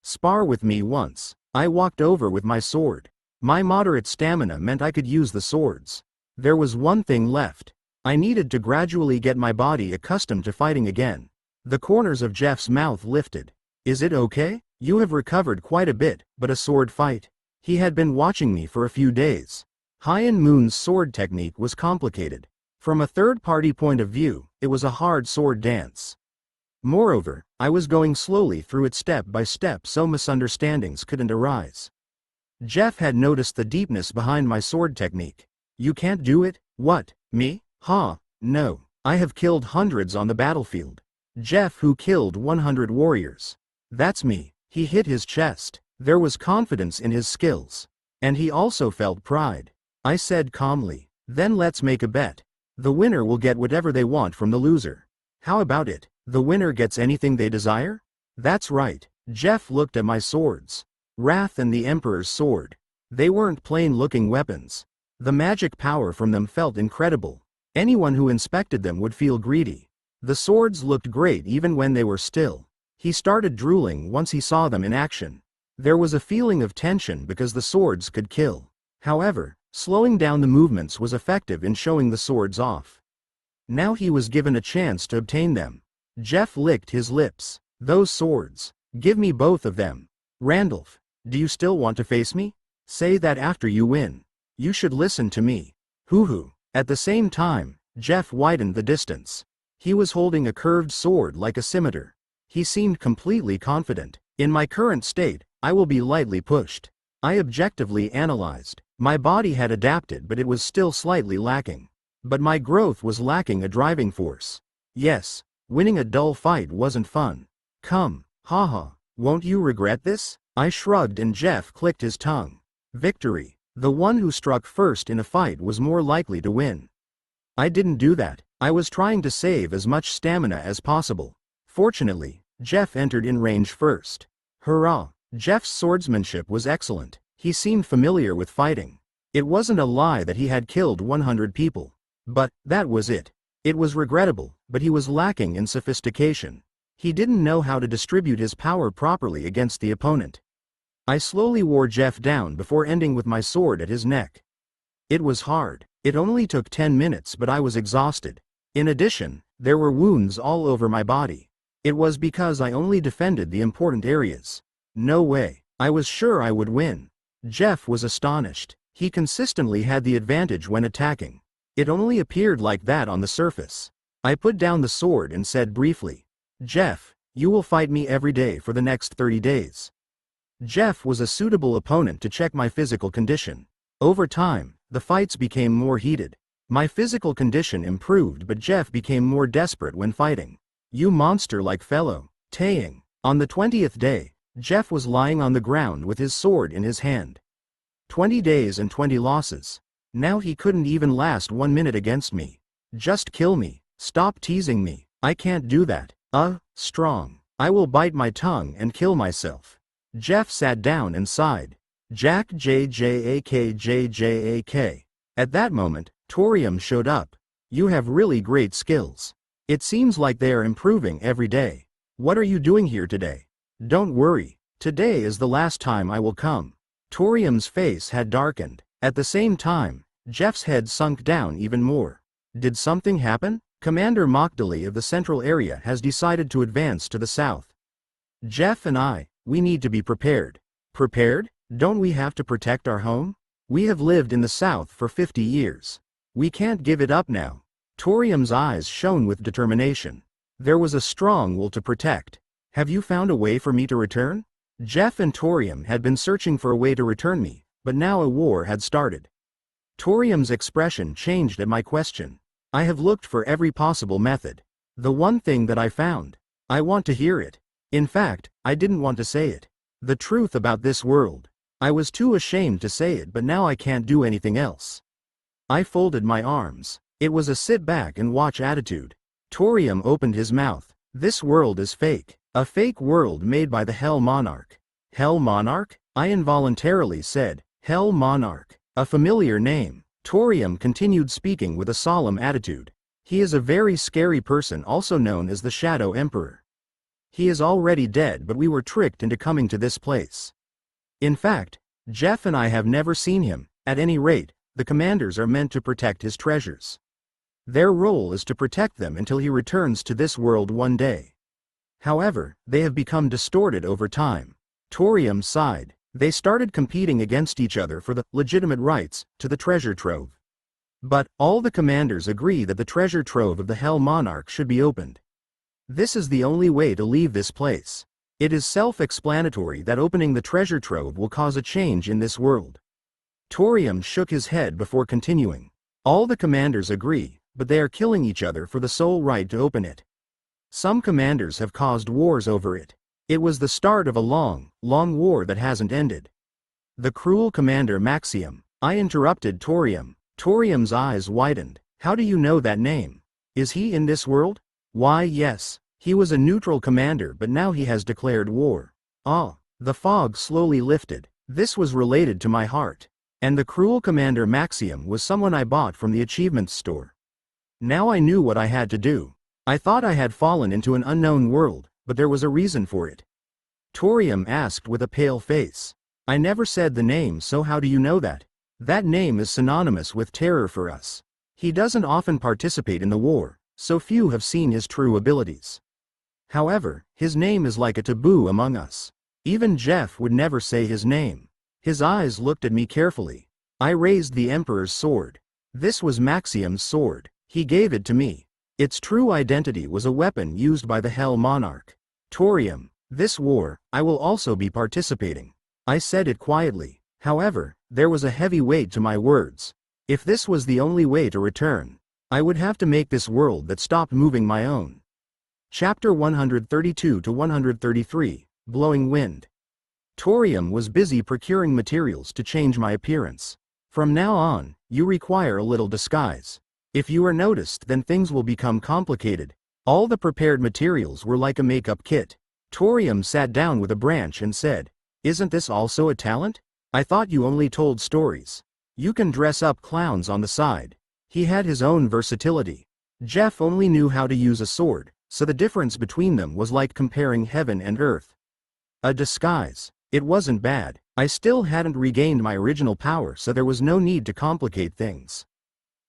Spar with me once. I walked over with my sword. My moderate stamina meant I could use the swords. There was one thing left. I needed to gradually get my body accustomed to fighting again. The corners of Jeff's mouth lifted. Is it okay? You have recovered quite a bit, but a sword fight? He had been watching me for a few days. High and Moon's sword technique was complicated. From a third-party point of view, it was a hard sword dance. Moreover, I was going slowly through it step by step so misunderstandings couldn't arise. Jeff had noticed the deepness behind my sword technique. You can't do it? What, me? No. I have killed hundreds on the battlefield. Jeff who killed 100 warriors. That's me. He hit his chest. There was confidence in his skills. And he also felt pride. I said calmly, then let's make a bet. The winner will get whatever they want from the loser. How about it? The winner gets anything they desire? That's right. Jeff looked at my swords. Wrath and the Emperor's sword. They weren't plain-looking weapons. The magic power from them felt incredible. Anyone who inspected them would feel greedy. The swords looked great even when they were still. He started drooling once he saw them in action. There was a feeling of tension because the swords could kill. However, slowing down the movements was effective in showing the swords off. Now he was given a chance to obtain them. Jeff licked his lips. Those swords. Give me both of them. Randolph, do you still want to face me? Say that after you win. You should listen to me. Hoo-hoo. At the same time, Jeff widened the distance. He was holding a curved sword like a scimitar. He seemed completely confident. In my current state, I will be lightly pushed. I objectively analyzed. My body had adapted, but it was still slightly lacking. But my growth was lacking a driving force. Yes, winning a dull fight wasn't fun. Come, haha, won't you regret this? I shrugged and Jeff clicked his tongue. Victory. The one who struck first in a fight was more likely to win. I didn't do that. I was trying to save as much stamina as possible. Fortunately, Jeff entered in range first. Hurrah! Jeff's swordsmanship was excellent. He seemed familiar with fighting. It wasn't a lie that he had killed 100 people. But, that was it. It was regrettable, but he was lacking in sophistication. He didn't know how to distribute his power properly against the opponent. I slowly wore Jeff down before ending with my sword at his neck. It was hard. It only took 10 minutes, but I was exhausted. In addition, there were wounds all over my body. It was because I only defended the important areas. No way. I was sure I would win. Jeff was astonished. He consistently had the advantage when attacking. It only appeared like that on the surface. I put down the sword and said briefly, Jeff, you will fight me every day for the next 30 days. Jeff was a suitable opponent to check my physical condition. Over time, the fights became more heated. My physical condition improved, but Jeff became more desperate when fighting. You monster-like fellow. Taying. On the 20th day, Jeff was lying on the ground with his sword in his hand. 20 days and 20 losses. Now he couldn't even last 1 minute against me. Just kill me. Stop teasing me. I can't do that. Strong. I will bite my tongue and kill myself. Jeff sat down and sighed. Jack JJAK. At that moment, Torium showed up. You have really great skills. It seems like they are improving every day. What are you doing here today? Don't worry. Today is the last time I will come. Torium's face had darkened. At the same time, Jeff's head sunk down even more. Did something happen? Commander Mokdali of the central area has decided to advance to the south. Jeff and we need to be prepared. Prepared? Don't we have to protect our home? We have lived in the south for 50 years. We can't give it up now. Torium's eyes shone with determination. There was a strong will to protect. Have you found a way for me to return? Jeff and Torium had been searching for a way to return me, but now a war had started. Torium's expression changed at my question. I have looked for every possible method. The one thing that I found. I want to hear it. In fact, I didn't want to say it. The truth about this world. I was too ashamed to say it, but now I can't do anything else. I folded my arms. It was a sit back and watch attitude. Torium opened his mouth. This world is fake. A fake world made by the Hell Monarch. Hell Monarch? I involuntarily said, Hell Monarch. A familiar name. Torium continued speaking with a solemn attitude. He is a very scary person, also known as the Shadow Emperor. He is already dead, but we were tricked into coming to this place. In fact, Jeff and I have never seen him. At any rate, the commanders are meant to protect his treasures. Their role is to protect them until he returns to this world one day. However, they have become distorted over time. Torium sighed. They started competing against each other for the legitimate rights to the treasure trove. But all the commanders agree that the treasure trove of the Hell Monarch should be opened. This is the only way to leave this place. It is self-explanatory that opening the treasure trove will cause a change in this world. Torium shook his head before continuing. All the commanders agree, but they are killing each other for the sole right to open it. Some commanders have caused wars over it. It was the start of a long, long war that hasn't ended. The cruel commander Maxium. I interrupted Torium. Torium's eyes widened. How do you know that name? Is he in this world? Why, yes. He was a neutral commander, but now he has declared war. The fog slowly lifted. This was related to my heart. And the cruel commander Maxium was someone I bought from the achievements store. Now I knew what I had to do. I thought I had fallen into an unknown world, but there was a reason for it. Torium asked with a pale face. I never said the name, so how do you know that? That name is synonymous with terror for us. He doesn't often participate in the war, so few have seen his true abilities. However, his name is like a taboo among us. Even Jeff would never say his name. His eyes looked at me carefully. I raised the Emperor's sword. This was Maxiam's sword. He gave it to me. Its true identity was a weapon used by the Hell Monarch. Torium, this war, I will also be participating. I said it quietly. However, there was a heavy weight to my words. If this was the only way to return, I would have to make this world that stopped moving my own. Chapter 132 to 133, Blowing Wind. Torium was busy procuring materials to change my appearance. From now on, you require a little disguise. If you are noticed, then things will become complicated. All the prepared materials were like a makeup kit. Torium sat down with a branch and said, "Isn't this also a talent? I thought you only told stories. You can dress up clowns on the side." He had his own versatility. Jeff only knew how to use a sword, so the difference between them was like comparing heaven and earth. A disguise. It wasn't bad. I still hadn't regained my original power, so there was no need to complicate things.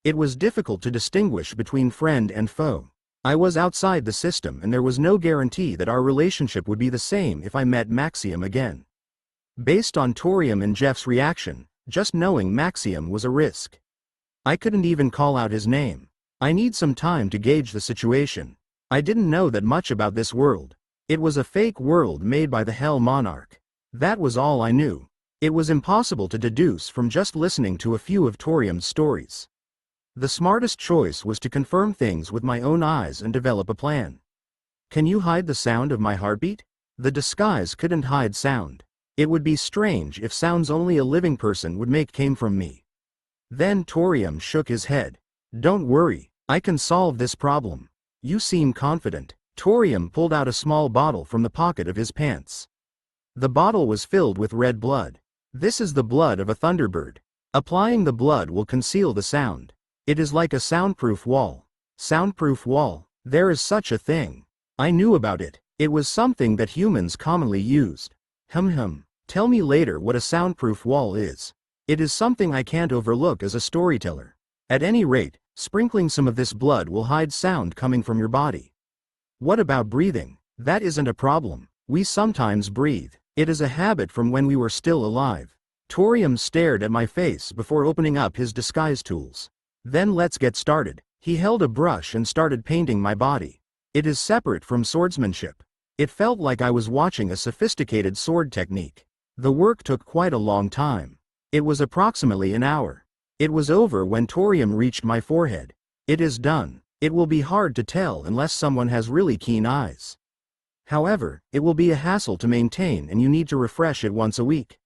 It was difficult to distinguish between friend and foe. I was outside the system and there was no guarantee that our relationship would be the same if I met Maxiam again. Based on Torium and Jeff's reaction, just knowing Maxiam was a risk. I couldn't even call out his name. I need some time to gauge the situation. I didn't know that much about this world. It was a fake world made by the Hell Monarch. That was all I knew. It was impossible to deduce from just listening to a few of Torium's stories. The smartest choice was to confirm things with my own eyes and develop a plan. Can you hide the sound of my heartbeat? The disguise couldn't hide sound. It would be strange if sounds only a living person would make came from me. Then Torium shook his head. Don't worry, I can solve this problem. You seem confident. Torium pulled out a small bottle from the pocket of his pants. The bottle was filled with red blood. This is the blood of a thunderbird. Applying the blood will conceal the sound. It is like a soundproof wall. Soundproof wall, there is such a thing. I knew about it. It was something that humans commonly used. Tell me later what a soundproof wall is. It is something I can't overlook as a storyteller. At any rate, sprinkling some of this blood will hide sound coming from your body. What about breathing? That isn't a problem. We sometimes breathe. It is a habit from when we were still alive. Torium stared at my face before opening up his disguise tools. Then let's get started. He held a brush and started painting my body. It is separate from swordsmanship. It felt like I was watching a sophisticated sword technique. The work took quite a long time. It was approximately an hour. It was over when Torium reached my forehead. It is done. It will be hard to tell unless someone has really keen eyes. However, it will be a hassle to maintain and you need to refresh it once a week.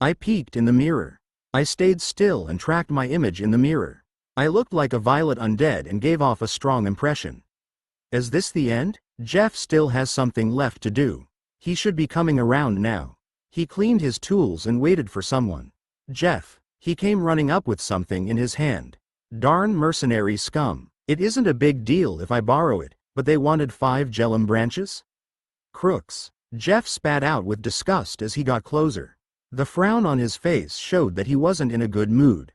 I peeked in the mirror. I stayed still and tracked my image in the mirror. I looked like a violet undead and gave off a strong impression. Is this the end? Jeff still has something left to do. He should be coming around now. He cleaned his tools and waited for someone. Jeff. He came running up with something in his hand. Darn mercenary scum. It isn't a big deal if I borrow it, but they wanted 5 Jellum branches? Crooks. Jeff spat out with disgust as he got closer. The frown on his face showed that he wasn't in a good mood.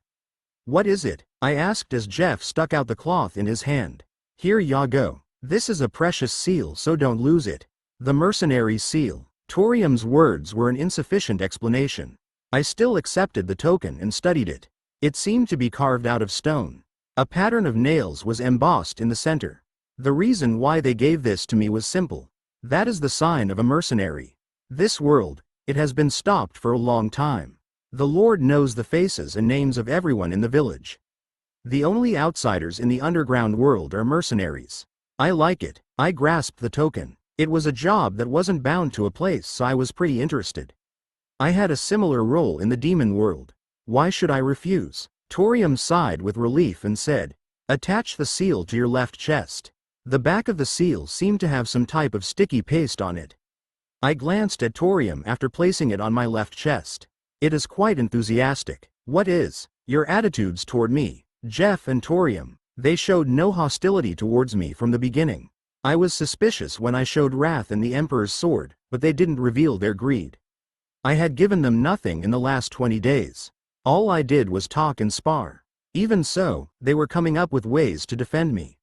What is it? I asked as Jeff stuck out the cloth in his hand. Here ya go. This is a precious seal, so don't lose it. The mercenary seal. Torium's words were an insufficient explanation. I still accepted the token and studied it. It seemed to be carved out of stone. A pattern of nails was embossed in the center. The reason why they gave this to me was simple. That is the sign of a mercenary. This world, it has been stopped for a long time. The Lord knows the faces and names of everyone in the village. The only outsiders in the underground world are mercenaries. I like it. I grasped the token. It was a job that wasn't bound to a place, so I was pretty interested. I had a similar role in the demon world. Why should I refuse? Torium sighed with relief and said, attach the seal to your left chest. The back of the seal seemed to have some type of sticky paste on it. I glanced at Torium after placing it on my left chest. It is quite enthusiastic. What is your attitudes toward me? Jeff and Torium, they showed no hostility towards me from the beginning. I was suspicious when I showed wrath in the Emperor's sword, but they didn't reveal their greed. I had given them nothing in the last 20 days. All I did was talk and spar. Even so, they were coming up with ways to defend me.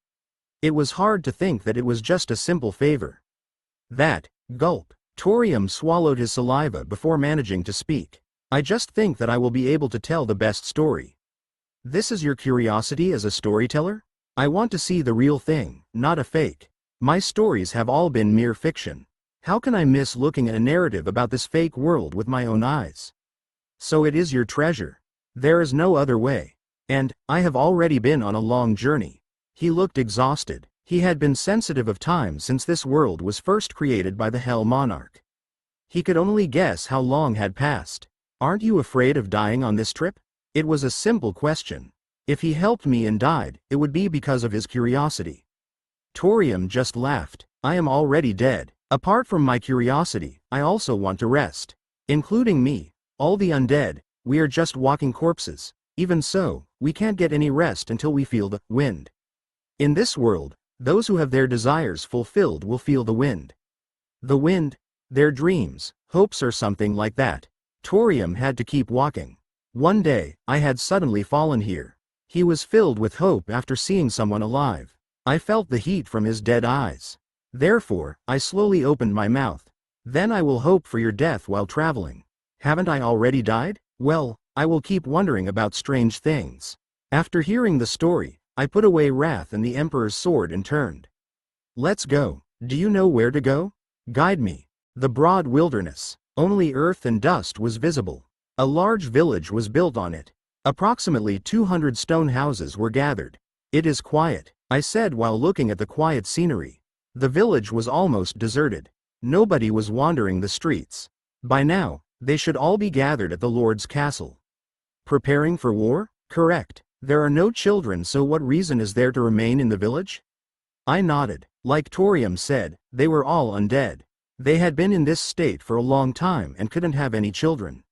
It was hard to think that it was just a simple favor. That, gulp. Torium swallowed his saliva before managing to speak. I just think that I will be able to tell the best story. This is your curiosity as a storyteller? I want to see the real thing, not a fake. My stories have all been mere fiction. How can I miss looking at a narrative about this fake world with my own eyes? So it is your treasure. There is no other way. And, I have already been on a long journey. He looked exhausted. He had been sensitive of time since this world was first created by the Hell Monarch. He could only guess how long had passed. Aren't you afraid of dying on this trip? It was a simple question. If he helped me and died, it would be because of his curiosity. Torium just laughed. I am already dead. Apart from my curiosity, I also want to rest. Including me, all the undead, we are just walking corpses. Even so, we can't get any rest until we feel the wind. In this world, those who have their desires fulfilled will feel the wind. The wind, their dreams, hopes or something like that. Torium had to keep walking. One day, I had suddenly fallen here. He was filled with hope after seeing someone alive. I felt the heat from his dead eyes. Therefore, I slowly opened my mouth. Then I will hope for your death while traveling. Haven't I already died? Well, I will keep wondering about strange things. After hearing the story, I put away wrath and the Emperor's sword and turned. Let's go. Do you know where to go? Guide me. The broad wilderness. Only earth and dust was visible. A large village was built on it. Approximately 200 stone houses were gathered. It is quiet, I said while looking at the quiet scenery. The village was almost deserted. Nobody was wandering the streets. By now, they should all be gathered at the Lord's castle. Preparing for war? Correct. There are no children, so what reason is there to remain in the village? I nodded. Like Torium said, they were all undead. They had been in this state for a long time and couldn't have any children.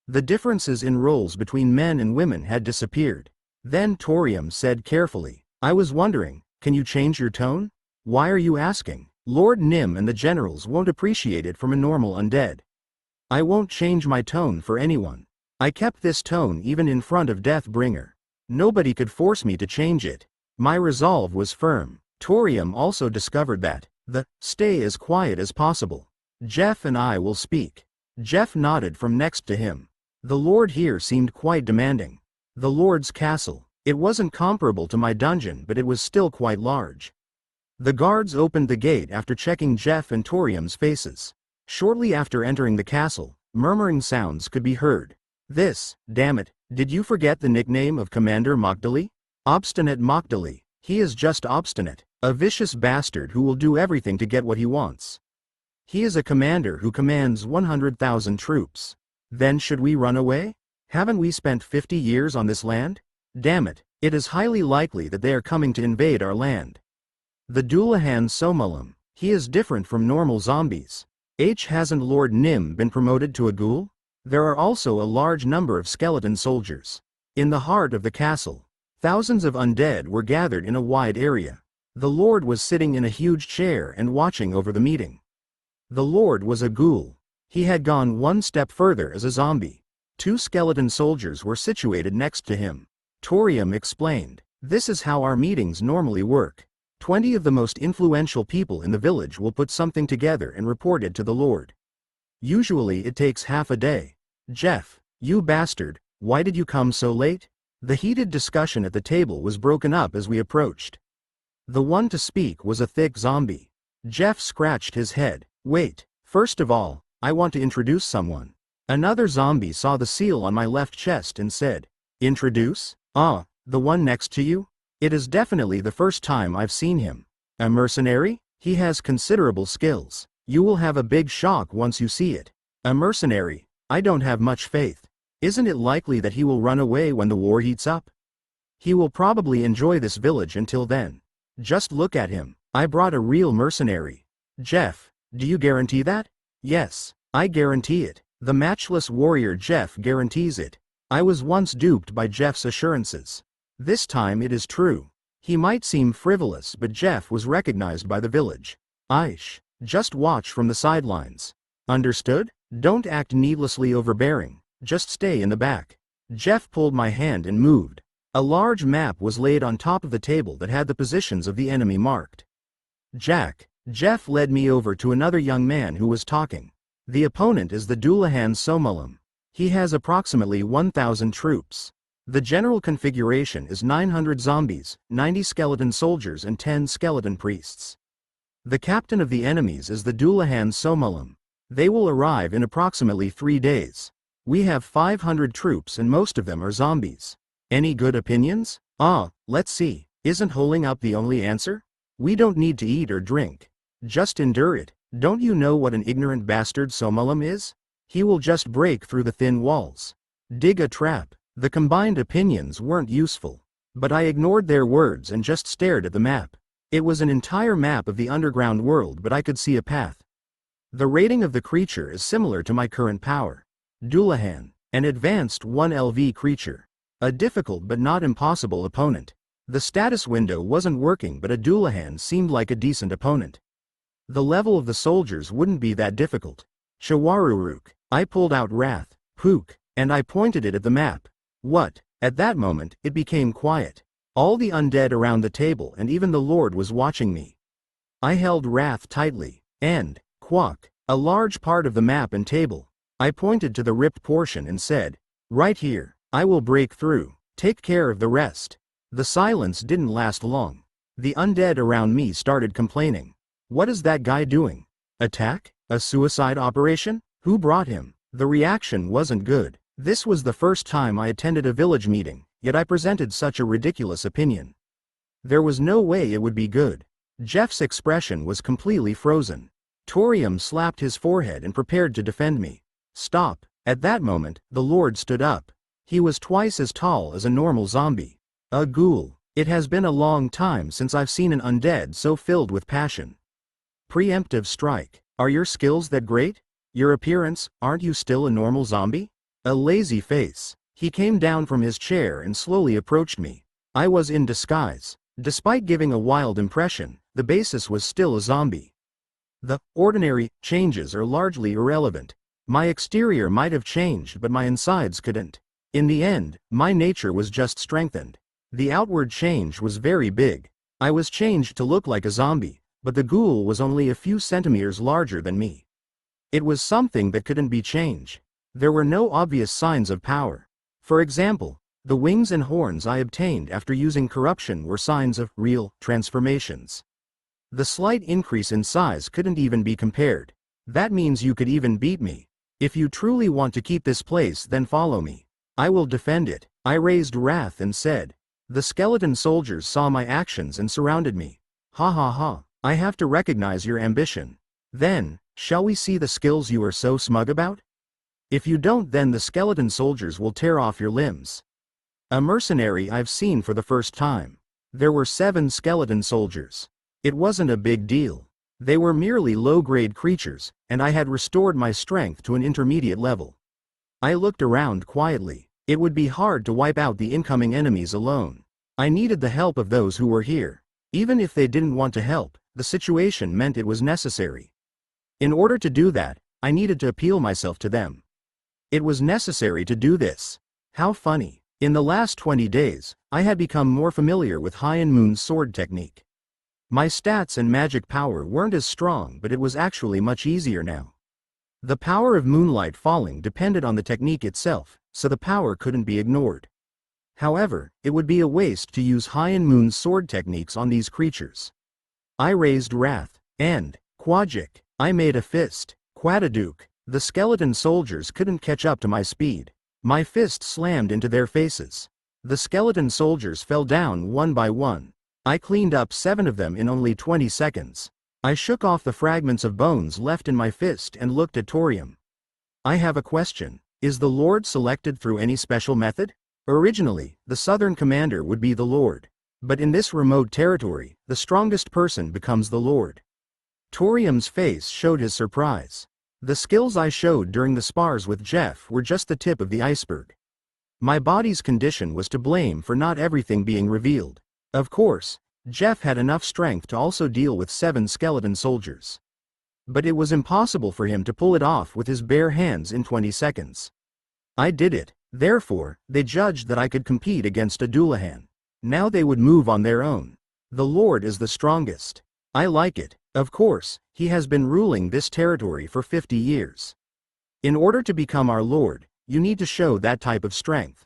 The differences in roles between men and women had disappeared. Then Torium said carefully, I was wondering, can you change your tone? Why are you asking? Lord Nim and the generals won't appreciate it from a normal undead. I won't change my tone for anyone. I kept this tone even in front of Deathbringer. Nobody could force me to change it. My resolve was firm. Torium also discovered that, stay as quiet as possible. Jeff and I will speak. Jeff nodded from next to him. The Lord here seemed quite demanding. The Lord's castle. It wasn't comparable to my dungeon, but it was still quite large. The guards opened the gate after checking Jeff and Torium's faces. Shortly after entering the castle, murmuring sounds could be heard. Damn it, did you forget the nickname of Commander Mogdali? Obstinate Mogdali. He is just obstinate, a vicious bastard who will do everything to get what he wants. He is a commander who commands 100,000 troops. Then should we run away? Haven't we spent 50 years on this land? Damn it, it is highly likely that they are coming to invade our land. The Dullahan Somulam, he is different from normal zombies. Hasn't Lord Nim been promoted to a ghoul? There are also a large number of skeleton soldiers. In the heart of the castle, thousands of undead were gathered in a wide area. The Lord was sitting in a huge chair and watching over the meeting. The Lord was a ghoul. He had gone one step further as a zombie. 2 skeleton soldiers were situated next to him. Torium explained, this is how our meetings normally work. 20 of the most influential people in the village will put something together and report it to the Lord. Usually it takes half a day. Jeff, you bastard, why did you come so late? The heated discussion at the table was broken up as we approached. The one to speak was a thick zombie. Jeff scratched his head. Wait, first of all, I want to introduce someone. Another zombie saw the seal on my left chest and said, Introduce? Ah, the one next to you? It is definitely the first time I've seen him. A mercenary? He has considerable skills. You will have a big shock once you see it. A mercenary? I don't have much faith. Isn't it likely that he will run away when the war heats up? He will probably enjoy this village until then. Just look at him. I brought a real mercenary. Jeff, do you guarantee that? Yes, I guarantee it. The matchless warrior Jeff guarantees it. I was once duped by Jeff's assurances. This time it is true. He might seem frivolous, but Jeff was recognized by the village. Aish, just watch from the sidelines. Understood? Don't act needlessly overbearing. Just stay in the back. Jeff pulled my hand and moved. A large map was laid on top of the table that had the positions of the enemy marked. Jeff led me over to another young man who was talking. The opponent is the Dullahan Somulam. He has approximately 1,000 troops. The general configuration is 900 zombies, 90 skeleton soldiers and 10 skeleton priests. The captain of the enemies is the Dullahan Somulam. They will arrive in approximately 3 days. We have 500 troops and most of them are zombies. Any good opinions? Let's see. Isn't holding up the only answer? We don't need to eat or drink. Just endure it. Don't you know what an ignorant bastard Somulam is? He will just break through the thin walls. Dig a trap. The combined opinions weren't useful. But I ignored their words and just stared at the map. It was an entire map of the underground world, but I could see a path. The rating of the creature is similar to my current power. Dullahan, an advanced 1 LV creature. A difficult but not impossible opponent. The status window wasn't working, but a Dullahan seemed like a decent opponent. The level of the soldiers wouldn't be that difficult. Shawaruruk. I pulled out Wrath, Pook, and I pointed it at the map. What? At that moment, it became quiet. All the undead around the table and even the Lord was watching me. I held Wrath tightly, and, quack, a large part of the map and table. I pointed to the ripped portion and said, right here. I will break through. Take care of the rest. The silence didn't last long. The undead around me started complaining. What is that guy doing? Attack? A suicide operation? Who brought him? The reaction wasn't good. This was the first time I attended a village meeting, yet I presented such a ridiculous opinion. There was no way it would be good. Jeff's expression was completely frozen. Torium slapped his forehead and prepared to defend me. Stop. At that moment, the Lord stood up. He was twice as tall as a normal zombie. A ghoul. It has been a long time since I've seen an undead so filled with passion. Preemptive strike. Are your skills that great? Your appearance, aren't you still a normal zombie? A lazy face. He came down from his chair and slowly approached me. I was in disguise. Despite giving a wild impression, the basis was still a zombie. The ordinary changes are largely irrelevant. My exterior might have changed, but my insides couldn't. In the end, my nature was just strengthened. The outward change was very big. I was changed to look like a zombie, but the ghoul was only a few centimeters larger than me. It was something that couldn't be changed. There were no obvious signs of power. For example, the wings and horns I obtained after using corruption were signs of real transformations. The slight increase in size couldn't even be compared. That means you could even beat me. If you truly want to keep this place, then follow me. I will defend it. I raised Wrath and said. The skeleton soldiers saw my actions and surrounded me. Ha ha ha, I have to recognize your ambition. Then, shall we see the skills you are so smug about? If you don't, then the skeleton soldiers will tear off your limbs. A mercenary I've seen for the first time. There were 7 skeleton soldiers. It wasn't a big deal. They were merely low-grade creatures, and I had restored my strength to an intermediate level. I looked around quietly. It would be hard to wipe out the incoming enemies alone. I needed the help of those who were here. Even if they didn't want to help, the situation meant it was necessary. In order to do that, I needed to appeal myself to them. It was necessary to do this. How funny. In the last 20 days, I had become more familiar with High Moon's sword technique. My stats and magic power weren't as strong, but it was actually much easier now. The power of moonlight falling depended on the technique itself, so the power couldn't be ignored. However, it would be a waste to use High Moon's sword techniques on these creatures. I raised Wrath, and, Quajik, I made a fist, Quadaduk. The skeleton soldiers couldn't catch up to my speed. My fist slammed into their faces. The skeleton soldiers fell down one by one. I cleaned up 7 of them in only 20 seconds. I shook off the fragments of bones left in my fist and looked at Torium. I have a question. Is the Lord selected through any special method? Originally, the Southern Commander would be the Lord. But in this remote territory, the strongest person becomes the Lord. Torium's face showed his surprise. The skills I showed during the spars with Jeff were just the tip of the iceberg. My body's condition was to blame for not everything being revealed. Of course, Jeff had enough strength to also deal with 7 skeleton soldiers. But it was impossible for him to pull it off with his bare hands in 20 seconds. I did it. Therefore, they judged that I could compete against a Dullahan. Now they would move on their own. The Lord is the strongest. I like it. Of course, he has been ruling this territory for 50 years. In order to become our Lord, you need to show that type of strength.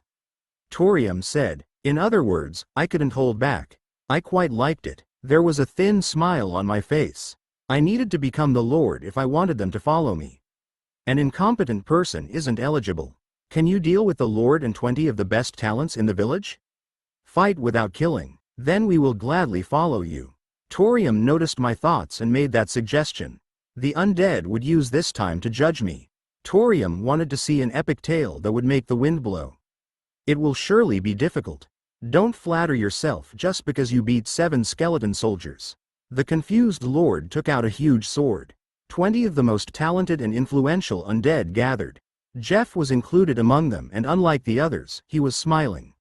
Torium said. In other words, I couldn't hold back. I quite liked it. There was a thin smile on my face. I needed to become the Lord if I wanted them to follow me. An incompetent person isn't eligible. Can you deal with the Lord and 20 of the best talents in the village? Fight without killing. Then we will gladly follow you. Torium noticed my thoughts and made that suggestion. The undead would use this time to judge me. Torium wanted to see an epic tale that would make the wind blow. It will surely be difficult. Don't flatter yourself just because you beat 7 skeleton soldiers. The confused lord took out a huge sword. 20 of the most talented and influential undead gathered. Jeff was included among them, and unlike the others, he was smiling.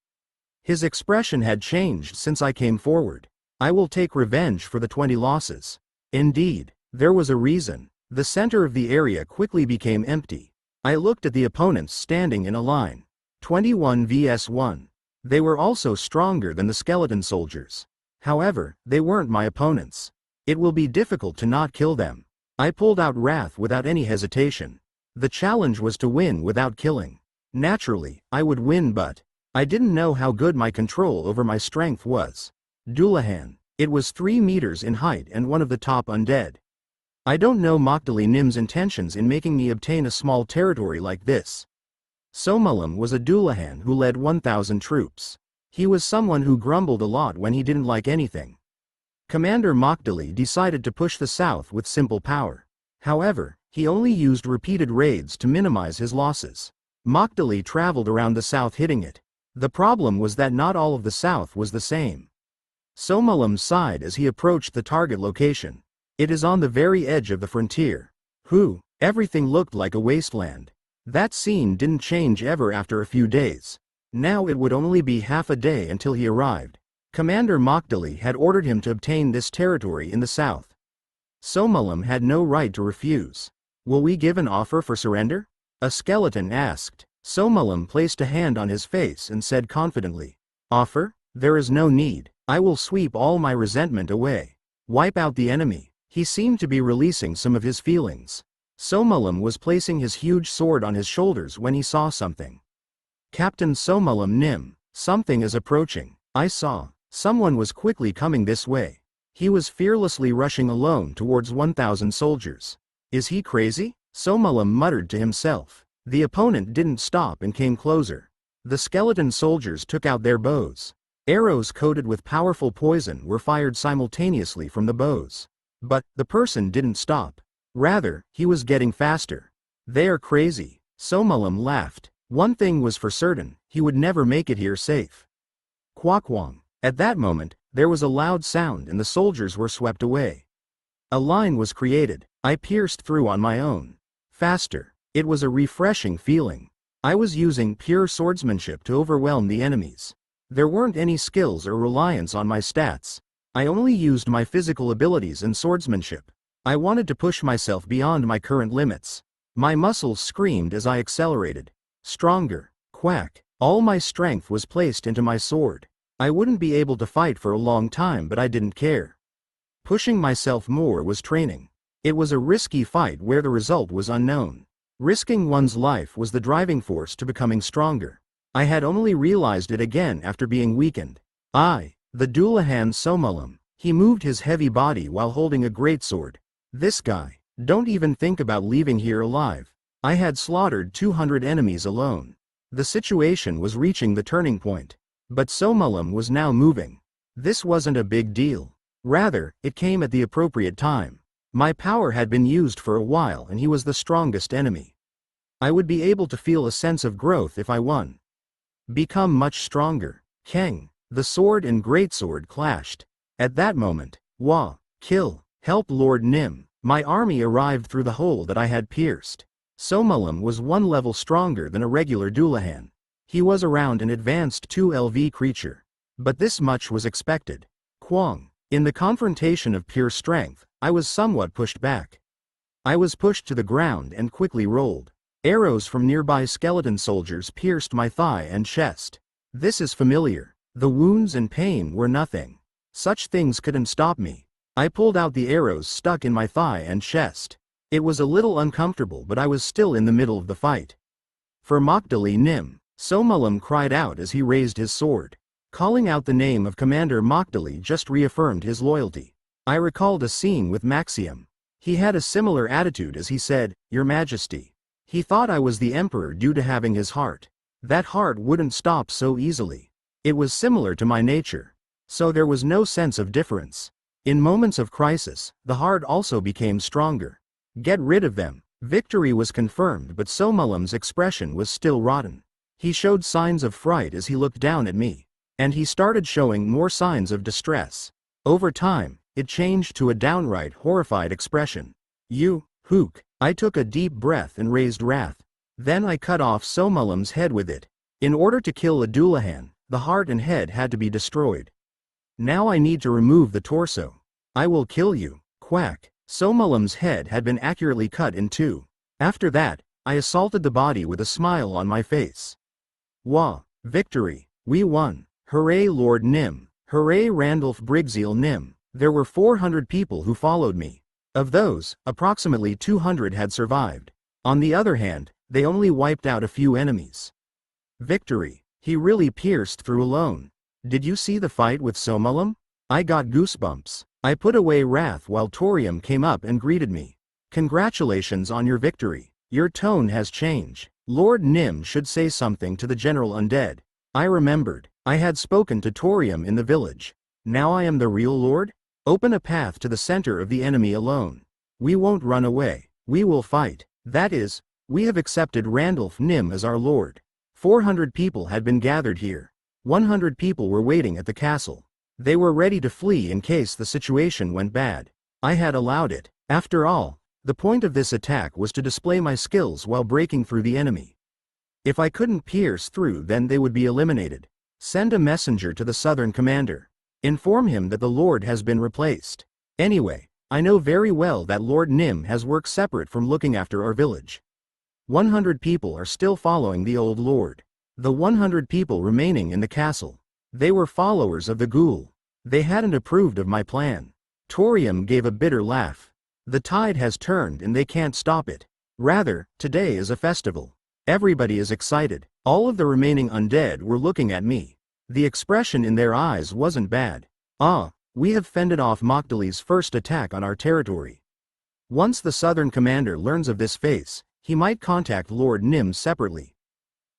His expression had changed since I came forward. I will take revenge for the 20 losses. Indeed, there was a reason. The center of the area quickly became empty. I looked at the opponents standing in a line. 21 vs 1. They were also stronger than the skeleton soldiers. However, they weren't my opponents. It will be difficult to not kill them. I pulled out Wrath without any hesitation. The challenge was to win without killing. Naturally, I would win, but I didn't know how good my control over my strength was. Dullahan. It was 3 meters in height and one of the top undead. I don't know Mokdali Nim's intentions in making me obtain a small territory like this. Somalim was a Dullahan who led 1,000 troops. He was someone who grumbled a lot when he didn't like anything. Commander Mokdali decided to push the south with simple power. However, he only used repeated raids to minimize his losses. Mokdali traveled around the south hitting it. The problem was that not all of the south was the same. Somalim sighed as he approached the target location. It is on the very edge of the frontier. Everything looked like a wasteland. That scene didn't change ever after a few days. Now it would only be half a day until he arrived. Commander Mokdali had ordered him to obtain this territory in the south. Somalim had no right to refuse. Will we give an offer for surrender? A skeleton asked. Somalim placed a hand on his face and said confidently, Offer? There is no need. I will sweep all my resentment away. Wipe out the enemy. He seemed to be releasing some of his feelings. Somalim was placing his huge sword on his shoulders when he saw something. Captain Somalim Nim, something is approaching. I saw. Someone was quickly coming this way. He was fearlessly rushing alone towards 1,000 soldiers. Is he crazy? Somalim muttered to himself. The opponent didn't stop and came closer. The skeleton soldiers took out their bows. Arrows coated with powerful poison were fired simultaneously from the bows. But the person didn't stop. Rather, he was getting faster. They are crazy. Somalim laughed. One thing was for certain, he would never make it here safe. Quakwang. At that moment, there was a loud sound and the soldiers were swept away. A line was created. I pierced through on my own. Faster. It was a refreshing feeling. I was using pure swordsmanship to overwhelm the enemies. There weren't any skills or reliance on my stats. I only used my physical abilities and swordsmanship. I wanted to push myself beyond my current limits. My muscles screamed as I accelerated. Stronger. Quack. All my strength was placed into my sword. I wouldn't be able to fight for a long time, but I didn't care. Pushing myself more was training. It was a risky fight where the result was unknown. Risking one's life was the driving force to becoming stronger. I had only realized it again after being weakened. The Dullahan Somalim. He moved his heavy body while holding a greatsword. This guy. Don't even think about leaving here alive. I had slaughtered 200 enemies alone. The situation was reaching the turning point. But Somalim was now moving. This wasn't a big deal. Rather, it came at the appropriate time. My power had been used for a while and he was the strongest enemy. I would be able to feel a sense of growth if I won. Become much stronger. Keng. The sword and greatsword clashed. At that moment, kill, help Lord Nim. My army arrived through the hole that I had pierced. Somalim was 1 level stronger than a regular Dullahan. He was around an advanced 2 LV creature. But this much was expected. Quang. In the confrontation of pure strength, I was somewhat pushed back. I was pushed to the ground and quickly rolled. Arrows from nearby skeleton soldiers pierced my thigh and chest. This is familiar. The wounds and pain were nothing. Such things couldn't stop me. I pulled out the arrows stuck in my thigh and chest. It was a little uncomfortable, but I was still in the middle of the fight. For Makdali Nim, Somalim cried out as he raised his sword. Calling out the name of Commander Makdali just reaffirmed his loyalty. I recalled a scene with Maxium. He had a similar attitude as he said, "Your Majesty." He thought I was the emperor due to having his heart. That heart wouldn't stop so easily. It was similar to my nature. So there was no sense of difference. In moments of crisis, the heart also became stronger. Get rid of them. Victory was confirmed, but Somalim's expression was still rotten. He showed signs of fright as he looked down at me. And he started showing more signs of distress. Over time, it changed to a downright horrified expression. "You, Hook." I took a deep breath and raised wrath. Then I cut off Somalim's head with it. In order to kill Adulahan, the heart and head had to be destroyed. Now I need to remove the torso. "I will kill you." Quack. Somalim's head had been accurately cut in two. After that, I assaulted the body with a smile on my face. Wah! Victory! We won! Hooray Lord Nim! Hooray Randolph Briggseel Nim! There were 400 people who followed me. Of those, approximately 200 had survived. On the other hand, they only wiped out a few enemies. Victory! He really pierced through alone. Did you see the fight with Somalim? I got goosebumps. I put away wrath while Torium came up and greeted me. Congratulations on your victory. Your tone has changed. Lord Nim should say something to the General Undead. I remembered. I had spoken to Torium in the village. Now I am the real Lord? Open a path to the center of the enemy alone. We won't run away. We will fight. That is, we have accepted Randolph Nim as our Lord. 400 people had been gathered here. 100 people were waiting at the castle. They were ready to flee in case the situation went bad. I had allowed it. After all, the point of this attack was to display my skills while breaking through the enemy. If I couldn't pierce through, then they would be eliminated. Send a messenger to the southern commander. Inform him that the Lord has been replaced. Anyway, I know very well that Lord Nim has work separate from looking after our village. 100 people are still following the old Lord. The 100 people remaining in the castle. They were followers of the ghoul. They hadn't approved of my plan. Torium gave a bitter laugh. The tide has turned and they can't stop it. Rather, today is a festival. Everybody is excited. All of the remaining undead were looking at me. The expression in their eyes wasn't bad. Ah, we have fended off Makdali's first attack on our territory. Once the southern commander learns of this face, he might contact Lord Nim separately.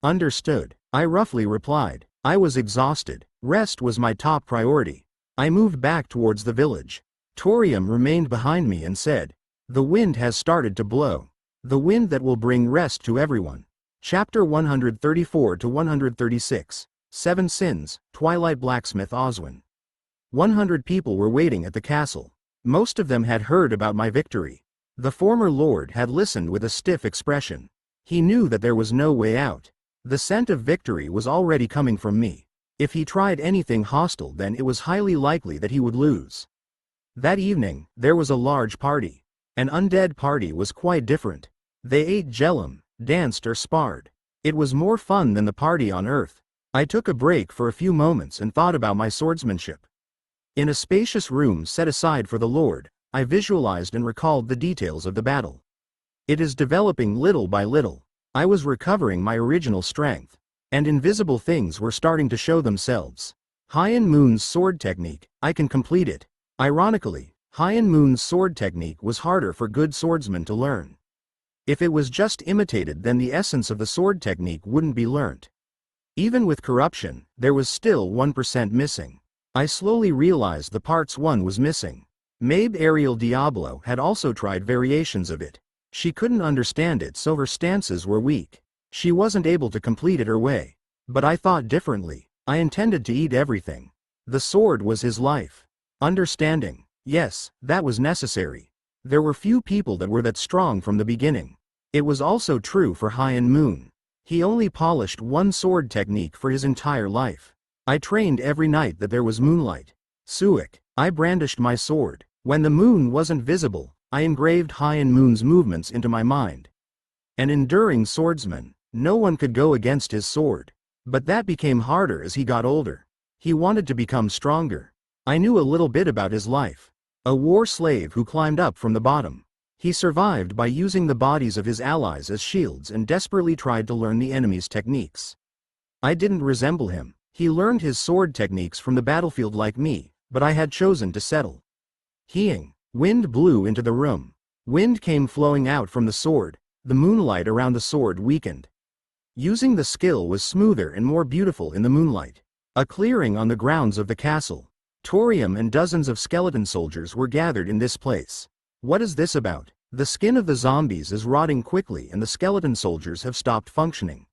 Understood, I roughly replied. I was exhausted. Rest was my top priority. I moved back towards the village. Torium remained behind me and said, "The wind has started to blow. The wind that will bring rest to everyone." Chapter 134 to 136. 7 Sins, Twilight Blacksmith Oswin. 100 people were waiting at the castle. Most of them had heard about my victory. The former lord had listened with a stiff expression. He knew that there was no way out. The scent of victory was already coming from me. If he tried anything hostile, then it was highly likely that he would lose. That evening, there was a large party. An undead party was quite different. They ate jellum, danced or sparred. It was more fun than the party on Earth. I took a break for a few moments and thought about my swordsmanship. In a spacious room set aside for the Lord, I visualized and recalled the details of the battle. It is developing little by little. I was recovering my original strength, and invisible things were starting to show themselves. Hyan Moon's sword technique, I can complete it. Ironically, Hyan Moon's sword technique was harder for good swordsmen to learn. If it was just imitated, then the essence of the sword technique wouldn't be learnt. Even with corruption, there was still 1% missing. I slowly realized the parts 1 was missing. Mabe Ariel Diablo had also tried variations of it. She couldn't understand it, so her stances were weak. She wasn't able to complete it her way. But I thought differently. I intended to eat everything. The sword was his life. Understanding. Yes, that was necessary. There were few people that were that strong from the beginning. It was also true for Hyan Moon. He only polished one sword technique for his entire life. I trained every night that there was moonlight. Suik. I brandished my sword. When the moon wasn't visible, I engraved Hyan Moon's movements into my mind. An enduring swordsman, no one could go against his sword. But that became harder as he got older. He wanted to become stronger. I knew a little bit about his life. A war slave who climbed up from the bottom. He survived by using the bodies of his allies as shields and desperately tried to learn the enemy's techniques. I didn't resemble him. He learned his sword techniques from the battlefield like me, but I had chosen to settle. Heeing. Wind blew into the room. Wind came flowing out from the sword. The moonlight around the sword weakened. Using the skill was smoother and more beautiful in the moonlight. A clearing on the grounds of the castle. Torium and dozens of skeleton soldiers were gathered in this place. What is this about? The skin of the zombies is rotting quickly and the skeleton soldiers have stopped functioning.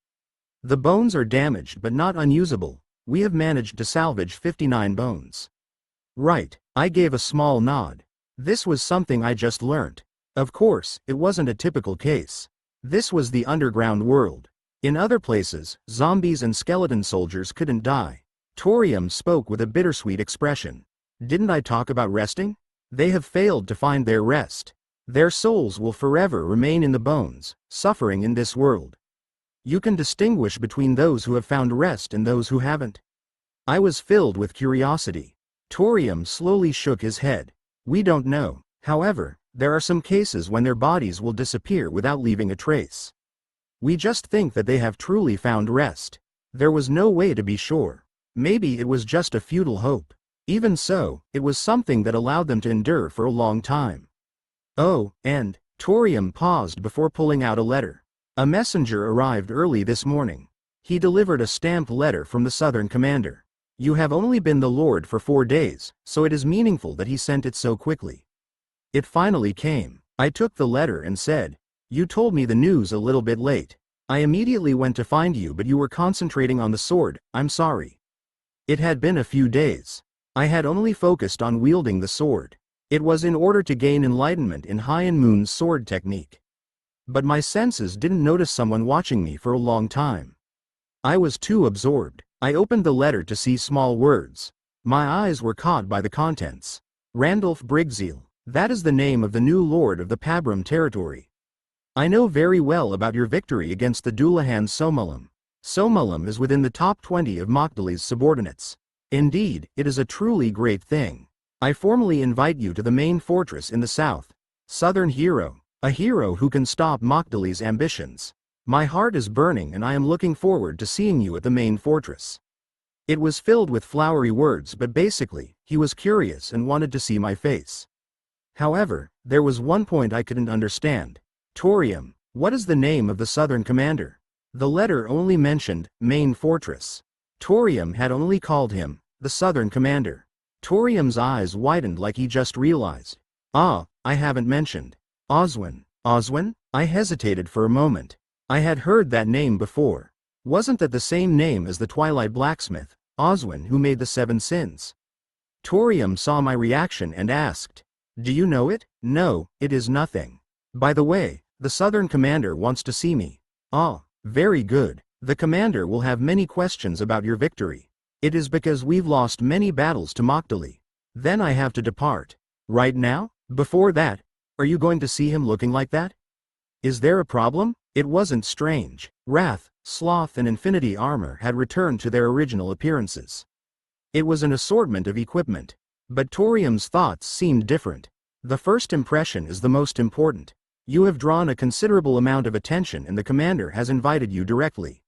The bones are damaged but not unusable. We have managed to salvage 59 bones. Right, I gave a small nod. This was something I just learnt. Of course, it wasn't a typical case. This was the underground world. In other places, zombies and skeleton soldiers couldn't die. Torium spoke with a bittersweet expression. Didn't I talk about resting? They have failed to find their rest. Their souls will forever remain in the bones, suffering in this world. You can distinguish between those who have found rest and those who haven't. I was filled with curiosity. Torium slowly shook his head. We don't know. However, there are some cases when their bodies will disappear without leaving a trace. We just think that they have truly found rest. There was no way to be sure. Maybe it was just a futile hope. Even so, it was something that allowed them to endure for a long time. Oh, and, Torium paused before pulling out a letter. A messenger arrived early this morning. He delivered a stamped letter from the Southern commander. You have only been the Lord for 4 days, so it is meaningful that he sent it so quickly. It finally came. I took the letter and said, "You told me the news a little bit late. I immediately went to find you but you were concentrating on the sword, I'm sorry." It had been a few days. I had only focused on wielding the sword. It was in order to gain enlightenment in High Moon's sword technique. But my senses didn't notice someone watching me for a long time. I was too absorbed. I opened the letter to see small words. My eyes were caught by the contents. Randolph Brigzeal, that is the name of the new lord of the Pabram territory. I know very well about your victory against the Dullahan Somulam. Somulam is within the top 20 of Mokdali's subordinates. Indeed, it is a truly great thing. I formally invite you to the main fortress in the south. Southern hero, a hero who can stop Mokdali's ambitions. My heart is burning and I am looking forward to seeing you at the main fortress. It was filled with flowery words but basically, he was curious and wanted to see my face. However, there was one point I couldn't understand. Torium, what is the name of the Southern commander? The letter only mentioned, main fortress. Torium had only called him, the Southern commander. Torium's eyes widened like he just realized. Ah, I haven't mentioned. Oswin. Oswin? I hesitated for a moment. I had heard that name before. Wasn't that the same name as the Twilight blacksmith, Oswin who made the 7 sins? Torium saw my reaction and asked, "Do you know it?" "No, it is nothing. By the way, the Southern commander wants to see me." "Ah, very good. The commander will have many questions about your victory. It is because we've lost many battles to Mokdali. Then I have to depart." "Right now? Before that? Are you going to see him looking like that? Is there a problem?" It wasn't strange. Wrath, Sloth and Infinity armor had returned to their original appearances. It was an assortment of equipment. But Torium's thoughts seemed different. The first impression is the most important. You have drawn a considerable amount of attention and the commander has invited you directly.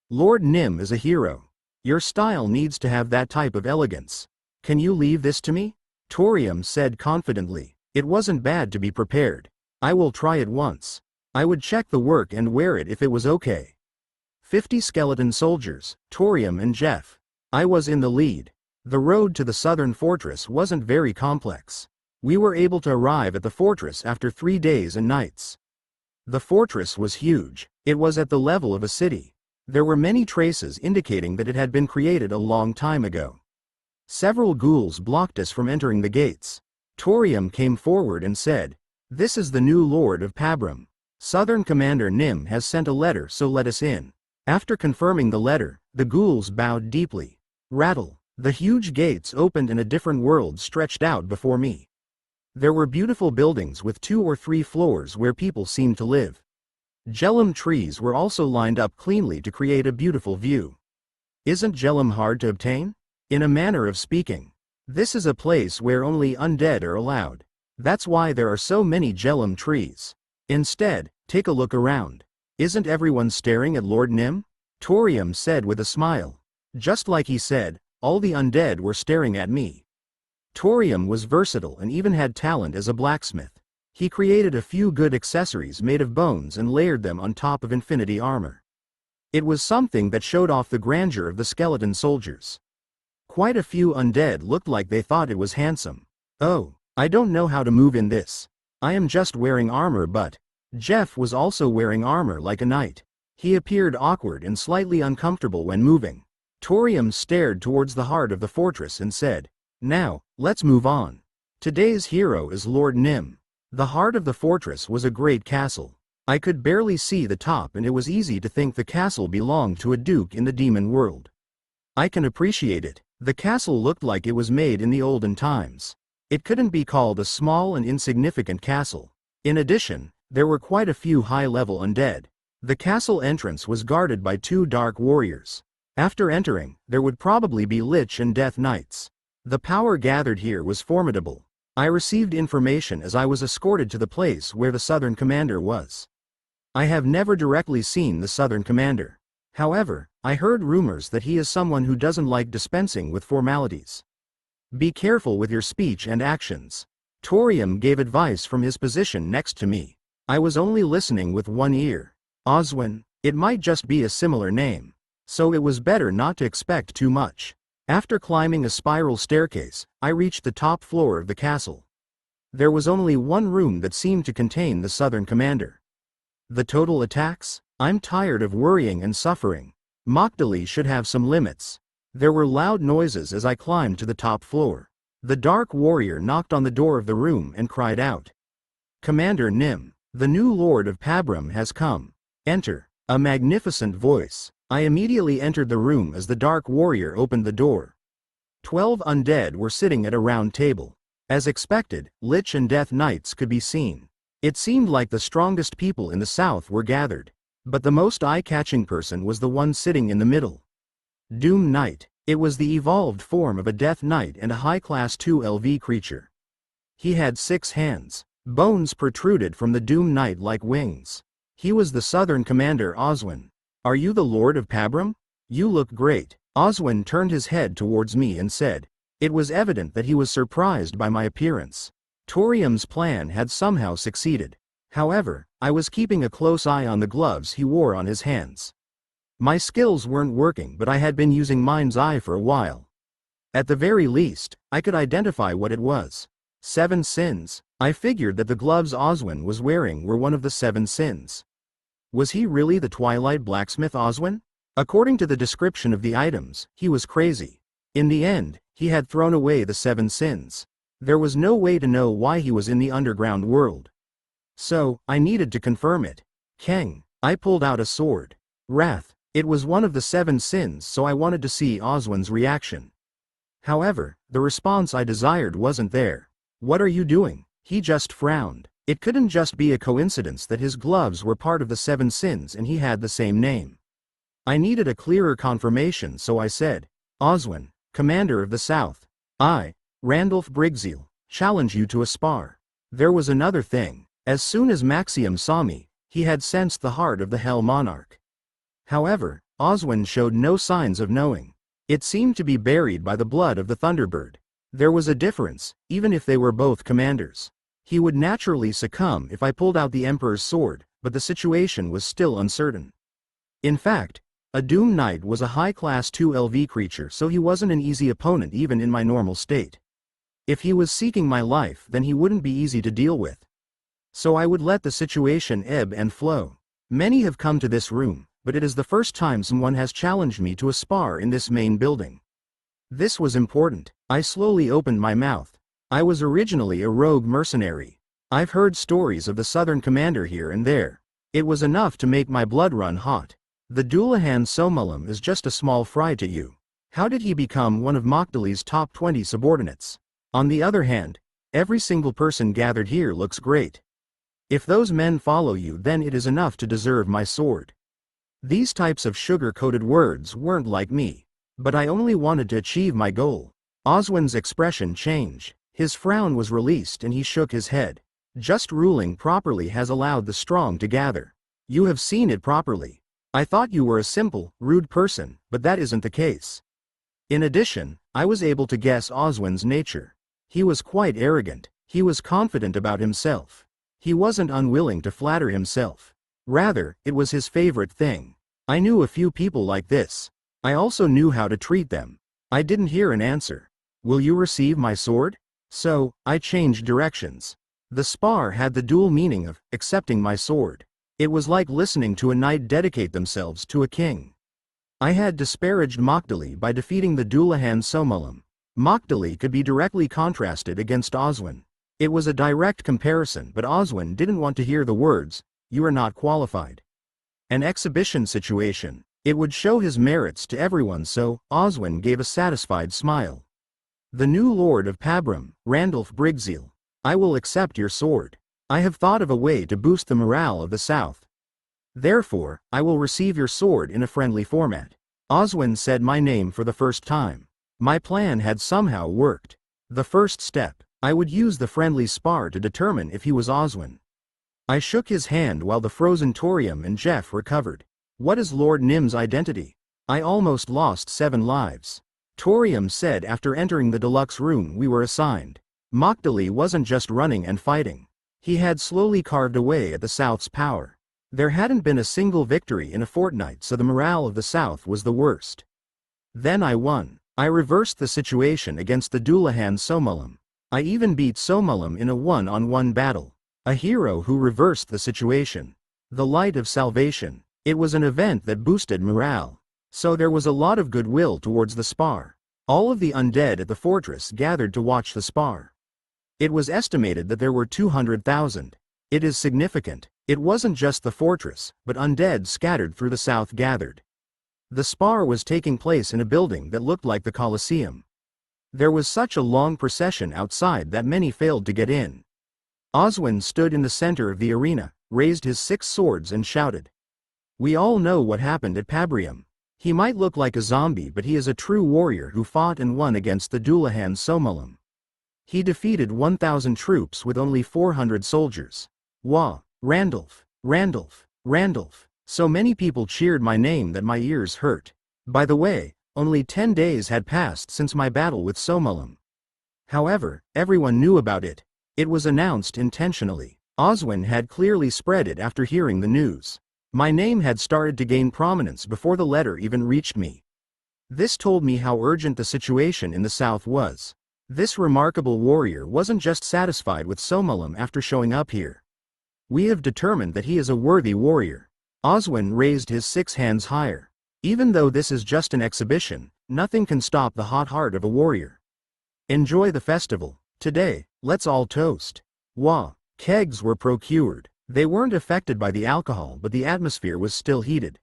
Lord Nim is a hero. Your style needs to have that type of elegance. Can you leave this to me? Torium said confidently. It wasn't bad to be prepared. I will try it once. I would check the work and wear it if it was okay. 50 skeleton soldiers, Torium and Jeff. I was in the lead. The road to the southern fortress wasn't very complex. We were able to arrive at the fortress after 3 days and nights. The fortress was huge. It was at the level of a city. There were many traces indicating that it had been created a long time ago. Several ghouls blocked us from entering the gates. Torium came forward and said, "This is the new lord of Pabram. Southern Commander Nim has sent a letter, so let us in." After confirming the letter, the ghouls bowed deeply. Rattle. The huge gates opened and a different world stretched out before me. There were beautiful buildings with 2 or 3 floors where people seemed to live. Jellum trees were also lined up cleanly to create a beautiful view. Isn't Jellum hard to obtain? In a manner of speaking. This is a place where only undead are allowed. That's why there are so many Jellum trees. Instead, take a look around. Isn't everyone staring at Lord Nim? Torium said with a smile. Just like he said, all the undead were staring at me. Torium was versatile and even had talent as a blacksmith. He created a few good accessories made of bones and layered them on top of infinity armor. It was something that showed off the grandeur of the skeleton soldiers. Quite a few undead looked like they thought it was handsome. Oh, I don't know how to move in this. I am just wearing armor, but Jeff was also wearing armor like a knight. He appeared awkward and slightly uncomfortable when moving. Torium stared towards the heart of the fortress and said, "Now, let's move on. Today's hero is Lord Nim." The heart of the fortress was a great castle. I could barely see the top, and it was easy to think the castle belonged to a duke in the demon world. I can appreciate it. The castle looked like it was made in the olden times. It couldn't be called a small and insignificant castle. In addition, there were quite a few high-level undead. The castle entrance was guarded by 2 dark warriors. After entering, there would probably be Lich and Death Knights. The power gathered here was formidable. I received information as I was escorted to the place where the Southern Commander was. I have never directly seen the Southern Commander. However, I heard rumors that he is someone who doesn't like dispensing with formalities. Be careful with your speech and actions. Torium gave advice from his position next to me. I was only listening with one ear. Oswin, it might just be a similar name. So it was better not to expect too much. After climbing a spiral staircase, I reached the top floor of the castle. There was only one room that seemed to contain the Southern Commander. The total attacks? I'm tired of worrying and suffering. Mokdali should have some limits. There were loud noises as I climbed to the top floor. The Dark Warrior knocked on the door of the room and cried out. "Commander Nim, the new Lord of Pabram has come. Enter." A magnificent voice. I immediately entered the room as the Dark Warrior opened the door. 12 undead were sitting at a round table. As expected, Lich and Death Knights could be seen. It seemed like the strongest people in the south were gathered. But the most eye-catching person was the one sitting in the middle. Doom Knight. It was the evolved form of a Death Knight and a high-class 2LV creature. He had 6 hands. Bones protruded from the Doom Knight like wings. He was the Southern Commander Oswin. "Are you the Lord of Pabram? You look great." Oswin turned his head towards me and said. It was evident that he was surprised by my appearance. Torium's plan had somehow succeeded. However, I was keeping a close eye on the gloves he wore on his hands. My skills weren't working, but I had been using Mind's Eye for a while. At the very least, I could identify what it was. 7 sins. I figured that the gloves Oswin was wearing were one of the 7 sins. Was he really the Twilight Blacksmith Oswin? According to the description of the items, he was crazy. In the end, he had thrown away the 7 sins. There was no way to know why he was in the underground world. So, I needed to confirm it. Kang. I pulled out a sword. Wrath. It was one of the 7 sins, so I wanted to see Oswin's reaction. However, the response I desired wasn't there. "What are you doing?" He just frowned. It couldn't just be a coincidence that his gloves were part of the 7 sins and he had the same name. I needed a clearer confirmation, so I said, "Oswin, Commander of the South, I, Randolph Brigzeal, challenge you to a spar." There was another thing. As soon as Maxium saw me, he had sensed the heart of the Hell Monarch. However, Oswin showed no signs of knowing. It seemed to be buried by the blood of the Thunderbird. There was a difference, even if they were both commanders. He would naturally succumb if I pulled out the Emperor's sword, but the situation was still uncertain. In fact, a Doom Knight was a high-class 2LV creature, so he wasn't an easy opponent even in my normal state. If he was seeking my life, then he wouldn't be easy to deal with. So I would let the situation ebb and flow. Many have come to this room, but it is the first time someone has challenged me to a spar in this main building. This was important. I slowly opened my mouth. I was originally a rogue mercenary. I've heard stories of the Southern Commander here and there. It was enough to make my blood run hot. The Dullahan Somulam is just a small fry to you. How did he become one of Mokdali's top 20 subordinates? On the other hand, every single person gathered here looks great. If those men follow you, then it is enough to deserve my sword. These types of sugar-coated words weren't like me. But I only wanted to achieve my goal. Oswin's expression changed. His frown was released and he shook his head. Just ruling properly has allowed the strong to gather. You have seen it properly. I thought you were a simple, rude person, but that isn't the case. In addition, I was able to guess Oswin's nature. He was quite arrogant. He was confident about himself. He wasn't unwilling to flatter himself. Rather, it was his favorite thing. I knew a few people like this. I also knew how to treat them. I didn't hear an answer. Will you receive my sword? So, I changed directions. The spar had the dual meaning of accepting my sword. It was like listening to a knight dedicate themselves to a king. I had disparaged Makdali by defeating the Dullahan Somulam. Makdali could be directly contrasted against Oswin. It was a direct comparison, but Oswin didn't want to hear the words, "You are not qualified." An exhibition situation. It would show his merits to everyone, so Oswin gave a satisfied smile. The new Lord of Pabram, Randolph Brigzeal. I will accept your sword. I have thought of a way to boost the morale of the South. Therefore, I will receive your sword in a friendly format. Oswin said my name for the first time. My plan had somehow worked. The first step, I would use the friendly spar to determine if he was Oswin. I shook his hand while the frozen Torium and Jeff recovered. What is Lord Nim's identity? I almost lost 7 lives. Torium said after entering the deluxe room we were assigned. Makdali wasn't just running and fighting. He had slowly carved away at the South's power. There hadn't been a single victory in a fortnight, so the morale of the South was the worst. Then I won. I reversed the situation against the Dullahan Somulam. I even beat Somulam in a one-on-one battle. A hero who reversed the situation. The light of salvation. It was an event that boosted morale. So there was a lot of goodwill towards the spar. All of the undead at the fortress gathered to watch the spar. It was estimated that there were 200,000. It is significant. It wasn't just the fortress, but undead scattered through the South gathered. The spar was taking place in a building that looked like the Colosseum. There was such a long procession outside that many failed to get in. Oswin stood in the center of the arena, raised his 6 swords and shouted. We all know what happened at Pabrium. He might look like a zombie, but he is a true warrior who fought and won against the Dullahan Somulam. He defeated 1,000 troops with only 400 soldiers. Wah! Randolph! Randolph! Randolph! So many people cheered my name that my ears hurt. By the way, only 10 days had passed since my battle with Somulam. However, everyone knew about it. It was announced intentionally. Oswin had clearly spread it after hearing the news. My name had started to gain prominence before the letter even reached me. This told me how urgent the situation in the South was. This remarkable warrior wasn't just satisfied with Somulam after showing up here. We have determined that he is a worthy warrior. Oswin raised his 6 hands higher. Even though this is just an exhibition, nothing can stop the hot heart of a warrior. Enjoy the festival. Today, let's all toast. Wah! Kegs were procured. They weren't affected by the alcohol, but the atmosphere was still heated.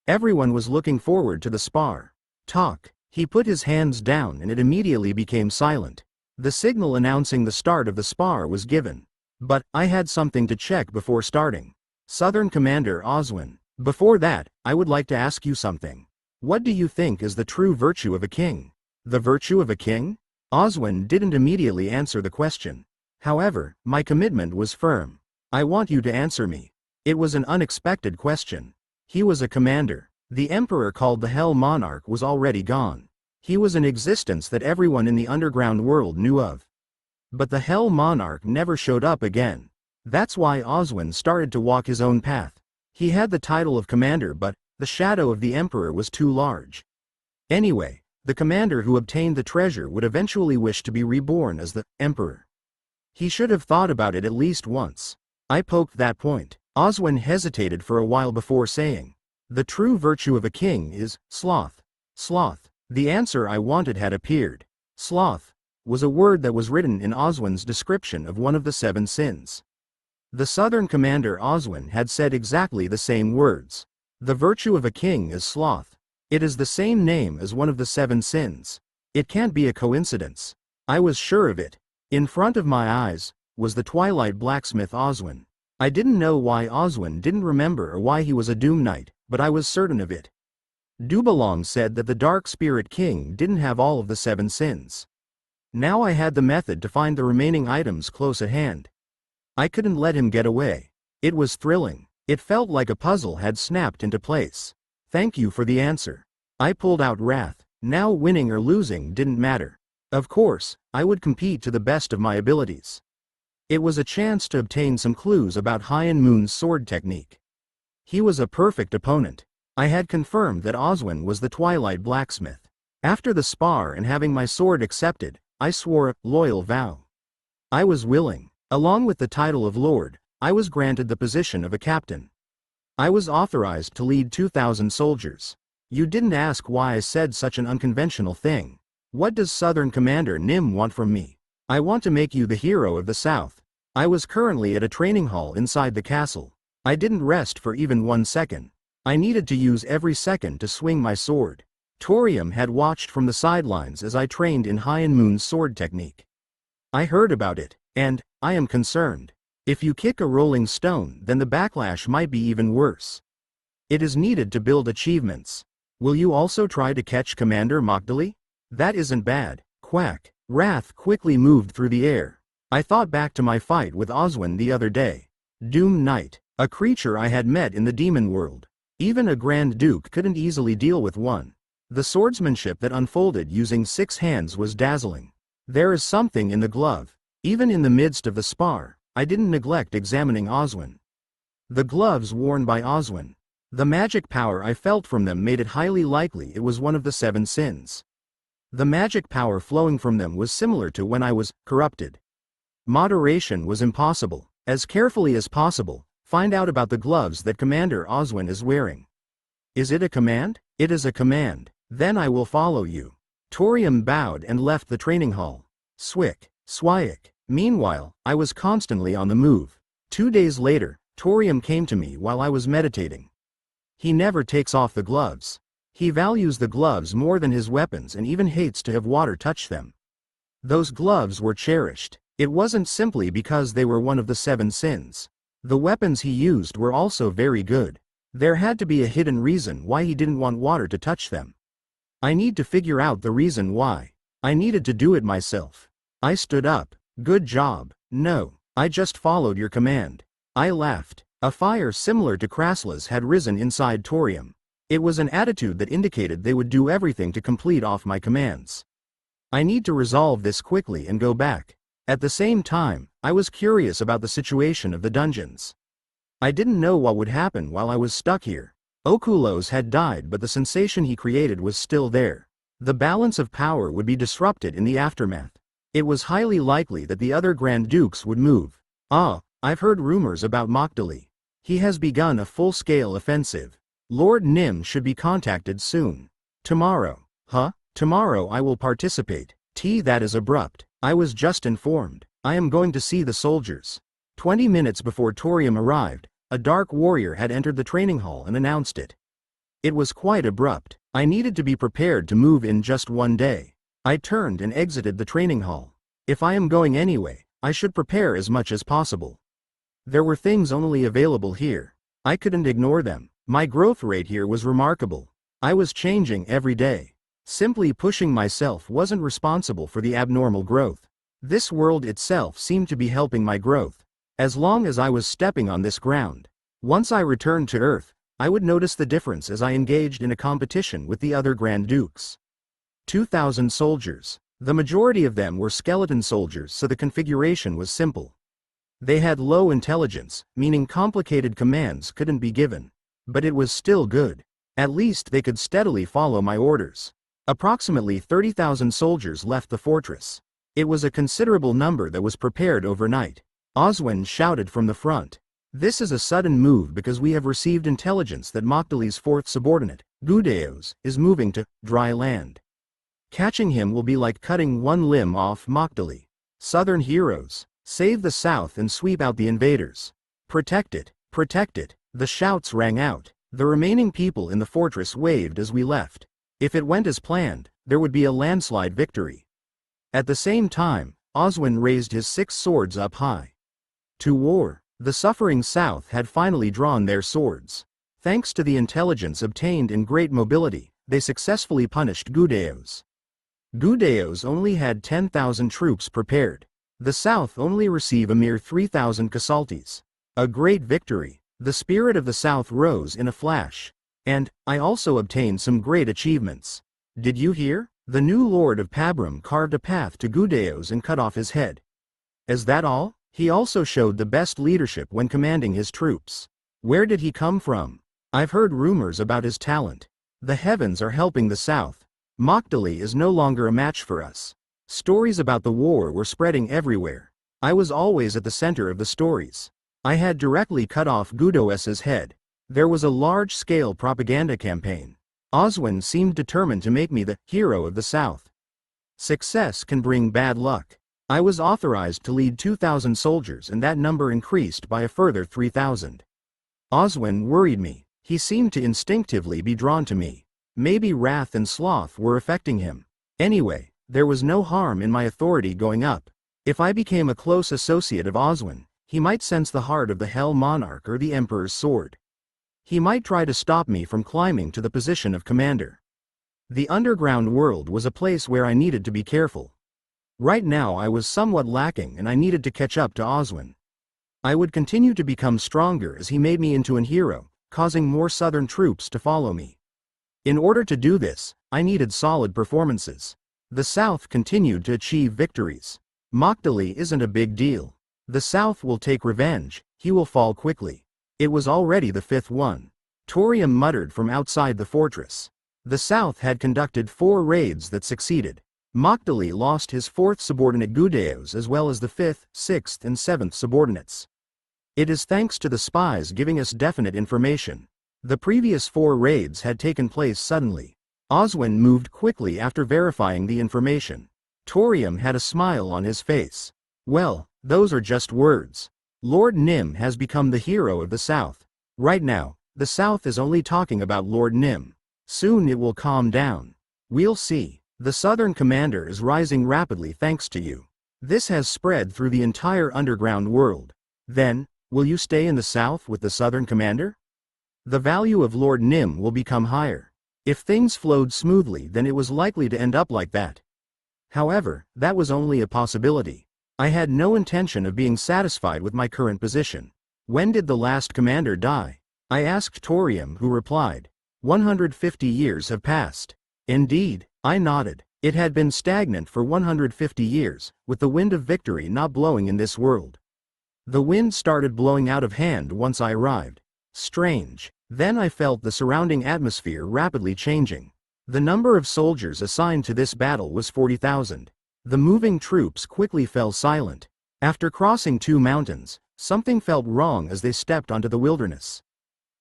Everyone was looking forward to the spar. Talk. He put his hands down and it immediately became silent. The signal announcing the start of the spar was given. But, I had something to check before starting. Southern Commander Oswin. Before that, I would like to ask you something. What do you think is the true virtue of a king? The virtue of a king? Oswin didn't immediately answer the question. However, my commitment was firm. I want you to answer me. It was an unexpected question. He was a commander. The emperor called the Hell Monarch was already gone. He was an existence that everyone in the underground world knew of. But the Hell Monarch never showed up again. That's why Oswin started to walk his own path. He had the title of commander, but the shadow of the emperor was too large. Anyway, the commander who obtained the treasure would eventually wish to be reborn as the emperor. He should have thought about it at least once. I poked that point. Oswin hesitated for a while before saying, the true virtue of a king is sloth. Sloth. The answer I wanted had appeared. Sloth was a word that was written in Oswin's description of one of the 7 sins. The Southern Commander Oswin had said exactly the same words. The virtue of a king is sloth. It is the same name as one of the 7 sins. It can't be a coincidence. I was sure of it. In front of my eyes was the Twilight blacksmith Oswin. I didn't know why Oswin didn't remember or why he was a Doom Knight, but I was certain of it. Dubalong said that the Dark Spirit King didn't have all of the 7 sins. Now I had the method to find the remaining items close at hand. I couldn't let him get away. It was thrilling. It felt like a puzzle had snapped into place. Thank you for the answer. I pulled out Wrath. Now winning or losing didn't matter. Of course, I would compete to the best of my abilities. It was a chance to obtain some clues about High Moon's sword technique. He was a perfect opponent. I had confirmed that Oswin was the Twilight Blacksmith. After the spar and having my sword accepted, I swore a loyal vow. I was willing. Along with the title of Lord, I was granted the position of a captain. I was authorized to lead 2,000 soldiers. You didn't ask why I said such an unconventional thing. What does Southern Commander Nim want from me? I want to make you the hero of the South. I was currently at a training hall inside the castle. I didn't rest for even 1 second. I needed to use every second to swing my sword. Torium had watched from the sidelines as I trained in High Moon's sword technique. I heard about it, and I am concerned. If you kick a rolling stone, then the backlash might be even worse. It is needed to build achievements. Will you also try to catch Commander Mogdali? That isn't bad. Quack. Wrath quickly moved through the air. I thought back to my fight with Oswin the other day. Doom Knight, a creature I had met in the demon world. Even a Grand Duke couldn't easily deal with one. The swordsmanship that unfolded using 6 hands was dazzling. There is something in the glove. Even in the midst of the spar, I didn't neglect examining Oswin. The gloves worn by Oswin. The magic power I felt from them made it highly likely it was one of the 7 sins. The magic power flowing from them was similar to when I was corrupted. Moderation was impossible. As carefully as possible, find out about the gloves that Commander Oswin is wearing. Is it a command? It is a command. Then I will follow you. Torium bowed and left the training hall. Swick, Swick. Meanwhile, I was constantly on the move. 2 days later, Torium came to me while I was meditating. He never takes off the gloves. He values the gloves more than his weapons and even hates to have water touch them. Those gloves were cherished. It wasn't simply because they were one of the 7 sins. The weapons he used were also very good. There had to be a hidden reason why he didn't want water to touch them. I need to figure out the reason why. I needed to do it myself. I stood up. Good job. No, I just followed your command. I laughed. A fire similar to Krasla's had risen inside Torium. It was an attitude that indicated they would do everything to complete off my commands. I need to resolve this quickly and go back. At the same time, I was curious about the situation of the dungeons. I didn't know what would happen while I was stuck here. Okulos had died, but the sensation he created was still there. The balance of power would be disrupted in the aftermath. It was highly likely that the other Grand Dukes would move. I've heard rumors about Mogdali. He has begun a full-scale offensive. Lord Nim should be contacted soon. Tomorrow. Tomorrow I will participate. That is abrupt. I was just informed. I am going to see the soldiers. 20 minutes before Torium arrived, a dark warrior had entered the training hall and announced it. It was quite abrupt. I needed to be prepared to move in just 1 day. I turned and exited the training hall. If I am going anyway, I should prepare as much as possible. There were things only available here. I couldn't ignore them. My growth rate here was remarkable. I was changing every day. Simply pushing myself wasn't responsible for the abnormal growth. This world itself seemed to be helping my growth. As long as I was stepping on this ground. Once I returned to Earth, I would notice the difference as I engaged in a competition with the other Grand Dukes. 2,000 soldiers. The majority of them were skeleton soldiers, so the configuration was simple. They had low intelligence, meaning complicated commands couldn't be given. But it was still good. At least they could steadily follow my orders. Approximately 30,000 soldiers left the fortress. It was a considerable number that was prepared overnight. Oswin shouted from the front. This is a sudden move because we have received intelligence that Mogdali's 4th subordinate, Gudeos, is moving to dry land. Catching him will be like cutting one limb off Mogdali. Southern heroes, save the South and sweep out the invaders. Protect it, protect it. The shouts rang out. The remaining people in the fortress waved as we left. If it went as planned, there would be a landslide victory. At the same time, Oswin raised his 6 swords up high. To war. The suffering South had finally drawn their swords. Thanks to the intelligence obtained in great mobility, they successfully punished Gudeos. Gudeos only had 10,000 troops prepared. The South only receive a mere 3,000 casualties. A great victory. The spirit of the South rose in a flash. And I also obtained some great achievements. Did you hear? The new Lord of Pabram carved a path to Gudeos and cut off his head. Is that all? He also showed the best leadership when commanding his troops. Where did he come from? I've heard rumors about his talent. The heavens are helping the South. Magdali is no longer a match for us. Stories about the war were spreading everywhere. I was always at the center of the stories. I had directly cut off Gudoes's head. There was a large-scale propaganda campaign. Oswin seemed determined to make me the hero of the South. Success can bring bad luck. I was authorized to lead 2,000 soldiers, and that number increased by a further 3,000. Oswin worried me. He seemed to instinctively be drawn to me. Maybe wrath and sloth were affecting him. Anyway, there was no harm in my authority going up. If I became a close associate of Oswin, he might sense the heart of the Hell Monarch or the Emperor's sword. He might try to stop me from climbing to the position of commander. The underground world was a place where I needed to be careful. Right now I was somewhat lacking, and I needed to catch up to Oswin. I would continue to become stronger as he made me into an hero, causing more southern troops to follow me. In order to do this, I needed solid performances. The South continued to achieve victories. Magdali isn't a big deal. The South will take revenge. He will fall quickly. It was already the fifth one. Torium muttered from outside the fortress. The South had conducted 4 raids that succeeded. Magdali lost his 4th subordinate Gudeos as well as the 5th, 6th and 7th subordinates. It is thanks to the spies giving us definite information. The previous 4 raids had taken place suddenly. Oswin moved quickly after verifying the information. Torium had a smile on his face. Well, those are just words. Lord Nim has become the hero of the South. Right now, the South is only talking about Lord Nim. Soon it will calm down. We'll see. The Southern commander is rising rapidly thanks to you. This has spread through the entire underground world. Then, will you stay in the South with the Southern commander? The value of Lord Nim will become higher. If things flowed smoothly, then it was likely to end up like that. However, that was only a possibility. I had no intention of being satisfied with my current position. When did the last commander die? I asked Torium, who replied, 150 years have passed. Indeed, I nodded. It had been stagnant for 150 years, with the wind of victory not blowing in this world. The wind started blowing out of hand once I arrived. Strange. Then I felt the surrounding atmosphere rapidly changing. The number of soldiers assigned to this battle was 40,000. The moving troops quickly fell silent. After crossing 2 mountains, something felt wrong as they stepped onto the wilderness.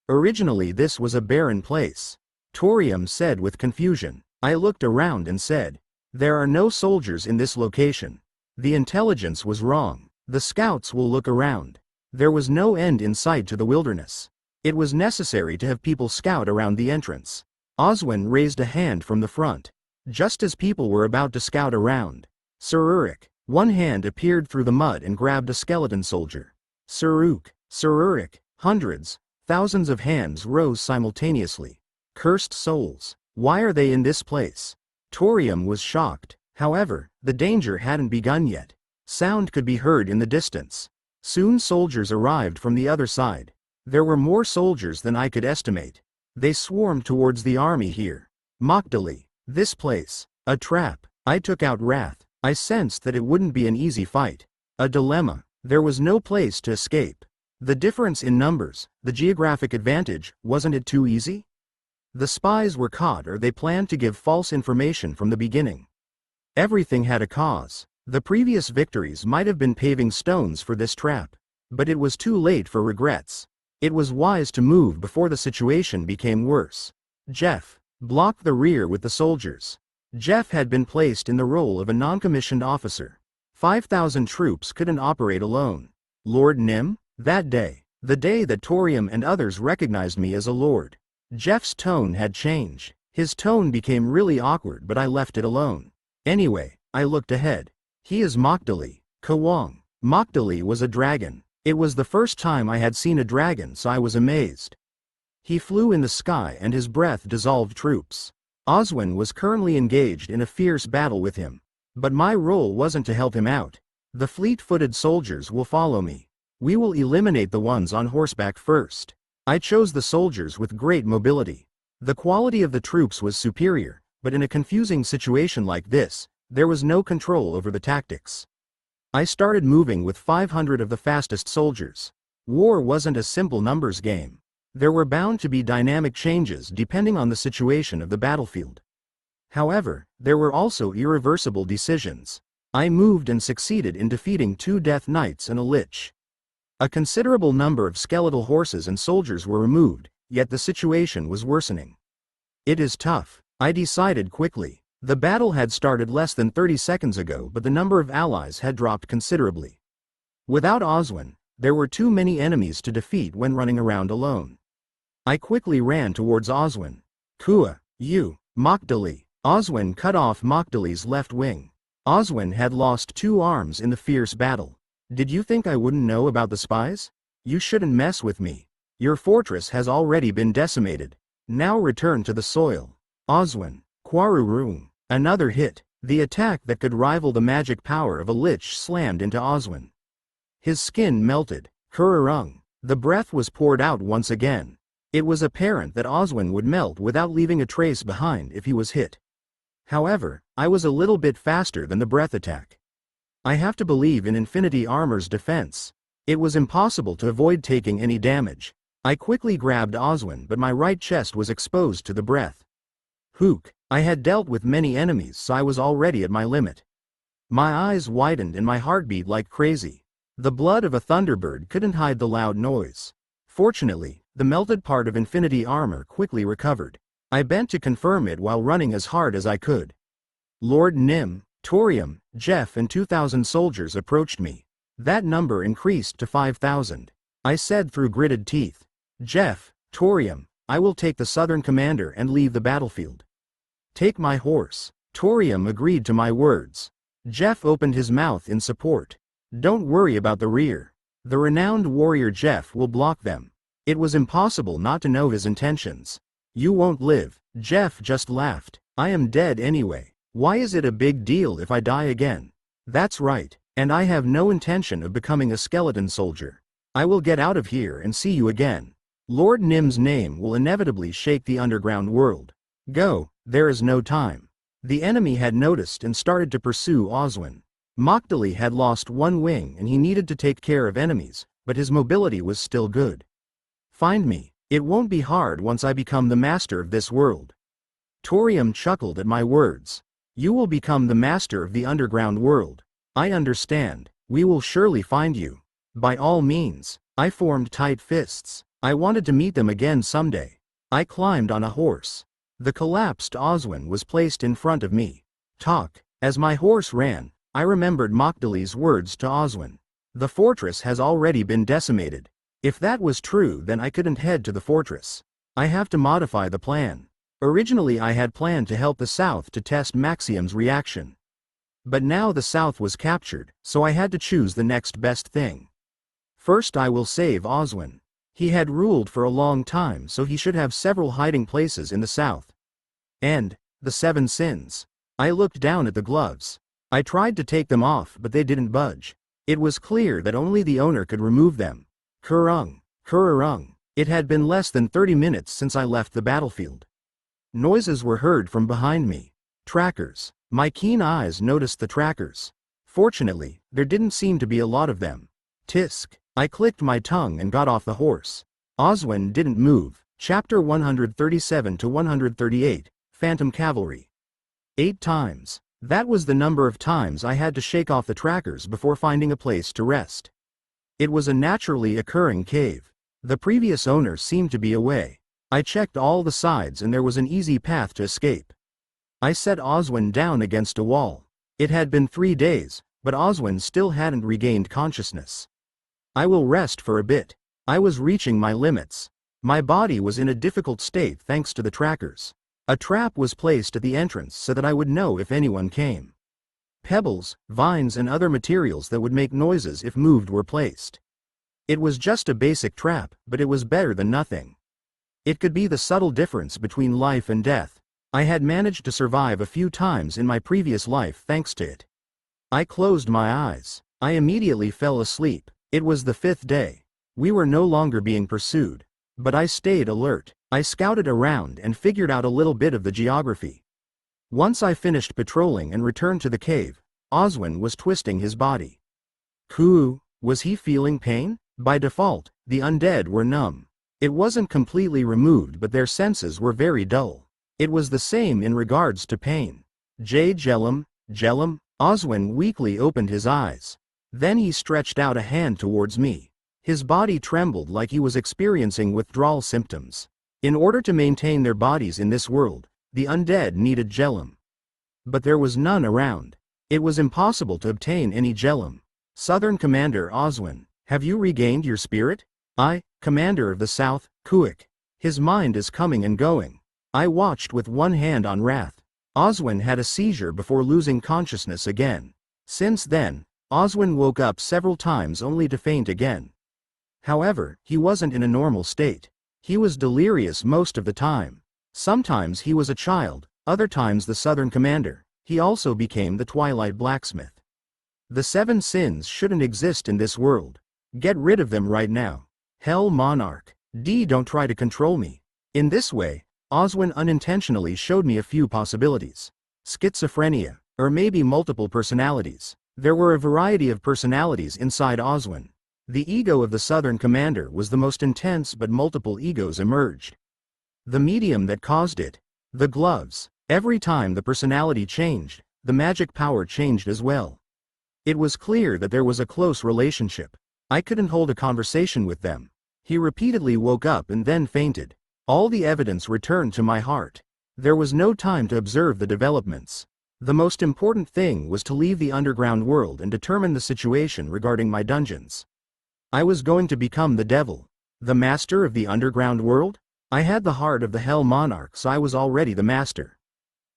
Originally this was a barren place. Torium said with confusion. I looked around and said, there are no soldiers in this location. The intelligence was wrong. The scouts will look around. There was no end in sight to the wilderness. It was necessary to have people scout around the entrance. Oswin raised a hand from the front. Just as people were about to scout around, Sir one hand appeared through the mud and grabbed a skeleton soldier. Sir hundreds, thousands of hands rose simultaneously. Cursed souls. Why are they in this place? Torium was shocked. However, the danger hadn't begun yet. Sound could be heard in the distance. Soon soldiers arrived from the other side. There were more soldiers than I could estimate. They swarmed towards the army here. Magdali. This place. A trap. I took out Wrath. I sensed that it wouldn't be an easy fight. A dilemma. There was no place to escape. The difference in numbers, the geographic advantage, wasn't it too easy? The spies were caught, or they planned to give false information from the beginning. Everything had a cause. The previous victories might have been paving stones for this trap. But it was too late for regrets. It was wise to move before the situation became worse. Jeff blocked the rear with the soldiers. Jeff had been placed in the role of a non-commissioned officer. 5,000 troops couldn't operate alone. Lord Nim? That day, the day that Torium and others recognized me as a lord. Jeff's tone had changed. His tone became really awkward, but I left it alone. Anyway, I looked ahead. He is Magdali, Kawang. Magdali was a dragon. It was the first time I had seen a dragon, so I was amazed. He flew in the sky and his breath dissolved troops. Oswin was currently engaged in a fierce battle with him. But my role wasn't to help him out. The fleet-footed soldiers will follow me. We will eliminate the ones on horseback first. I chose the soldiers with great mobility. The quality of the troops was superior, but in a confusing situation like this, there was no control over the tactics. I started moving with 500 of the fastest soldiers. War wasn't a simple numbers game. There were bound to be dynamic changes depending on the situation of the battlefield. However, there were also irreversible decisions. I moved and succeeded in defeating 2 Death Knights and a Lich. A considerable number of skeletal horses and soldiers were removed, yet the situation was worsening. It is tough, I decided quickly. The battle had started less than 30 seconds ago, but the number of allies had dropped considerably. Without Oswin, there were too many enemies to defeat when running around alone. I quickly ran towards Oswin. Kua, you, Mokdali. Oswin cut off Mokdali's left wing. Oswin had lost 2 arms in the fierce battle. Did you think I wouldn't know about the spies? You shouldn't mess with me. Your fortress has already been decimated. Now return to the soil. Oswin, Quarurung. Another hit. The attack that could rival the magic power of a lich slammed into Oswin. His skin melted. Quarurung. The breath was poured out once again. It was apparent that Oswin would melt without leaving a trace behind if he was hit. However, I was a little bit faster than the breath attack. I have to believe in Infinity Armor's defense. It was impossible to avoid taking any damage. I quickly grabbed Oswin, but my right chest was exposed to the breath. Hook. I had dealt with many enemies, so I was already at my limit. My eyes widened and my heart beat like crazy. The blood of a thunderbird couldn't hide the loud noise. Fortunately, the melted part of Infinity Armor quickly recovered. I bent to confirm it while running as hard as I could. Lord Nim, Torium, Jeff and 2,000 soldiers approached me. That number increased to 5,000. I said through gritted teeth, Jeff, Torium, I will take the southern commander and leave the battlefield. Take my horse. Torium agreed to my words. Jeff opened his mouth in support. Don't worry about the rear. The renowned warrior Jeff will block them. It was impossible not to know his intentions. You won't live. Jeff just laughed. I am dead anyway. Why is it a big deal if I die again? That's right, and I have no intention of becoming a skeleton soldier. I will get out of here and see you again. Lord Nim's name will inevitably shake the underground world. Go, there is no time. The enemy had noticed and started to pursue Oswin. Mokdali had lost 1 wing and he needed to take care of enemies, but his mobility was still good. Find me. It won't be hard once I become the master of this world. Torium chuckled at my words. You will become the master of the underground world. I understand. We will surely find you. By all means. I formed tight fists. I wanted to meet them again someday. I climbed on a horse. The collapsed Oswin was placed in front of me. Talk. As my horse ran, I remembered Mokdali's words to Oswin. The fortress has already been decimated. If that was true, then I couldn't head to the fortress. I have to modify the plan. Originally I had planned to help the South to test Maxium's reaction. But now the South was captured, so I had to choose the next best thing. First I will save Oswin. He had ruled for a long time, so he should have several hiding places in the South. And the 7 sins. I looked down at the gloves. I tried to take them off, but they didn't budge. It was clear that only the owner could remove them. Kururung. It had been less than 30 minutes since I left the battlefield. Noises were heard from behind me. Trackers. My keen eyes noticed the trackers. Fortunately, there didn't seem to be a lot of them. Tisk. I clicked my tongue and got off the horse. Oswin didn't move. Chapter 137 to 138, Phantom Cavalry. 8 times. That was the number of times I had to shake off the trackers before finding a place to rest. It was a naturally occurring cave. The previous owner seemed to be away. I checked all the sides and there was an easy path to escape. I set Oswin down against a wall. It had been 3 days, but Oswin still hadn't regained consciousness. I will rest for a bit. I was reaching my limits. My body was in a difficult state thanks to the trackers. A trap was placed at the entrance so that I would know if anyone came. Pebbles, vines and other materials that would make noises if moved were placed. It was just a basic trap, but it was better than nothing. It could be the subtle difference between life and death. I had managed to survive a few times in my previous life thanks to it. I closed my eyes. I immediately fell asleep. It was the 5th day. We were no longer being pursued. But I stayed alert. I scouted around and figured out a little bit of the geography. Once I finished patrolling and returned to the cave, Oswin was twisting his body. Was he feeling pain? By default, the undead were numb. It wasn't completely removed, but their senses were very dull. It was the same in regards to pain. Jellum. Oswin weakly opened his eyes. Then he stretched out a hand towards me. His body trembled like he was experiencing withdrawal symptoms. In order to maintain their bodies in this world, the undead needed Jellum. But there was none around. It was impossible to obtain any Jellum. Southern Commander Oswin, have you regained your spirit? Commander of the South, Kuik. His mind is coming and going. I watched with one hand on wrath. Oswin had a seizure before losing consciousness again. Since then, Oswin woke up several times only to faint again. However, he wasn't in a normal state. He was delirious most of the time. Sometimes he was a child, other times the Southern Commander. He also became the Twilight Blacksmith. The 7 sins shouldn't exist in this world. Get rid of them right now. Hell Monarch. Don't try to control me. In this way, Oswin unintentionally showed me a few possibilities. Schizophrenia, or maybe multiple personalities. There were a variety of personalities inside Oswin. The ego of the Southern Commander was the most intense, but multiple egos emerged. The medium that caused it. The gloves. Every time the personality changed, the magic power changed as well. It was clear that there was a close relationship. I couldn't hold a conversation with them. He repeatedly woke up and then fainted. All the evidence returned to my heart. There was no time to observe the developments. The most important thing was to leave the underground world and determine the situation regarding my dungeons. I was going to become the devil. The master of the underground world? I had the heart of the Hell Monarch, so I was already the master.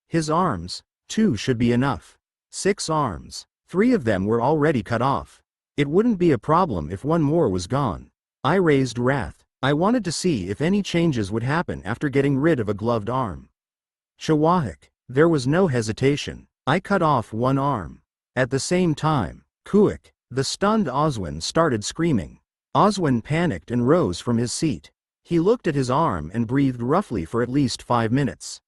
His arms, 2 should be enough. 6 arms. 3 of them were already cut off. It wouldn't be a problem if one more was gone. I raised wrath. I wanted to see if any changes would happen after getting rid of a gloved arm. Chawahik. There was no hesitation. I cut off one arm. At the same time, Kuik, the stunned Oswin, started screaming. Oswin panicked and rose from his seat. He looked at his arm and breathed roughly for at least 5 minutes.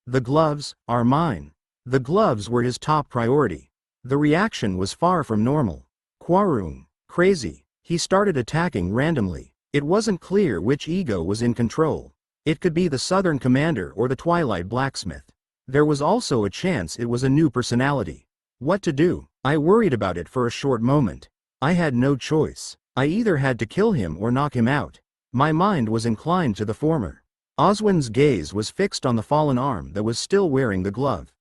The gloves are mine. The gloves were his top priority. The reaction was far from normal. Quarung, crazy. He started attacking randomly. It wasn't clear which ego was in control. It could be the Southern Commander or the Twilight Blacksmith. There was also a chance it was a new personality. What to do? I worried about it for a short moment. I had no choice. I either had to kill him or knock him out. My mind was inclined to the former. Oswin's gaze was fixed on the fallen arm that was still wearing the glove.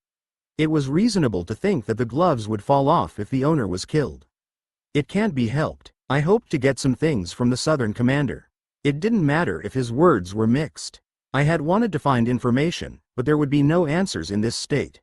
It was reasonable to think that the gloves would fall off if the owner was killed. It can't be helped. I hoped to get some things from the Southern Commander. It didn't matter if his words were mixed. I had wanted to find information, but there would be no answers in this state.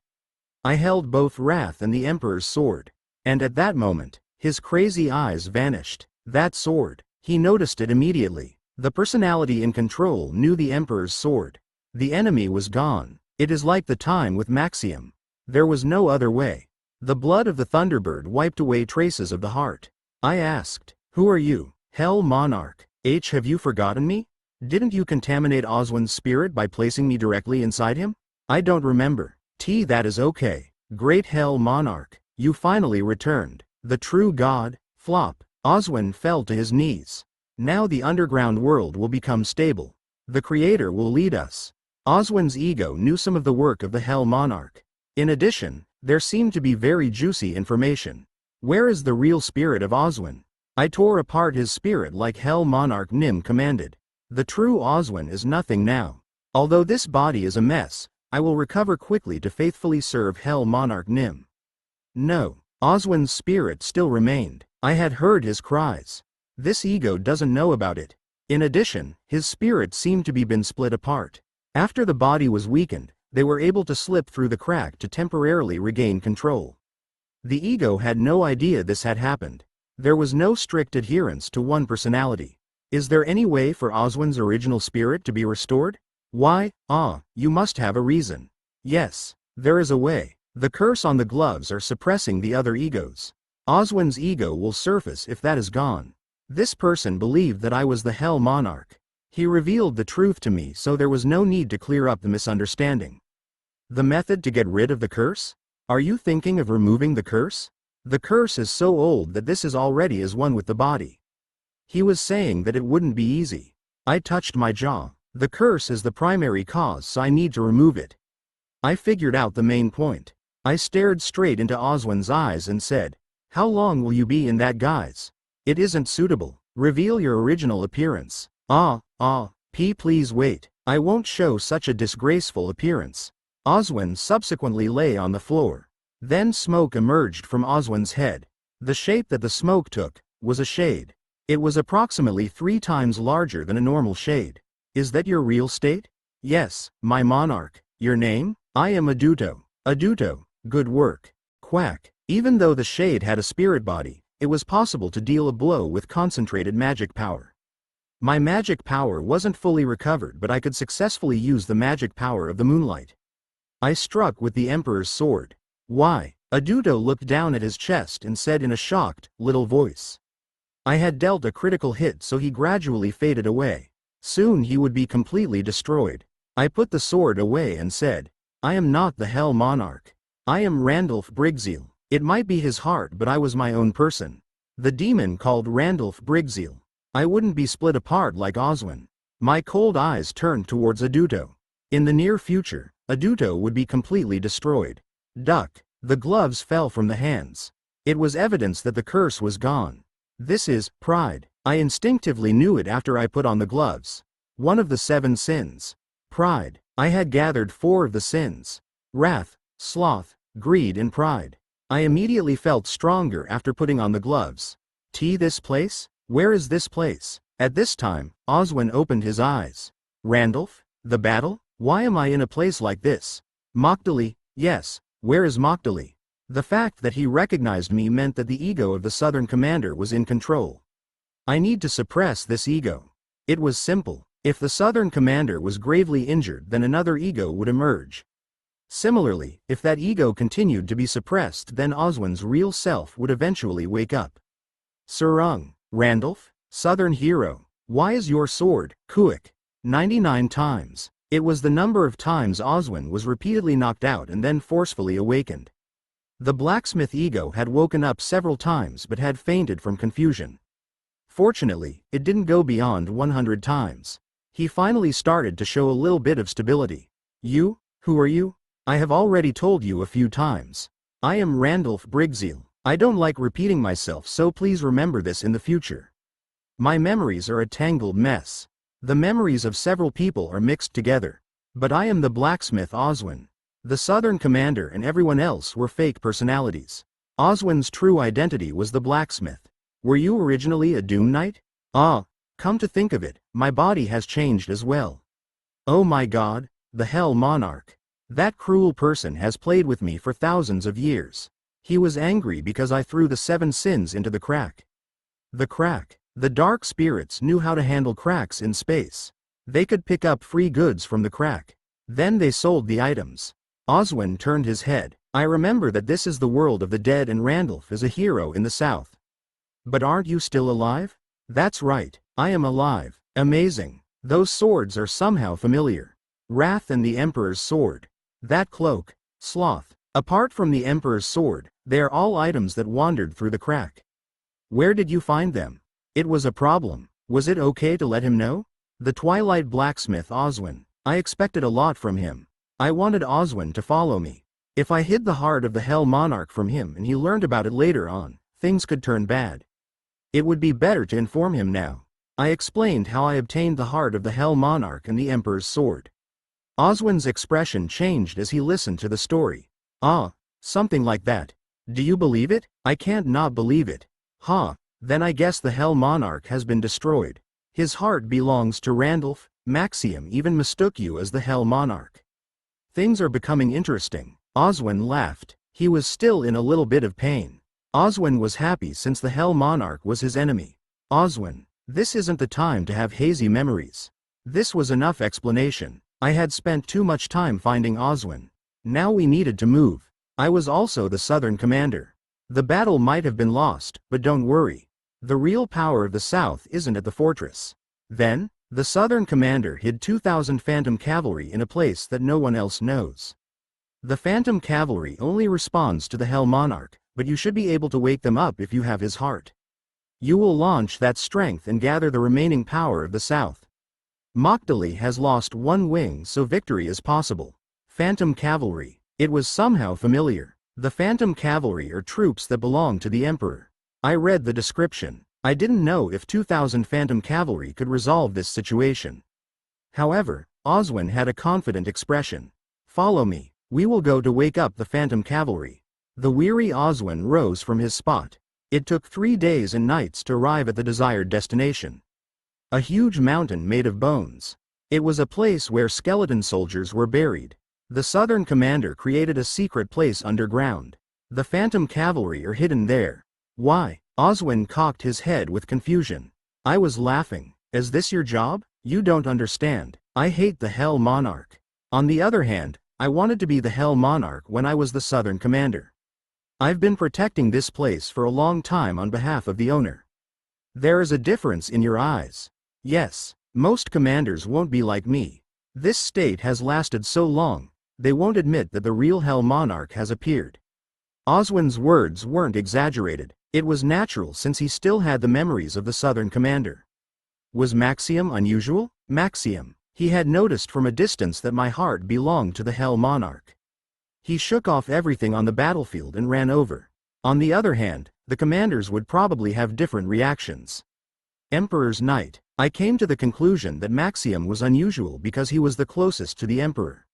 I held both wrath and the Emperor's sword. And at that moment, his crazy eyes vanished. That sword. He noticed it immediately. The personality in control knew the Emperor's sword. The enemy was gone. It is like the time with Maxium. There was no other way. The blood of the Thunderbird wiped away traces of the heart. I asked, "Who are you, Hell Monarch? Have you forgotten me? Didn't you contaminate Oswin's spirit by placing me directly inside him? I don't remember." That is okay. Great Hell Monarch, you finally returned. The true god. Flop. Oswin fell to his knees. Now the underground world will become stable. The Creator will lead us. Oswin's ego knew some of the work of the Hell Monarch. In addition, there seemed to be very juicy information. Where is the real spirit of Oswin? I tore apart his spirit like Hell Monarch Nim commanded. The true Oswin is nothing now. Although this body is a mess, I will recover quickly to faithfully serve Hell Monarch Nim. No, Oswin's spirit still remained. I had heard his cries. This ego doesn't know about it. In addition, his spirit seemed to be been split apart. After the body was weakened, they were able to slip through the crack to temporarily regain control. The ego had no idea this had happened. There was no strict adherence to one personality. Is there any way for Oswin's original spirit to be restored? Why, you must have a reason. Yes, there is a way. The curse on the gloves are suppressing the other egos. Oswin's ego will surface if that is gone. This person believed that I was the Hell Monarch. He revealed the truth to me, so there was no need to clear up the misunderstanding. The method to get rid of the curse? Are you thinking of removing the curse? The curse is so old that this is already as one with the body. He was saying that it wouldn't be easy. I touched my jaw. The curse is the primary cause, so I need to remove it. I figured out the main point. I stared straight into Oswin's eyes and said, "How long will you be in that guise? It isn't suitable. Reveal your original appearance." Please wait. I won't show such a disgraceful appearance. Oswin subsequently lay on the floor. Then smoke emerged from Oswin's head. The shape that the smoke took was a shade. It was approximately 3 times larger than a normal shade. Is that your real state? Yes, my monarch. Your name? I am Aduto. Aduto, good work. Quack. Even though the shade had a spirit body, it was possible to deal a blow with concentrated magic power. My magic power wasn't fully recovered, but I could successfully use the magic power of the moonlight. I struck with the Emperor's sword. Why? Aduto looked down at his chest and said in a shocked, little voice. I had dealt a critical hit, so he gradually faded away. Soon he would be completely destroyed. I put the sword away and said, I am not the Hell Monarch. I am Randolph Brigzeal. It might be his heart, but I was my own person. The demon called Randolph Brigzeal. I wouldn't be split apart like Oswin. My cold eyes turned towards Aduto. In the near future, Aduto would be completely destroyed. Duck. The gloves fell from the hands. It was evidence that the curse was gone. This is pride. I instinctively knew it after I put on the gloves. One of the 7 sins. Pride. I had gathered 4 of the sins. Wrath, sloth, greed and pride. I immediately felt stronger after putting on the gloves. This place? Where is this place? At this time, Oswin opened his eyes. Randolph? The battle? Why am I in a place like this? Mokdali? Yes, where is Mokdali? The fact that he recognized me meant that the ego of the Southern commander was in control. I need to suppress this ego. It was simple. If the Southern commander was gravely injured, then another ego would emerge. Similarly, if that ego continued to be suppressed, then Oswin's real self would eventually wake up. Surung. Randolph? Southern hero. Why is your sword, Kuik? 99 times. It was the number of times Oswin was repeatedly knocked out and then forcefully awakened. The blacksmith ego had woken up several times but had fainted from confusion. Fortunately, it didn't go beyond 100 times. He finally started to show a little bit of stability. You? Who are you? I have already told you a few times. I am Randolph Brigzeal. I don't like repeating myself, so please remember this in the future. My memories are a tangled mess. The memories of several people are mixed together. But I am the blacksmith Oswin. The Southern commander and everyone else were fake personalities. Oswin's true identity was the blacksmith. Were you originally a Doom Knight? Come to think of it, my body has changed as well. Oh my God, the Hell Monarch. That cruel person has played with me for thousands of years. He was angry because I threw the 7 sins into the crack. The crack. The dark spirits knew how to handle cracks in space. They could pick up free goods from the crack. Then they sold the items. Oswin turned his head. I remember that this is the world of the dead and Randolph is a hero in the South. But aren't you still alive? That's right, I am alive. Amazing. Those swords are somehow familiar. Wrath and the Emperor's sword. That cloak. Sloth. Apart from the Emperor's sword, they are all items that wandered through the crack. Where did you find them? It was a problem. Was it okay to let him know? The Twilight blacksmith Oswin. I expected a lot from him. I wanted Oswin to follow me. If I hid the heart of the Hell Monarch from him and he learned about it later on, things could turn bad. It would be better to inform him now. I explained how I obtained the heart of the Hell Monarch and the Emperor's sword. Oswin's expression changed as he listened to the story. Something like that. Do you believe it? I can't not believe it. Then I guess the Hell Monarch has been destroyed. His heart belongs to Randolph. Maxium even mistook you as the Hell Monarch. Things are becoming interesting. Oswin laughed. He was still in a little bit of pain. Oswin was happy since the Hell Monarch was his enemy. Oswin, this isn't the time to have hazy memories. This was enough explanation. I had spent too much time finding Oswin. Now we needed to move. I was also the Southern commander. The battle might have been lost, but don't worry. The real power of the South isn't at the fortress. Then, the Southern commander hid 2,000 Phantom Cavalry in a place that no one else knows. The Phantom Cavalry only responds to the Hell Monarch, but you should be able to wake them up if you have his heart. You will launch that strength and gather the remaining power of the South. Mokdali has lost one wing, so victory is possible. Phantom Cavalry. It was somehow familiar. The Phantom Cavalry are troops that belong to the Emperor. I read the description. I didn't know if 2,000 Phantom Cavalry could resolve this situation. However, Oswin had a confident expression. Follow me. We will go to wake up the Phantom Cavalry. The weary Oswin rose from his spot. It took 3 days and nights to arrive at the desired destination. A huge mountain made of bones. It was a place where skeleton soldiers were buried. The Southern commander created a secret place underground. The Phantom Cavalry are hidden there. Why? Oswin cocked his head with confusion. I was laughing. Is this your job? You don't understand. I hate the Hell Monarch. On the other hand, I wanted to be the Hell Monarch when I was the Southern commander. I've been protecting this place for a long time on behalf of the owner. There is a difference in your eyes. Yes, most commanders won't be like me. This state has lasted so long, they won't admit that the real Hell Monarch has appeared. Oswin's words weren't exaggerated. It was natural since he still had the memories of the Southern commander. Was Maxium unusual? Maxium. He had noticed from a distance that my heart belonged to the Hell Monarch. He shook off everything on the battlefield and ran over. On the other hand, the commanders would probably have different reactions. Emperor's Knight. I came to the conclusion that Maxium was unusual because he was the closest to the Emperor.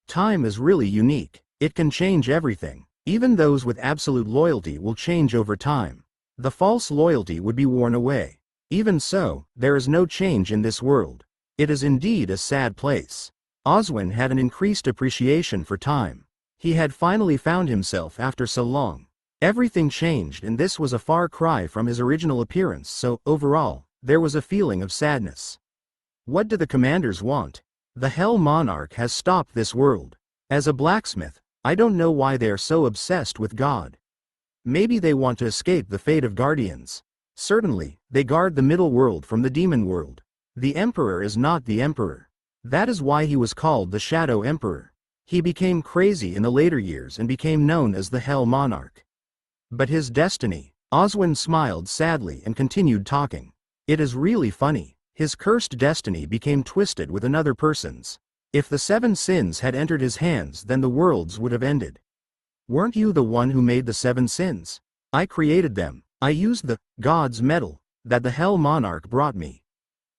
Time is really unique. It can change everything. Even those with absolute loyalty will change over time. The false loyalty would be worn away. Even so, there is no change in this world. It is indeed a sad place. Oswin had an increased appreciation for time. He had finally found himself after so long. Everything changed and this was a far cry from his original appearance, so, overall, there was a feeling of sadness. What do the commanders want? The Hell Monarch has stopped this world. As a blacksmith, I don't know why they are so obsessed with God. Maybe they want to escape the fate of guardians. Certainly, they guard the middle world from the demon world. The Emperor is not the Emperor. That is why he was called the Shadow Emperor. He became crazy in the later years and became known as the Hell Monarch. But his destiny. Oswin smiled sadly and continued talking. It is really funny. His cursed destiny became twisted with another person's. If the 7 sins had entered his hands, then the worlds would have ended. Weren't you the one who made the 7 sins? I created them. I used the God's metal that the Hell Monarch brought me.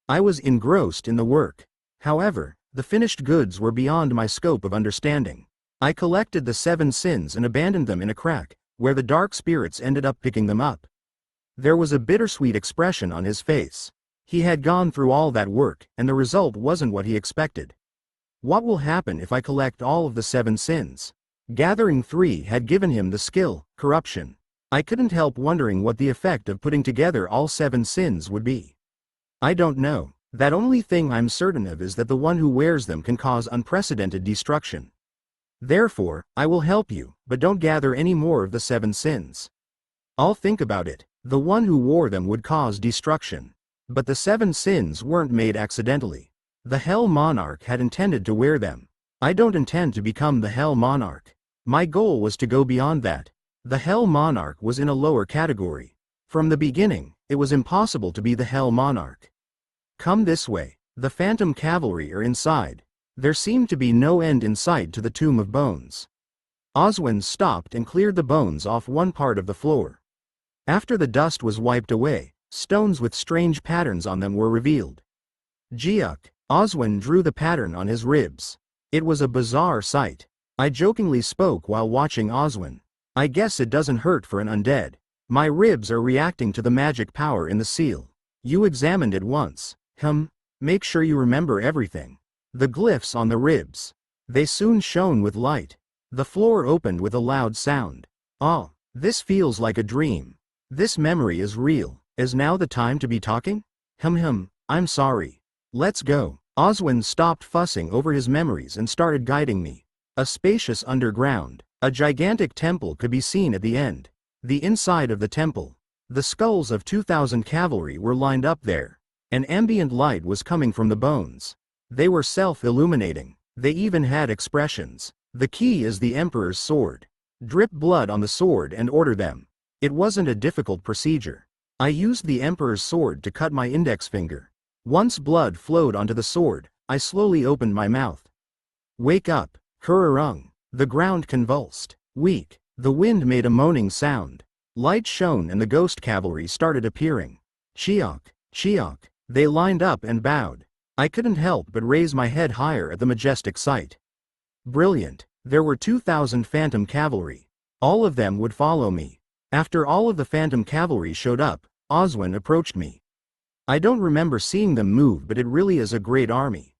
I was engrossed in the work. However, the finished goods were beyond my scope of understanding. I collected the 7 sins and abandoned them in a crack, where the dark spirits ended up picking them up. There was a bittersweet expression on his face. He had gone through all that work, and the result wasn't what he expected. What will happen if I collect all of the 7 sins? Gathering 3 had given him the skill, corruption. I couldn't help wondering what the effect of putting together all 7 sins would be. I don't know. That only thing I'm certain of is that the one who wears them can cause unprecedented destruction. Therefore, I will help you, but don't gather any more of the 7 sins. I'll think about it. The one who wore them would cause destruction. But the 7 sins weren't made accidentally. The Hell Monarch had intended to wear them. I don't intend to become the Hell Monarch. My goal was to go beyond that. The Hell Monarch was in a lower category. From the beginning, it was impossible to be the Hell Monarch. Come this way. The Phantom Cavalry are inside. There seemed to be no end in sight to the Tomb of Bones. Oswin stopped and cleared the bones off one part of the floor. After the dust was wiped away, stones with strange patterns on them were revealed. Jiuk. Oswin drew the pattern on his ribs. It was a bizarre sight. I jokingly spoke while watching Oswin. I guess it doesn't hurt for an undead. My ribs are reacting to the magic power in the seal. You examined it once. Make sure you remember everything. The glyphs on the ribs. They soon shone with light. The floor opened with a loud sound. Oh, This feels like a dream. This memory is real. Is now the time to be talking? I'm sorry. Let's go. Oswin stopped fussing over his memories and started guiding me. A spacious underground. A gigantic temple could be seen at the end. The inside of the temple. The skulls of 2,000 cavalry were lined up there. An ambient light was coming from the bones. They were self-illuminating. They even had expressions. The key is the Emperor's sword. Drip blood on the sword and order them. It wasn't a difficult procedure. I used the Emperor's sword to cut my index finger. Once blood flowed onto the sword, I slowly opened my mouth. Wake up, Kururung. The ground convulsed. Weak. The wind made a moaning sound. Light shone and the ghost cavalry started appearing. Chiok, Chiok. They lined up and bowed. I couldn't help but raise my head higher at the majestic sight. Brilliant. There were 2,000 phantom cavalry. All of them would follow me. After all of the phantom cavalry showed up, Oswin approached me. I don't remember seeing them move, but it really is a great army.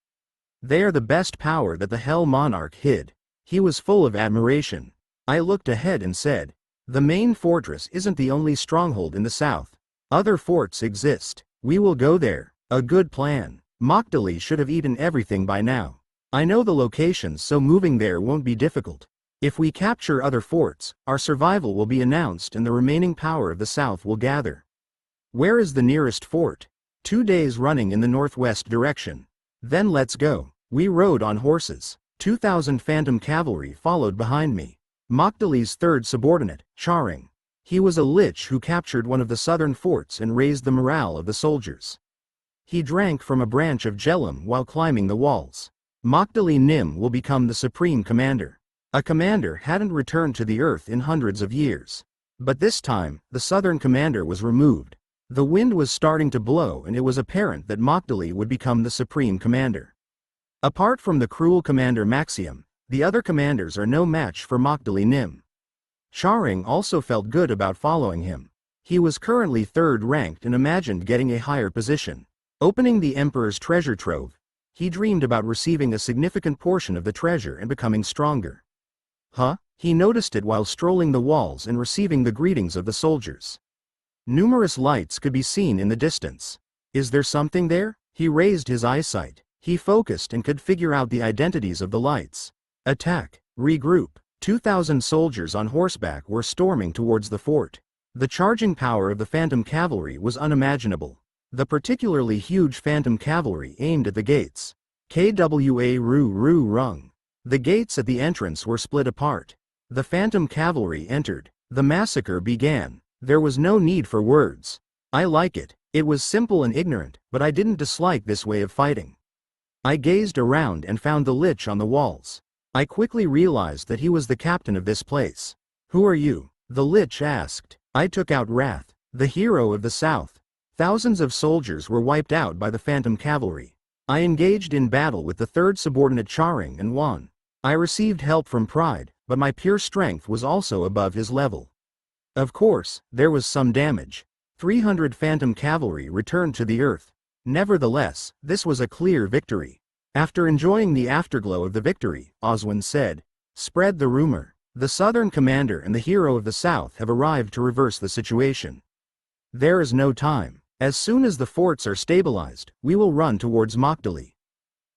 They are the best power that the Hell Monarch hid. He was full of admiration. I looked ahead and said, the main fortress isn't the only stronghold in the south. Other forts exist. We will go there. A good plan. Mokdali should have eaten everything by now. I know the locations, so moving there won't be difficult. If we capture other forts, our survival will be announced and the remaining power of the south will gather. Where is the nearest fort? 2 days running in the northwest direction. Then let's go. We rode on horses. 2,000 phantom cavalry followed behind me. Mokdali's third subordinate, Charing. He was a lich who captured one of the southern forts and raised the morale of the soldiers. He drank from a branch of Jellum while climbing the walls. Mokdali Nim will become the supreme commander. A commander hadn't returned to the earth in hundreds of years. But this time, the southern commander was removed. The wind was starting to blow and it was apparent that Mokdali would become the supreme commander. Apart from the cruel commander Maxium, the other commanders are no match for Mokdali Nim. Charing also felt good about following him. He was currently third ranked and imagined getting a higher position. Opening the Emperor's treasure trove, he dreamed about receiving a significant portion of the treasure and becoming stronger. He noticed it while strolling the walls and receiving the greetings of the soldiers. Numerous lights could be seen in the distance. Is there something there? He raised his eyesight. He focused and could figure out the identities of the lights. Attack. Regroup. 2,000 soldiers on horseback were storming towards the fort. The charging power of the phantom cavalry was unimaginable. The particularly huge phantom cavalry aimed at the gates. Kwa Ru Rung. The gates at the entrance were split apart. The phantom cavalry entered. The massacre began. There was no need for words. I like it. It was simple and ignorant, but I didn't dislike this way of fighting. I gazed around and found the lich on the walls. I quickly realized that he was the captain of this place. Who are you? The lich asked. I took out Wrath, the hero of the south. Thousands of soldiers were wiped out by the phantom cavalry. I engaged in battle with the third subordinate Charing and won. I received help from Pride, but my pure strength was also above his level. Of course, there was some damage. 300 phantom cavalry returned to the earth. Nevertheless, this was a clear victory. After enjoying the afterglow of the victory, Oswin said, "Spread the rumor. The southern commander and the hero of the south have arrived to reverse the situation. There is no time. As soon as the forts are stabilized, we will run towards Mokdali.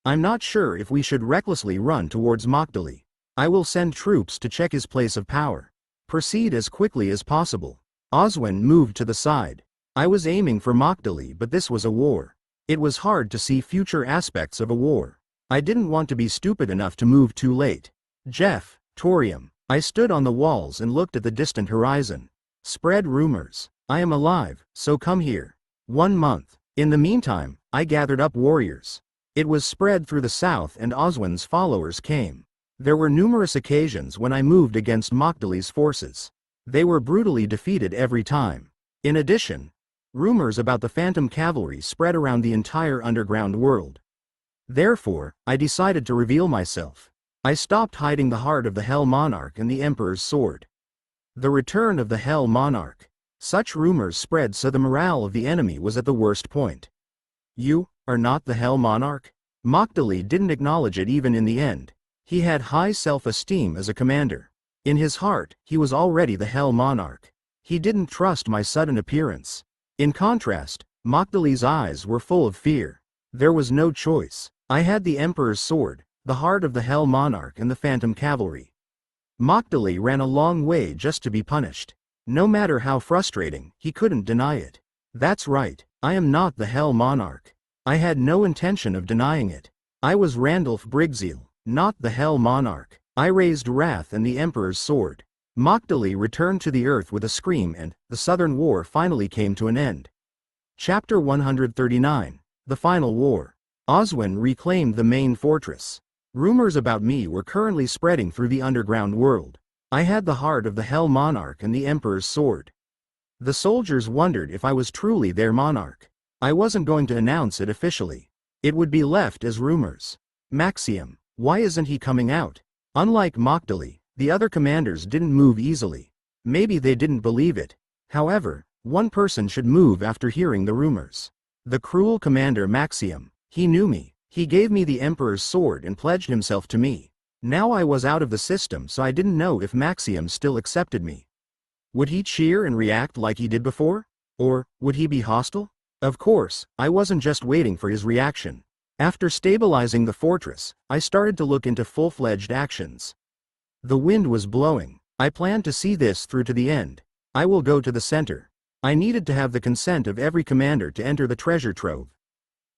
I'm not sure if we should recklessly run towards Mokdali. I will send troops to check his place of power. Proceed as quickly as possible." Oswin moved to the side. I was aiming for Mokdali, but this was a war. It was hard to see future aspects of a war. I didn't want to be stupid enough to move too late. Jeff, Torium. I stood on the walls and looked at the distant horizon. Spread rumors. I am alive, so come here. 1 month. In the meantime, I gathered up warriors. It was spread through the south and Oswin's followers came. There were numerous occasions when I moved against Mokdali's forces. They were brutally defeated every time. In addition, rumors about the phantom cavalry spread around the entire underground world. Therefore, I decided to reveal myself. I stopped hiding the heart of the Hell Monarch and the Emperor's sword. The return of the Hell Monarch. Such rumors spread so the morale of the enemy was at the worst point. You are not the Hell Monarch? Mokdali didn't acknowledge it even in the end. He had high self-esteem as a commander. In his heart, he was already the Hell Monarch. He didn't trust my sudden appearance. In contrast, Magdali's eyes were full of fear. There was no choice. I had the Emperor's sword, the heart of the Hell Monarch and the Phantom Cavalry. Magdali ran a long way just to be punished. No matter how frustrating, he couldn't deny it. That's right, I am not the Hell Monarch. I had no intention of denying it. I was Randolph Brigzeal, not the Hell Monarch. I raised wrath and the Emperor's sword. Magdali returned to the earth with a scream and the Southern War finally came to an end. Chapter 139. The Final War. Oswin reclaimed the main fortress. Rumors about me were currently spreading through the underground world. I had the heart of the Hell Monarch and the Emperor's sword. The soldiers wondered if I was truly their monarch. I wasn't going to announce it officially. It would be left as rumors. Maxim, why isn't he coming out? Unlike Magdali, the other commanders didn't move easily. Maybe they didn't believe it. However, one person should move after hearing the rumors. The cruel commander Maxim. He knew me. He gave me the Emperor's sword and pledged himself to me. Now I was out of the system, so I didn't know if Maxim still accepted me. Would he cheer and react like he did before? Or would he be hostile? Of course, I wasn't just waiting for his reaction. After stabilizing the fortress, I started to look into full-fledged actions. The wind was blowing. I planned to see this through to the end. I will go to the center. I needed to have the consent of every commander to enter the treasure trove.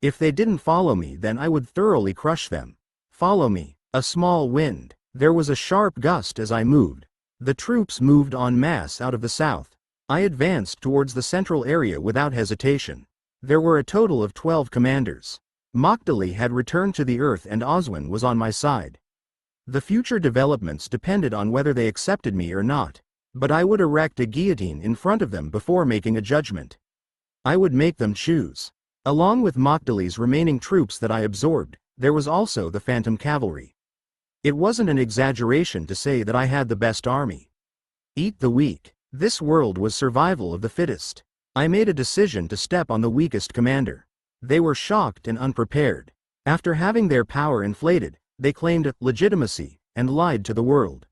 If they didn't follow me, then I would thoroughly crush them. Follow me. A small wind. There was a sharp gust as I moved. The troops moved en masse out of the south. I advanced towards the central area without hesitation. There were a total of 12 commanders. Magdali had returned to the earth and Oswin was on my side. The future developments depended on whether they accepted me or not. But I would erect a guillotine in front of them before making a judgment. I would make them choose. Along with Magdali's remaining troops that I absorbed, there was also the Phantom Cavalry. It wasn't an exaggeration to say that I had the best army. Eat the weak. This world was survival of the fittest. I made a decision to step on the weakest commander. They were shocked and unprepared. After having their power inflated, they claimed legitimacy and lied to the world.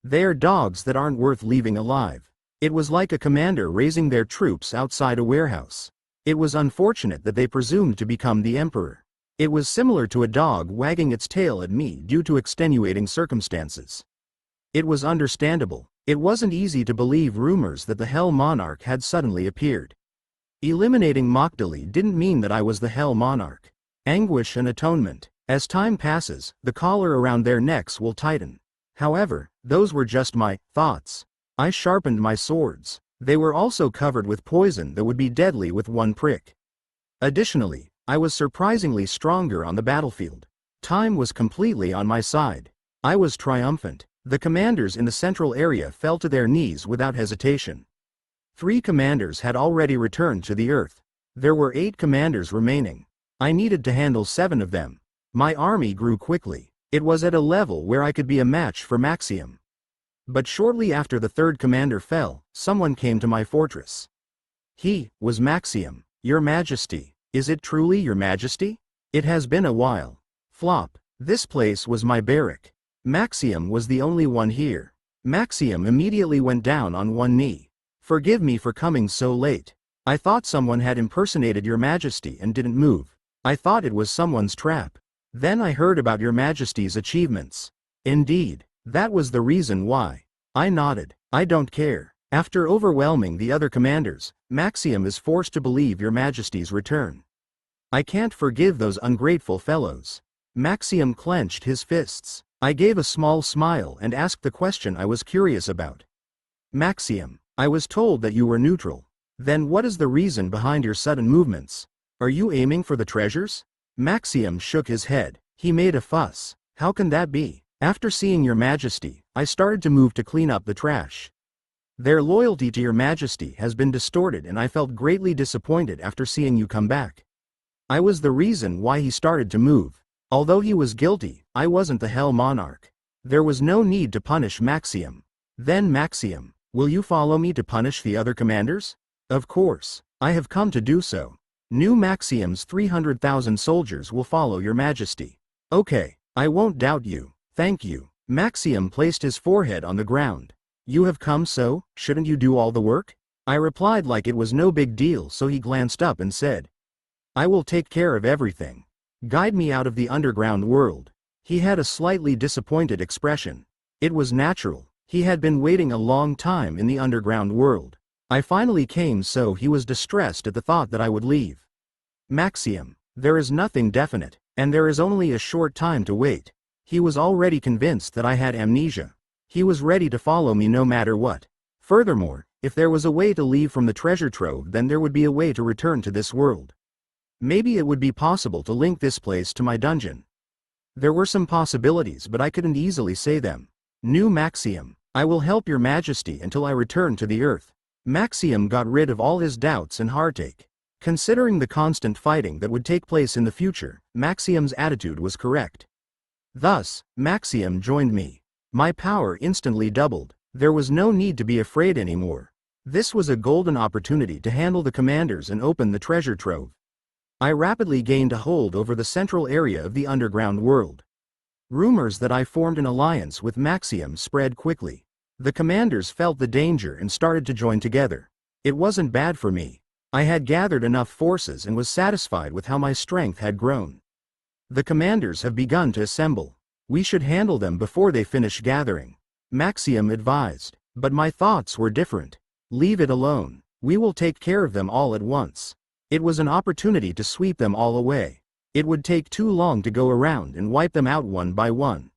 They are dogs that aren't worth leaving alive. It was like a commander raising their troops outside a warehouse. It was unfortunate that they presumed to become the emperor. It was similar to a dog wagging its tail at me due to extenuating circumstances. It was understandable. It wasn't easy to believe rumors that the Hell Monarch had suddenly appeared. Eliminating Magdali didn't mean that I was the Hell Monarch. Anguish and atonement. As time passes, the collar around their necks will tighten. However, those were just my thoughts. I sharpened my swords. They were also covered with poison that would be deadly with one prick. Additionally, I was surprisingly stronger on the battlefield. Time was completely on my side. I was triumphant. The commanders in the central area fell to their knees without hesitation. 3 commanders had already returned to the earth. There were 8 commanders remaining. I needed to handle 7 of them. My army grew quickly. It was at a level where I could be a match for Maxim. But shortly after the 3rd commander fell, someone came to my fortress. He was Maxim. Your Majesty. Is it truly your Majesty? It has been a while. Flop. This place was my barrack. Maxim was the only one here. Maxim immediately went down on one knee. Forgive me for coming so late. I thought someone had impersonated your Majesty and didn't move. I thought it was someone's trap. Then I heard about your Majesty's achievements. Indeed. That was the reason why. I nodded. I don't care. After overwhelming the other commanders, Maxim is forced to believe your Majesty's return. I can't forgive those ungrateful fellows. Maxim clenched his fists. I gave a small smile and asked the question I was curious about. Maxim, I was told that you were neutral. Then what is the reason behind your sudden movements? Are you aiming for the treasures? Maxim shook his head. He made a fuss. How can that be? After seeing your Majesty, I started to move to clean up the trash. Their loyalty to your Majesty has been distorted and I felt greatly disappointed after seeing you come back. I was the reason why he started to move. Although he was guilty, I wasn't the Hell Monarch. There was no need to punish Maxim. Then Maxim, will you follow me to punish the other commanders? Of course, I have come to do so. New Maxim's 300,000 soldiers will follow your Majesty. Okay, I won't doubt you. Thank you. Maxim placed his forehead on the ground. You have come, so shouldn't you do all the work? I replied like it was no big deal, so he glanced up and said, I will take care of everything. Guide me out of the underground world. He had a slightly disappointed expression. It was natural. He had been waiting a long time in the underground world. I finally came, so he was distressed at the thought that I would leave. Maxim, there is nothing definite, and there is only a short time to wait. He was already convinced that I had amnesia. He was ready to follow me no matter what. Furthermore, if there was a way to leave from the treasure trove, then there would be a way to return to this world. Maybe it would be possible to link this place to my dungeon. There were some possibilities, but I couldn't easily say them. New Maxim, I will help your majesty until I return to the earth. Maxim got rid of all his doubts and heartache. Considering the constant fighting that would take place in the future, Maxim's attitude was correct. Thus, Maxim joined me. My power instantly doubled. There was no need to be afraid anymore. This was a golden opportunity to handle the commanders and open the treasure trove. I rapidly gained a hold over the central area of the underground world. Rumors that I formed an alliance with Maxim spread quickly. The commanders felt the danger and started to join together. It wasn't bad for me. I had gathered enough forces and was satisfied with how my strength had grown. The commanders have begun to assemble. We should handle them before they finish gathering, Maxim advised. But my thoughts were different. Leave it alone. We will take care of them all at once. It was an opportunity to sweep them all away. It would take too long to go around and wipe them out one by one.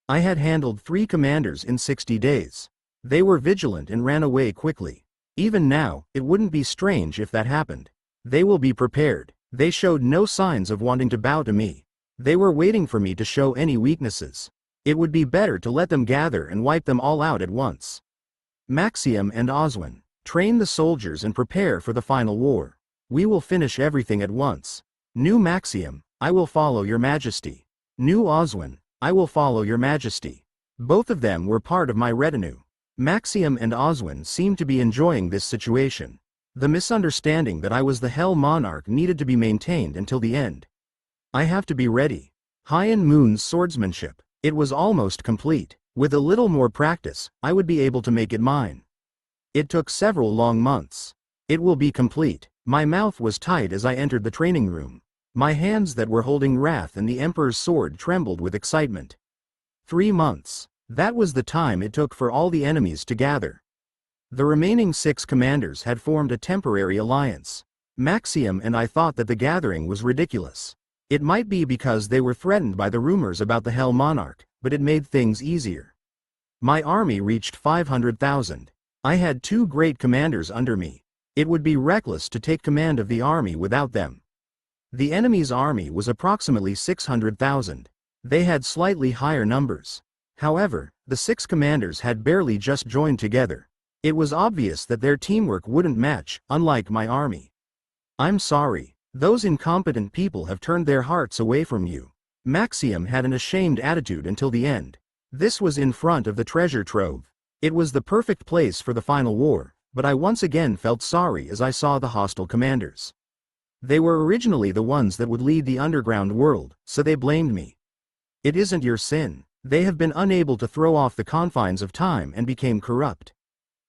I had handled 3 commanders in 60 days. They were vigilant and ran away quickly. Even now, it wouldn't be strange if that happened. They will be prepared. They showed no signs of wanting to bow to me. They were waiting for me to show any weaknesses. It would be better to let them gather and wipe them all out at once. Maxim and Oswin, train the soldiers and prepare for the final war. We will finish everything at once. New Maxim, I will follow your majesty. New Oswin, I will follow your majesty. Both of them were part of my retinue. Maxim and Oswin seemed to be enjoying this situation. The misunderstanding that I was the Hell Monarch needed to be maintained until the end. I have to be ready. Hyan Moon's swordsmanship. It was almost complete. With a little more practice, I would be able to make it mine. It took several long months. It will be complete. My mouth was tight as I entered the training room. My hands that were holding Wrath and the Emperor's sword trembled with excitement. 3 months. That was the time it took for all the enemies to gather. The remaining 6 commanders had formed a temporary alliance. Maxim and I thought that the gathering was ridiculous. It might be because they were threatened by the rumors about the Hell Monarch, but it made things easier. My army reached 500,000. I had 2 great commanders under me. It would be reckless to take command of the army without them. The enemy's army was approximately 600,000. They had slightly higher numbers. However, the 6 commanders had barely just joined together. It was obvious that their teamwork wouldn't match, unlike my army. I'm sorry. Those incompetent people have turned their hearts away from you. Maxim had an ashamed attitude until the end. This was in front of the treasure trove. It was the perfect place for the final war, but I once again felt sorry as I saw the hostile commanders. They were originally the ones that would lead the underground world, so they blamed me. It isn't your sin. They have been unable to throw off the confines of time and became corrupt.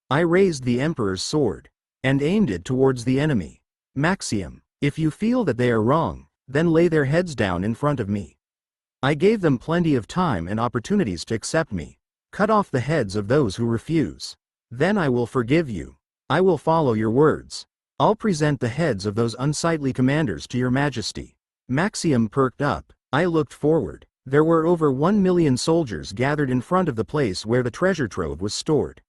I raised the Emperor's sword and aimed it towards the enemy. Maxim, if you feel that they are wrong, then lay their heads down in front of me. I gave them plenty of time and opportunities to accept me. Cut off the heads of those who refuse. Then I will forgive you. I will follow your words. I'll present the heads of those unsightly commanders to your majesty. Maxim perked up. I looked forward. There were over 1 million soldiers gathered in front of the place where the treasure trove was stored.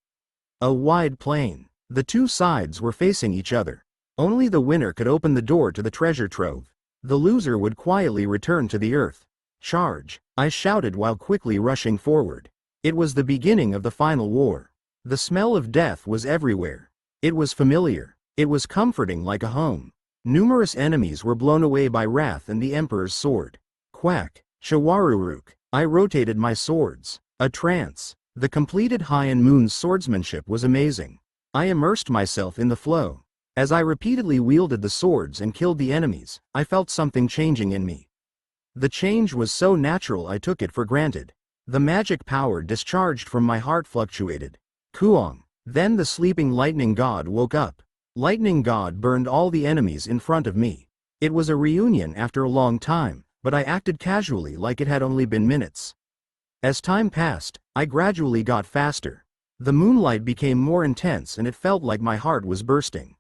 A wide plain. The 2 sides were facing each other. Only the winner could open the door to the treasure trove. The loser would quietly return to the earth. Charge! I shouted while quickly rushing forward. It was the beginning of the final war. The smell of death was everywhere. It was familiar. It was comforting like a home. Numerous enemies were blown away by Wrath and the Emperor's sword. Quack! Shawaruruk! I rotated my swords. A trance. The completed Hyan Moon's swordsmanship was amazing. I immersed myself in the flow. As I repeatedly wielded the swords and killed the enemies, I felt something changing in me. The change was so natural I took it for granted. The magic power discharged from my heart fluctuated. Kuong. Then the sleeping lightning god woke up. Lightning god burned all the enemies in front of me. It was a reunion after a long time, but I acted casually like it had only been minutes. As time passed, I gradually got faster. The moonlight became more intense and it felt like my heart was bursting.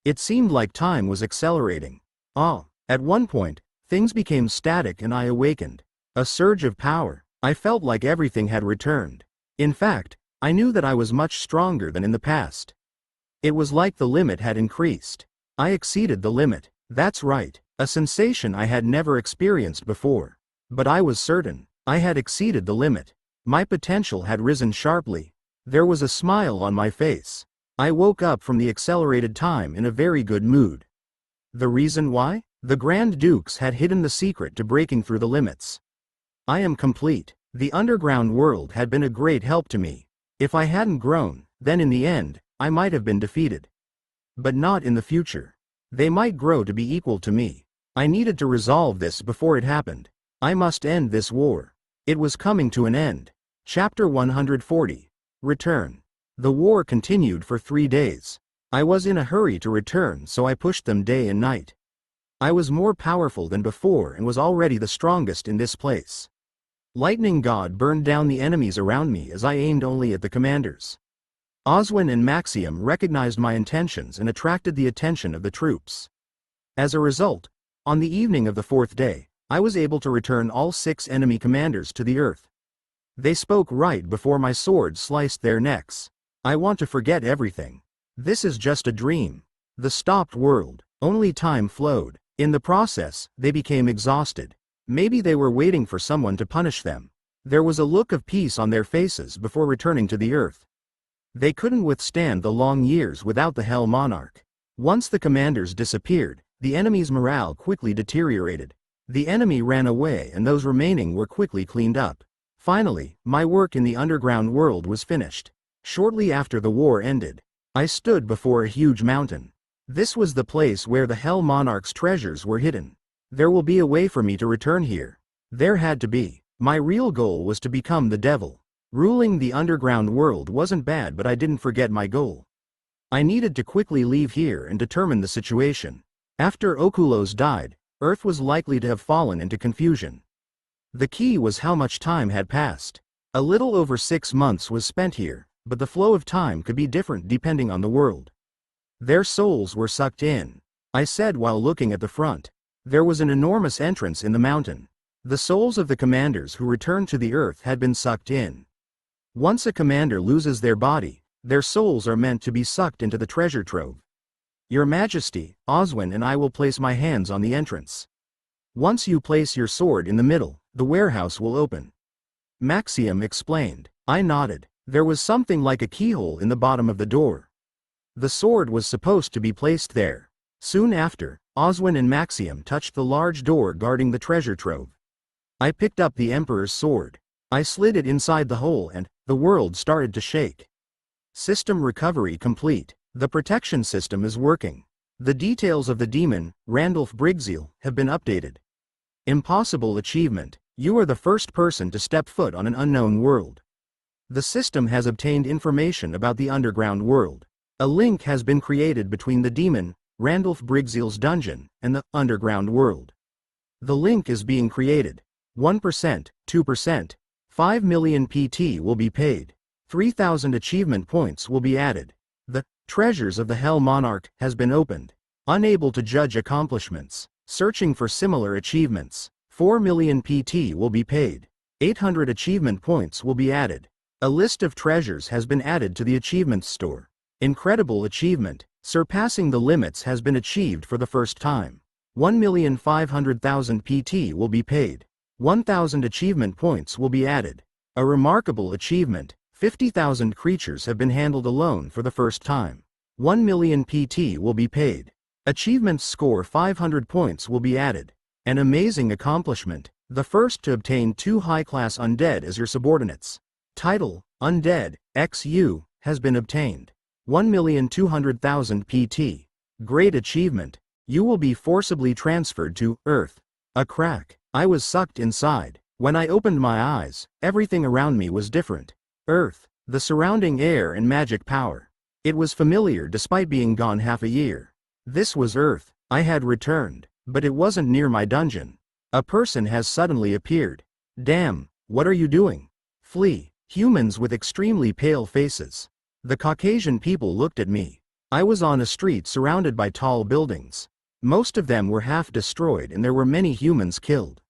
It seemed like time was accelerating. At one point, things became static and I awakened. A surge of power. I felt like everything had returned. In fact, I knew that I was much stronger than in the past. It was like the limit had increased. I exceeded the limit. That's right, a sensation I had never experienced before. But I was certain, I had exceeded the limit. My potential had risen sharply. There was a smile on my face. I woke up from the accelerated time in a very good mood. The reason why? The Grand Dukes had hidden the secret to breaking through the limits. I am complete. The underground world had been a great help to me. If I hadn't grown, then in the end, I might have been defeated. But not in the future. They might grow to be equal to me. I needed to resolve this before it happened. I must end this war. It was coming to an end. Chapter 140. Return. The war continued for 3 days. I was in a hurry to return, so I pushed them day and night. I was more powerful than before and was already the strongest in this place. Lightning God burned down the enemies around me as I aimed only at the commanders. Oswin and Maxium recognized my intentions and attracted the attention of the troops. As a result, on the evening of the 4th day, I was able to return all 6 enemy commanders to the earth. They spoke right before my sword sliced their necks. I want to forget everything. This is just a dream. The stopped world. Only time flowed. In the process, they became exhausted. Maybe they were waiting for someone to punish them. There was a look of peace on their faces before returning to the earth. They couldn't withstand the long years without the Hell Monarch. Once the commanders disappeared, the enemy's morale quickly deteriorated. The enemy ran away and those remaining were quickly cleaned up. Finally, my work in the underground world was finished. Shortly after the war ended, I stood before a huge mountain. This was the place where the Hell Monarch's treasures were hidden. There will be a way for me to return here. There had to be. My real goal was to become the devil. Ruling the underground world wasn't bad, but I didn't forget my goal. I needed to quickly leave here and determine the situation. After Okulos died, Earth was likely to have fallen into confusion. The key was how much time had passed. A little over 6 months was spent here, but the flow of time could be different depending on the world. Their souls were sucked in, I said while looking at the front. There was an enormous entrance in the mountain. The souls of the commanders who returned to the earth had been sucked in. Once a commander loses their body, their souls are meant to be sucked into the treasure trove. Your Majesty, Oswin and I will place my hands on the entrance. Once you place your sword in the middle, the warehouse will open. Maxium explained. I nodded. There was something like a keyhole in the bottom of the door. The sword was supposed to be placed there. Soon after, Oswin and Maxium touched the large door guarding the treasure trove. I picked up the Emperor's sword. I slid it inside the hole and the world started to shake. System recovery complete. The protection system is working. The details of the demon, Randolph Brigzeal, have been updated. Impossible achievement. You are the first person to step foot on an unknown world. The system has obtained information about the underground world. A link has been created between the demon, Randolph Brigzeal's dungeon, and the underground world. The link is being created. 1%, 2%, 5 million PT will be paid. 3,000 achievement points will be added. The Treasures of the Hell Monarch has been opened. Unable to judge accomplishments. Searching for similar achievements. 4 million PT will be paid. 800 achievement points will be added. A list of treasures has been added to the achievements store. Incredible achievement. Surpassing the limits has been achieved for the first time. 1,500,000 PT will be paid. 1,000 achievement points will be added. A remarkable achievement. 50,000 creatures have been handled alone for the first time. 1 million PT will be paid. Achievements score 500 points will be added. An amazing accomplishment. The first to obtain 2 high-class undead as your subordinates. Title, Undead, XU, has been obtained. 1,200,000 PT. Great achievement. You will be forcibly transferred to Earth. A crack. I was sucked inside. When I opened my eyes, everything around me was different. Earth, the surrounding air and magic power. It was familiar despite being gone half a year. This was Earth. I had returned, but it wasn't near my dungeon. A person has suddenly appeared. Damn, what are you doing? Flee. Humans with extremely pale faces. The Caucasian people looked at me. I was on a street surrounded by tall buildings. Most of them were half destroyed and there were many humans killed.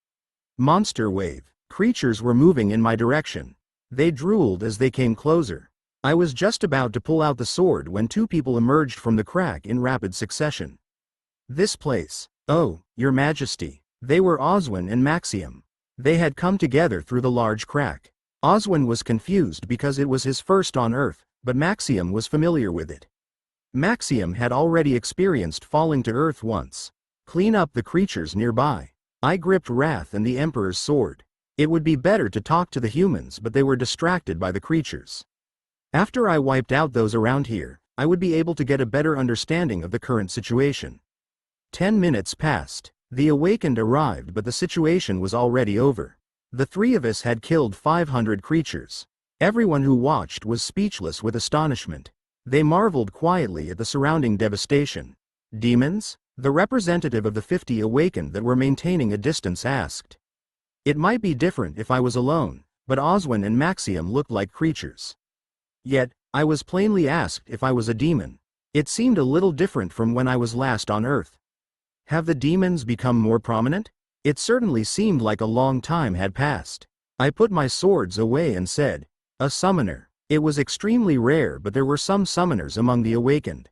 Monster wave. Creatures were moving in my direction. They drooled as they came closer. I was just about to pull out the sword when two people emerged from the crack in rapid succession. This place. Oh, Your Majesty. They were Oswin and Maxium. They had come together through the large crack. Oswin was confused because it was his first on Earth, but Maxium was familiar with it. Maxium had already experienced falling to Earth once. Clean up the creatures nearby. I gripped Wrath and the Emperor's sword. It would be better to talk to the humans, but they were distracted by the creatures. After I wiped out those around here, I would be able to get a better understanding of the current situation. 10 minutes passed. The awakened arrived, but the situation was already over. The three of us had killed 500 creatures. Everyone who watched was speechless with astonishment. They marveled quietly at the surrounding devastation. Demons? The representative of the 50 awakened that were maintaining a distance asked. It might be different if I was alone, but Oswin and Maxium looked like creatures. Yet, I was plainly asked if I was a demon. It seemed a little different from when I was last on Earth. Have the demons become more prominent? It certainly seemed like a long time had passed. I put my swords away and said, "A summoner." It was extremely rare, but there were some summoners among the awakened.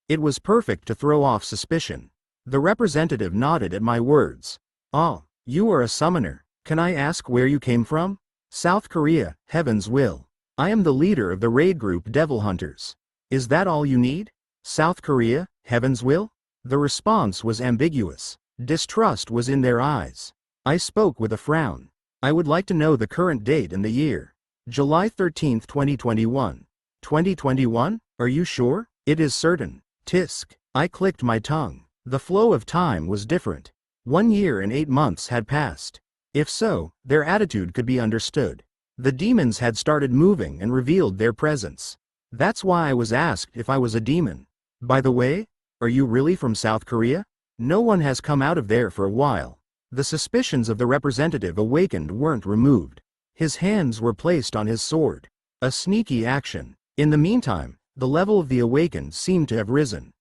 It was perfect to throw off suspicion. The representative nodded at my words. "Ah, you are a summoner. Can I ask where you came from?" "South Korea, Heaven's Will. I am the leader of the raid group Devil Hunters." "Is that all you need? South Korea, Heaven's Will?" The response was ambiguous. Distrust was in their eyes. I spoke with a frown. "I would like to know the current date and the year." "July 13, 2021. 2021? Are you sure?" "It is certain." Tisk. I clicked my tongue. The flow of time was different. 1 year and 8 months had passed. If so, their attitude could be understood. The demons had started moving and revealed their presence. That's why I was asked if I was a demon. "By the way, are you really from South Korea?" "No one has come out of there for a while." The suspicions of the representative awakened weren't removed. His hands were placed on his sword. A sneaky action. In the meantime, the level of the awakened seemed to have risen.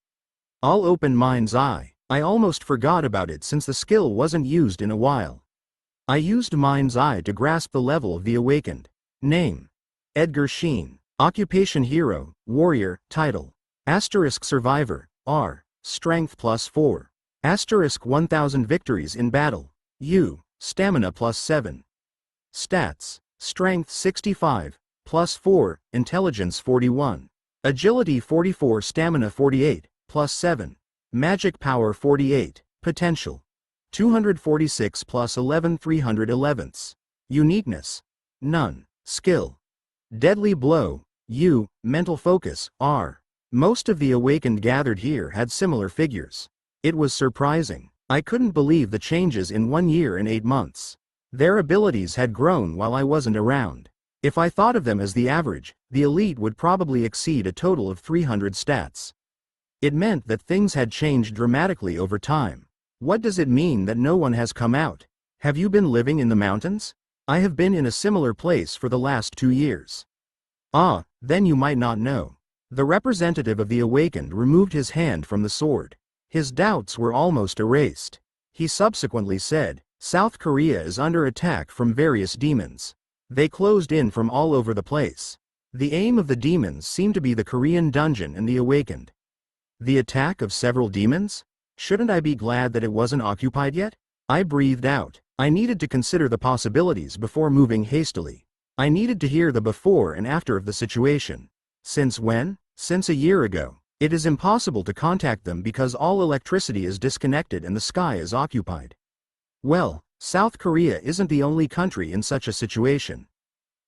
I'll open Mind's Eye. I almost forgot about it since the skill wasn't used in a while. I used Mind's Eye to grasp the level of the awakened. Name: Edgar Sheen. Occupation: Hero, Warrior. Title: * Survivor. R. Strength +4. * 1000 victories in battle. U. Stamina +7. Stats: Strength 65, +4, Intelligence 41. Agility 44, Stamina 48, +7. Magic Power 48, Potential 246 +11 311. Uniqueness: none. Skill: Deadly Blow. U. Mental Focus. R. Most of the awakened gathered here had similar figures. It was surprising. I couldn't believe the changes in 1 year and 8 months. Their abilities had grown while I wasn't around. If I thought of them as the average, the elite would probably exceed a total of 300 stats. It meant that things had changed dramatically over time. What does it mean that no one has come out? Have you been living in the mountains? I have been in a similar place for the last 2 years. Ah, then you might not know. The representative of the awakened removed his hand from the sword. His doubts were almost erased. He subsequently said, "South Korea is under attack from various demons. They closed in from all over the place. The aim of the demons seemed to be the Korean dungeon and the awakened." The attack of several demons? Shouldn't I be glad that it wasn't occupied yet? I breathed out. I needed to consider the possibilities before moving hastily. I needed to hear the before and after of the situation. Since when? Since a year ago. It is impossible to contact them because all electricity is disconnected and the sky is occupied. Well, South Korea isn't the only country in such a situation.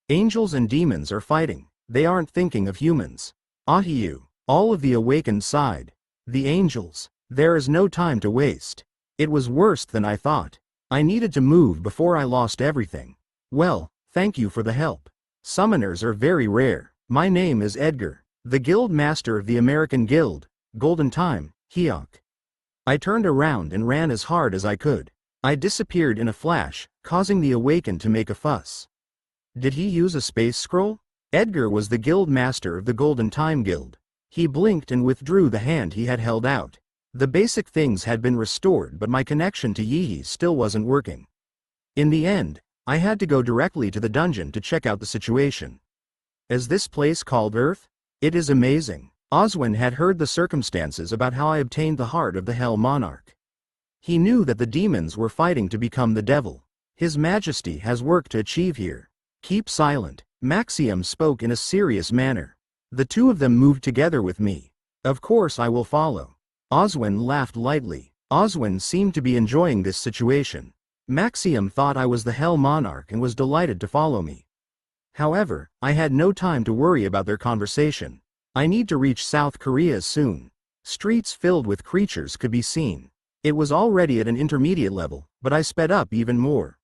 Angels and demons are fighting. They aren't thinking of humans. Ahiyu. All of the awakened sighed. The angels. There is no time to waste. It was worse than I thought. I needed to move before I lost everything. Well, thank you for the help. Summoners are very rare. My name is Edgar, the Guild Master of the American Guild, Golden Time, Hyok. I turned around and ran as hard as I could. I disappeared in a flash, causing the Awakened to make a fuss. Did he use a space scroll? Edgar was the Guild Master of the Golden Time Guild. He blinked and withdrew the hand he had held out. The basic things had been restored, but my connection to Yi still wasn't working. In the end, I had to go directly to the dungeon to check out the situation. Is this place called Earth? It is amazing. Oswin had heard the circumstances about how I obtained the heart of the Hell Monarch. He knew that the demons were fighting to become the devil. His Majesty has work to achieve here. Keep silent. Maxium spoke in a serious manner. The two of them moved together with me. Of course I will follow. Oswin laughed lightly. Oswin seemed to be enjoying this situation. Maxium thought I was the Hell Monarch and was delighted to follow me. However, I had no time to worry about their conversation. I need to reach South Korea soon. Streets filled with creatures could be seen. It was already at an intermediate level, but I sped up even more.